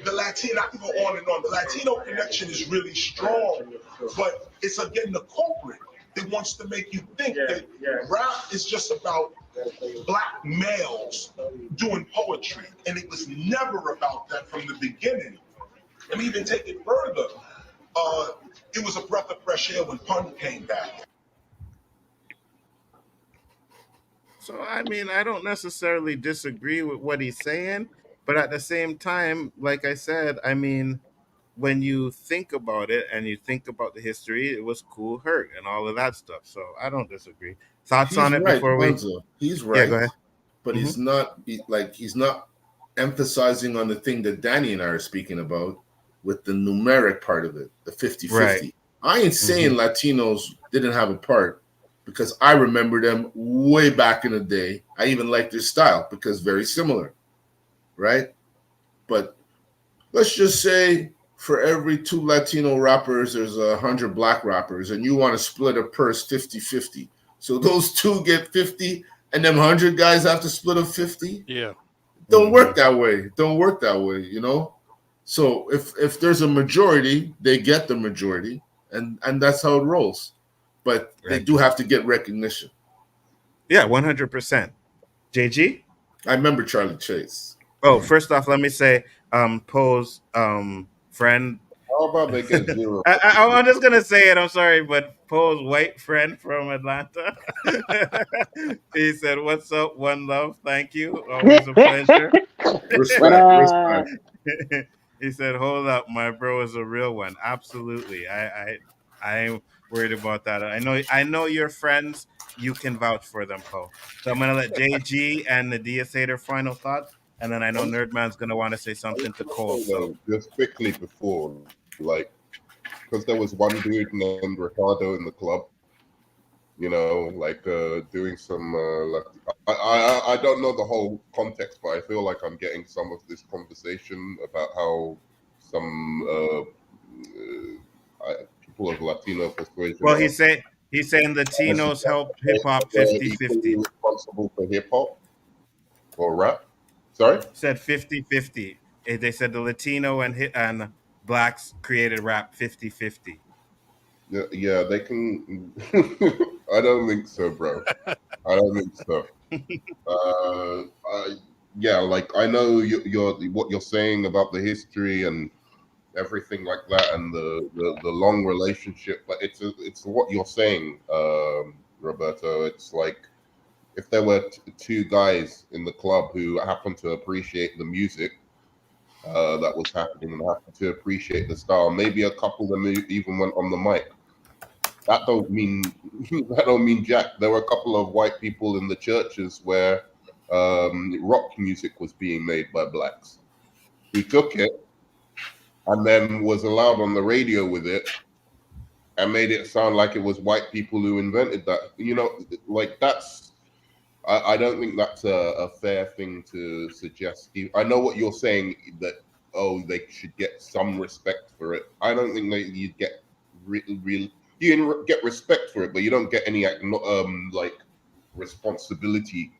the Latino, I can go on and on. The Latino connection is really strong, but it's again the corporate that wants to make you think that rap is just about black males doing poetry, and it was never about that from the beginning. And even take it further, it was a breath of fresh air when punk came back. So, I mean, I don't necessarily disagree with what he's saying, but at the same time, like I said, I mean, when you think about it and you think about the history, it was cool hurt and all of that stuff. So I don't disagree. Thoughts on it before we? He's right. Yeah, go ahead. But he's not emphasizing on the thing that Danny and I are speaking about with the numeric part of it, the 50-50. Right. I ain't saying Latinos didn't have a part, because I remember them way back in the day. I even like their style because very similar, right? But let's just say for every 2 Latino rappers, there's 100 black rappers, and you want to split a purse 50-50. So those 2 get 50, and them 100 guys have to split up 50? Yeah. Don't work that way. Don't work that way, you know? So if there's a majority, they get the majority, and that's how it rolls. But they do have to get recognition. Yeah, 100%. JG? I remember Charlie Chase. Oh, first off, let me say, Poe's friend. How about they get 0? I'm just going to say it. I'm sorry, but Poe's white friend from Atlanta. He said, "What's up? One love. Thank you. Always a pleasure." Respect. He said, "Hold up. My bro is a real one." Absolutely. I ain't worried about that. I know your friends. You can vouch for them, Poe. So I'm gonna let JG and Nadia say their final thoughts, and then I know Nerdman's gonna want to say something to Cole. So just quickly before, like because there was one dude named Ricardo in the club. You know, like doing some. I don't know the whole context, but I feel like I'm getting some of this conversation about how some people of Latino persuasion. Well, he's saying Latinos help hip hop 50-50. Responsible for hip hop or rap. Sorry, said 50-50. They said the Latino and blacks created rap 50-50. Yeah, they can. I don't think so, bro. I don't think so. Yeah, like I know you're what you're saying about the history and everything like that, and the long relationship. But it's what you're saying, Roberto. It's like if there were two guys in the club who happen to appreciate the music that was happening and happen to appreciate the style, maybe a couple of them even went on the mic. That don't mean jack. There were a couple of white people in the churches where rock music was being made by blacks who took it and then was allowed on the radio with it and made it sound like it was white people who invented that. You know, like that's. I don't think that's a fair thing to suggest. I know what you're saying, that they should get some respect for it. I don't think that you'd get real. You can get respect for it, but you don't get any like responsibility.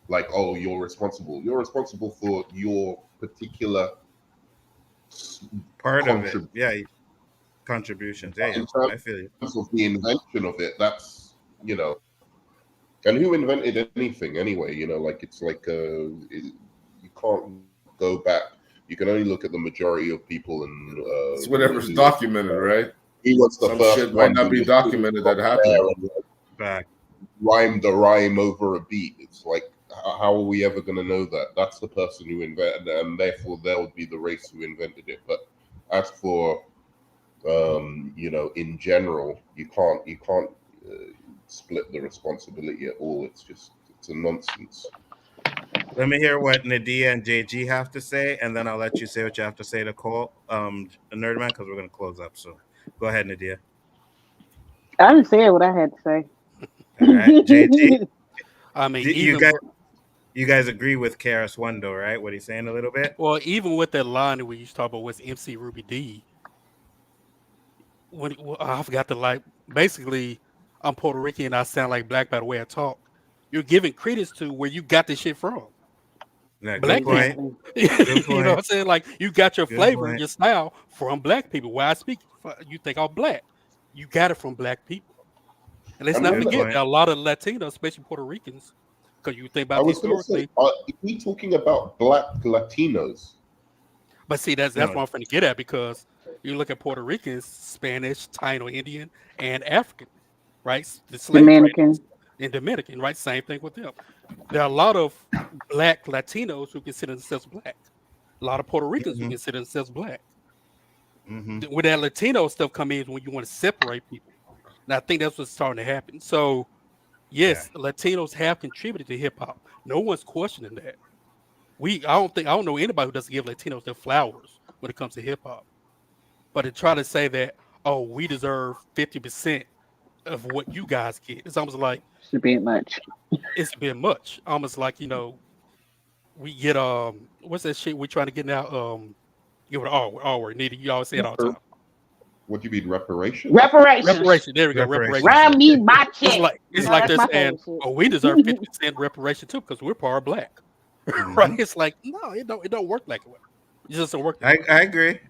Like, oh, you're responsible. You're responsible for your particular part of it. Yeah, contributions. Yeah, I feel you. In terms of the invention of it, that's and who invented anything anyway? You know, like it's like you can't go back. You can only look at the majority of people, and it's whatever's documented, right? He was the first shit might not be documented that happened. Back. Rhymed a rhyme over a beat. It's like, how are we ever going to know that? That's the person who invented it, and therefore there would be the race who invented it. But as for, in general, you can't split the responsibility at all. It's a nonsense. Let me hear what Nadia and JG have to say, and then I'll let you say what you have to say to Cole, Nerdman, because we're going to close up soon. Go ahead, Nadia. I didn't say what I had to say. All right, JG. I mean, you guys agree with KRS One, though, right? What he's saying a little bit. Well, even with that line that we used to talk about was MC Ruby D. I forgot to basically, I'm Puerto Rican and I sound like black by the way I talk. You're giving credence to where you got this shit from. Yeah, black people. You know what I'm saying? Like, you got your flavor, your style from black people. Why I speak, you think I'm black. You got it from black people. And let's not forget that a lot of Latinos, especially Puerto Ricans, because you think about historically. Are we talking about black Latinos? But see, that's what I'm trying to get at, because you look at Puerto Ricans, Spanish, Taino, Indian, and African, right? The slave Dominican. And Dominican, right? Same thing with them. There are a lot of black Latinos who consider themselves black. A lot of Puerto Ricans who consider themselves black. When that Latino stuff come in, when you want to separate people. And I think that's what's starting to happen. So, yes, Latinos have contributed to hip hop. No one's questioning that. I don't know anybody who doesn't give Latinos their flowers when it comes to hip hop. But to try to say that, oh, we deserve 50% of what you guys get, it's almost like it's a bit much. It's a bit much. Almost like, we get what's that shit we're trying to get now? Give it an R word. You always say it all the time. What do you mean, reparations? Reparation. There we go. Reparation. Rhyme me my check. It's like they're saying, oh, we deserve 50% reparation too because we're part black. Right? It's like, no, it don't work like that. It just doesn't work. I agree.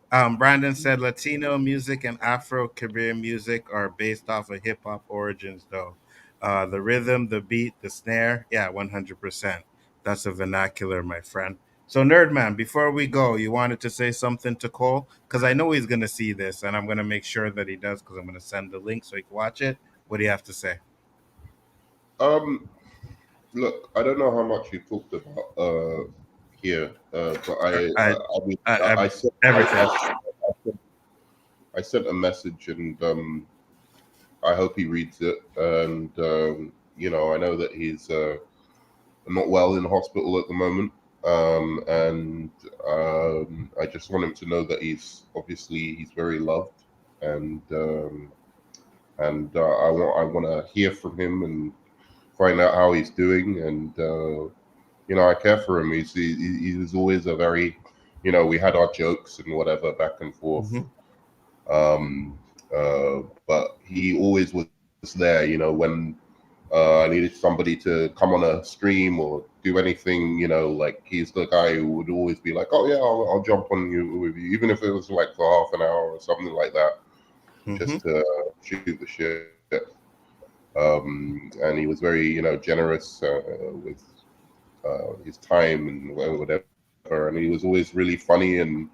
Brandon said Latino music and Afro-Caribbean music are based off of hip hop origins, though. The rhythm, the beat, the snare, 100%. That's a vernacular, my friend. So, Nerdman, before we go, you wanted to say something to Cole? Because I know he's going to see this, and I'm going to make sure that he does, because I'm going to send the link so he can watch it. What do you have to say? Look, I don't know how much you talked about here, but I sent everything. I sent a message, and I hope he reads it. And I know that he's not well in hospital at the moment. and I just want him to know that he's very loved, and I want to hear from him and find out how he's doing, and I care for him. He was always a very, we had our jokes and whatever back and forth, but he always was there. When I needed somebody to come on a stream or do anything, like he's the guy who would always be like, "Oh yeah, I'll jump on you with you," even if it was like for half an hour or something like that, just to shoot the shit. And he was very, generous with his time and whatever. And he was always really funny and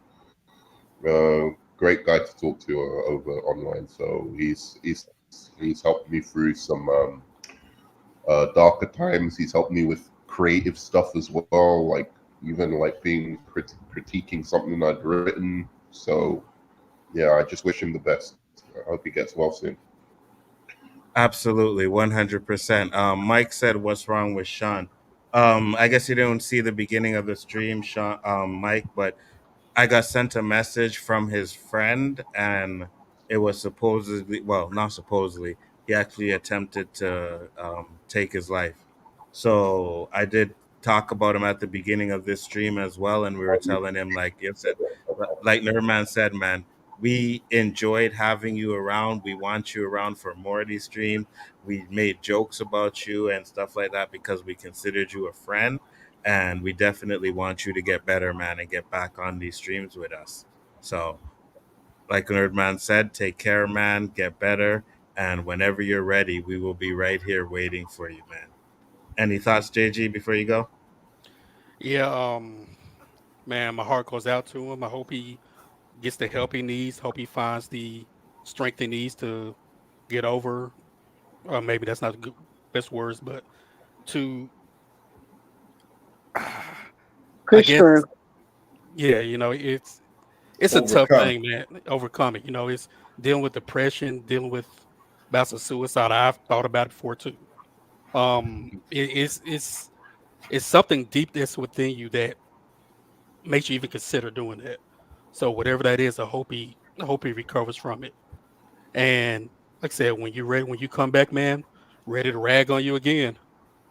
great guy to talk to over online. So he's helped me through some darker times. He's helped me with creative stuff as well, like even like being critiquing something I'd written. So yeah, I just wish him the best. I hope he gets well soon. Absolutely, 100%. Mike said, "What's wrong with Sean?" I guess you didn't see the beginning of the stream, Sean, Mike, but I got sent a message from his friend, and it was supposedly, well, not supposedly, he actually attempted to take his life. So I did talk about him at the beginning of this stream as well, and we were telling him, like you said, like Nerdman said, man, we enjoyed having you around. We want you around for more of these streams. We made jokes about you and stuff like that because we considered you a friend, and we definitely want you to get better, man, and get back on these streams with us. So, like Nerdman said, take care, man, get better, and whenever you're ready, we will be right here waiting for you, man. Any thoughts, JG, before you go? Yeah, man, my heart goes out to him. I hope he gets the help he needs. Hope he finds the strength he needs to get over. Maybe that's not the best words, but to, I Push guess, through. yeah, it's a tough Overcome. thing, man. Overcoming, it's dealing with depression, dealing with bouts of suicide. I've thought about it before too. It's something deep that's within you that makes you even consider doing that. So whatever that is, I hope he recovers from it. And like I said, when you're ready, when you come back, man, ready to rag on you again,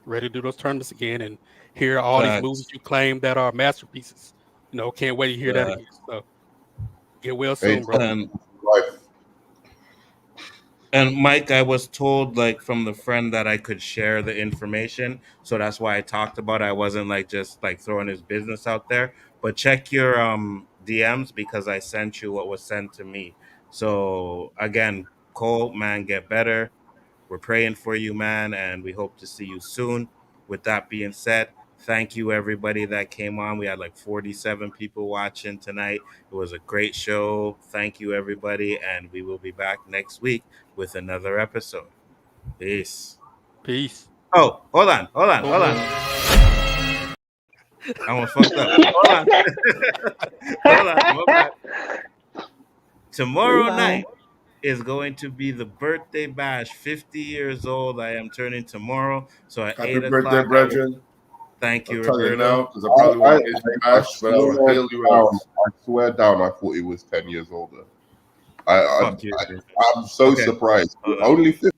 ready to do those tournaments again, and hear all these movies Facts. you claim that are masterpieces. Can't wait to hear that Facts. again. So get well Hey, soon, bro. And life. And Mike, I was told like from the friend that I could share the information, so that's why I talked about it. I wasn't like just like throwing his business out there. But check your DMs because I sent you what was sent to me. So again, Cole, man, get better. We're praying for you, man, and we hope to see you soon. With that being said, thank you everybody that came on. We had like 47 people watching tonight. It was a great show. Thank you everybody, and we will be back next week with another episode. Peace. Peace. Oh, hold on. I almost fucked up. Hold on. hold on. Tomorrow night is going to be the birthday bash. 50 years old. I am turning tomorrow. So at Happy 8 birthday, o'clock, brethren. thank I'll you, tell you Roberto. now because I probably won't get you I back, but I will swear hail you down, out. I swear down, I thought he was 10 years older. I'm Fuck you. so Okay. surprised. Hold on. Only 50.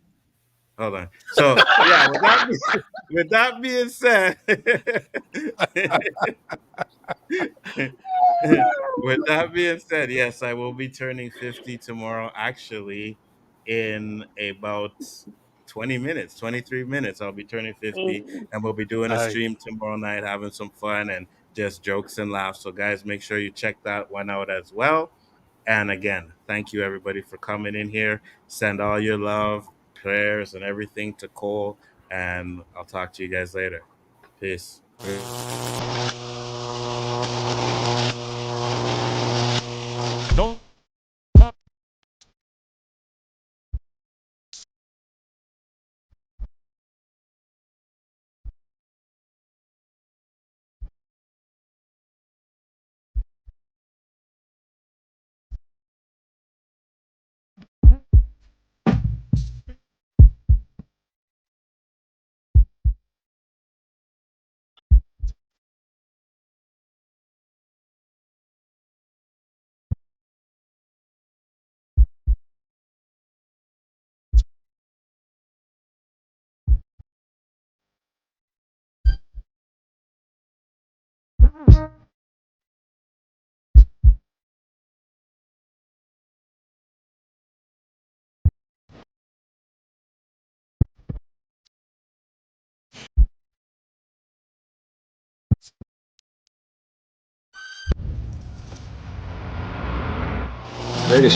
Hold on. So yeah, with that being said, with that being said, yes, I will be turning 50 tomorrow. Actually, in about 20 minutes, 23 minutes, I'll be turning 50, and we'll be doing a Nice. stream tomorrow night, having some fun and just jokes and laughs. So, guys, make sure you check that one out as well. And again, thank you everybody for coming in here. Send all your love, prayers, and everything to Cole. And I'll talk to you guys later. Peace.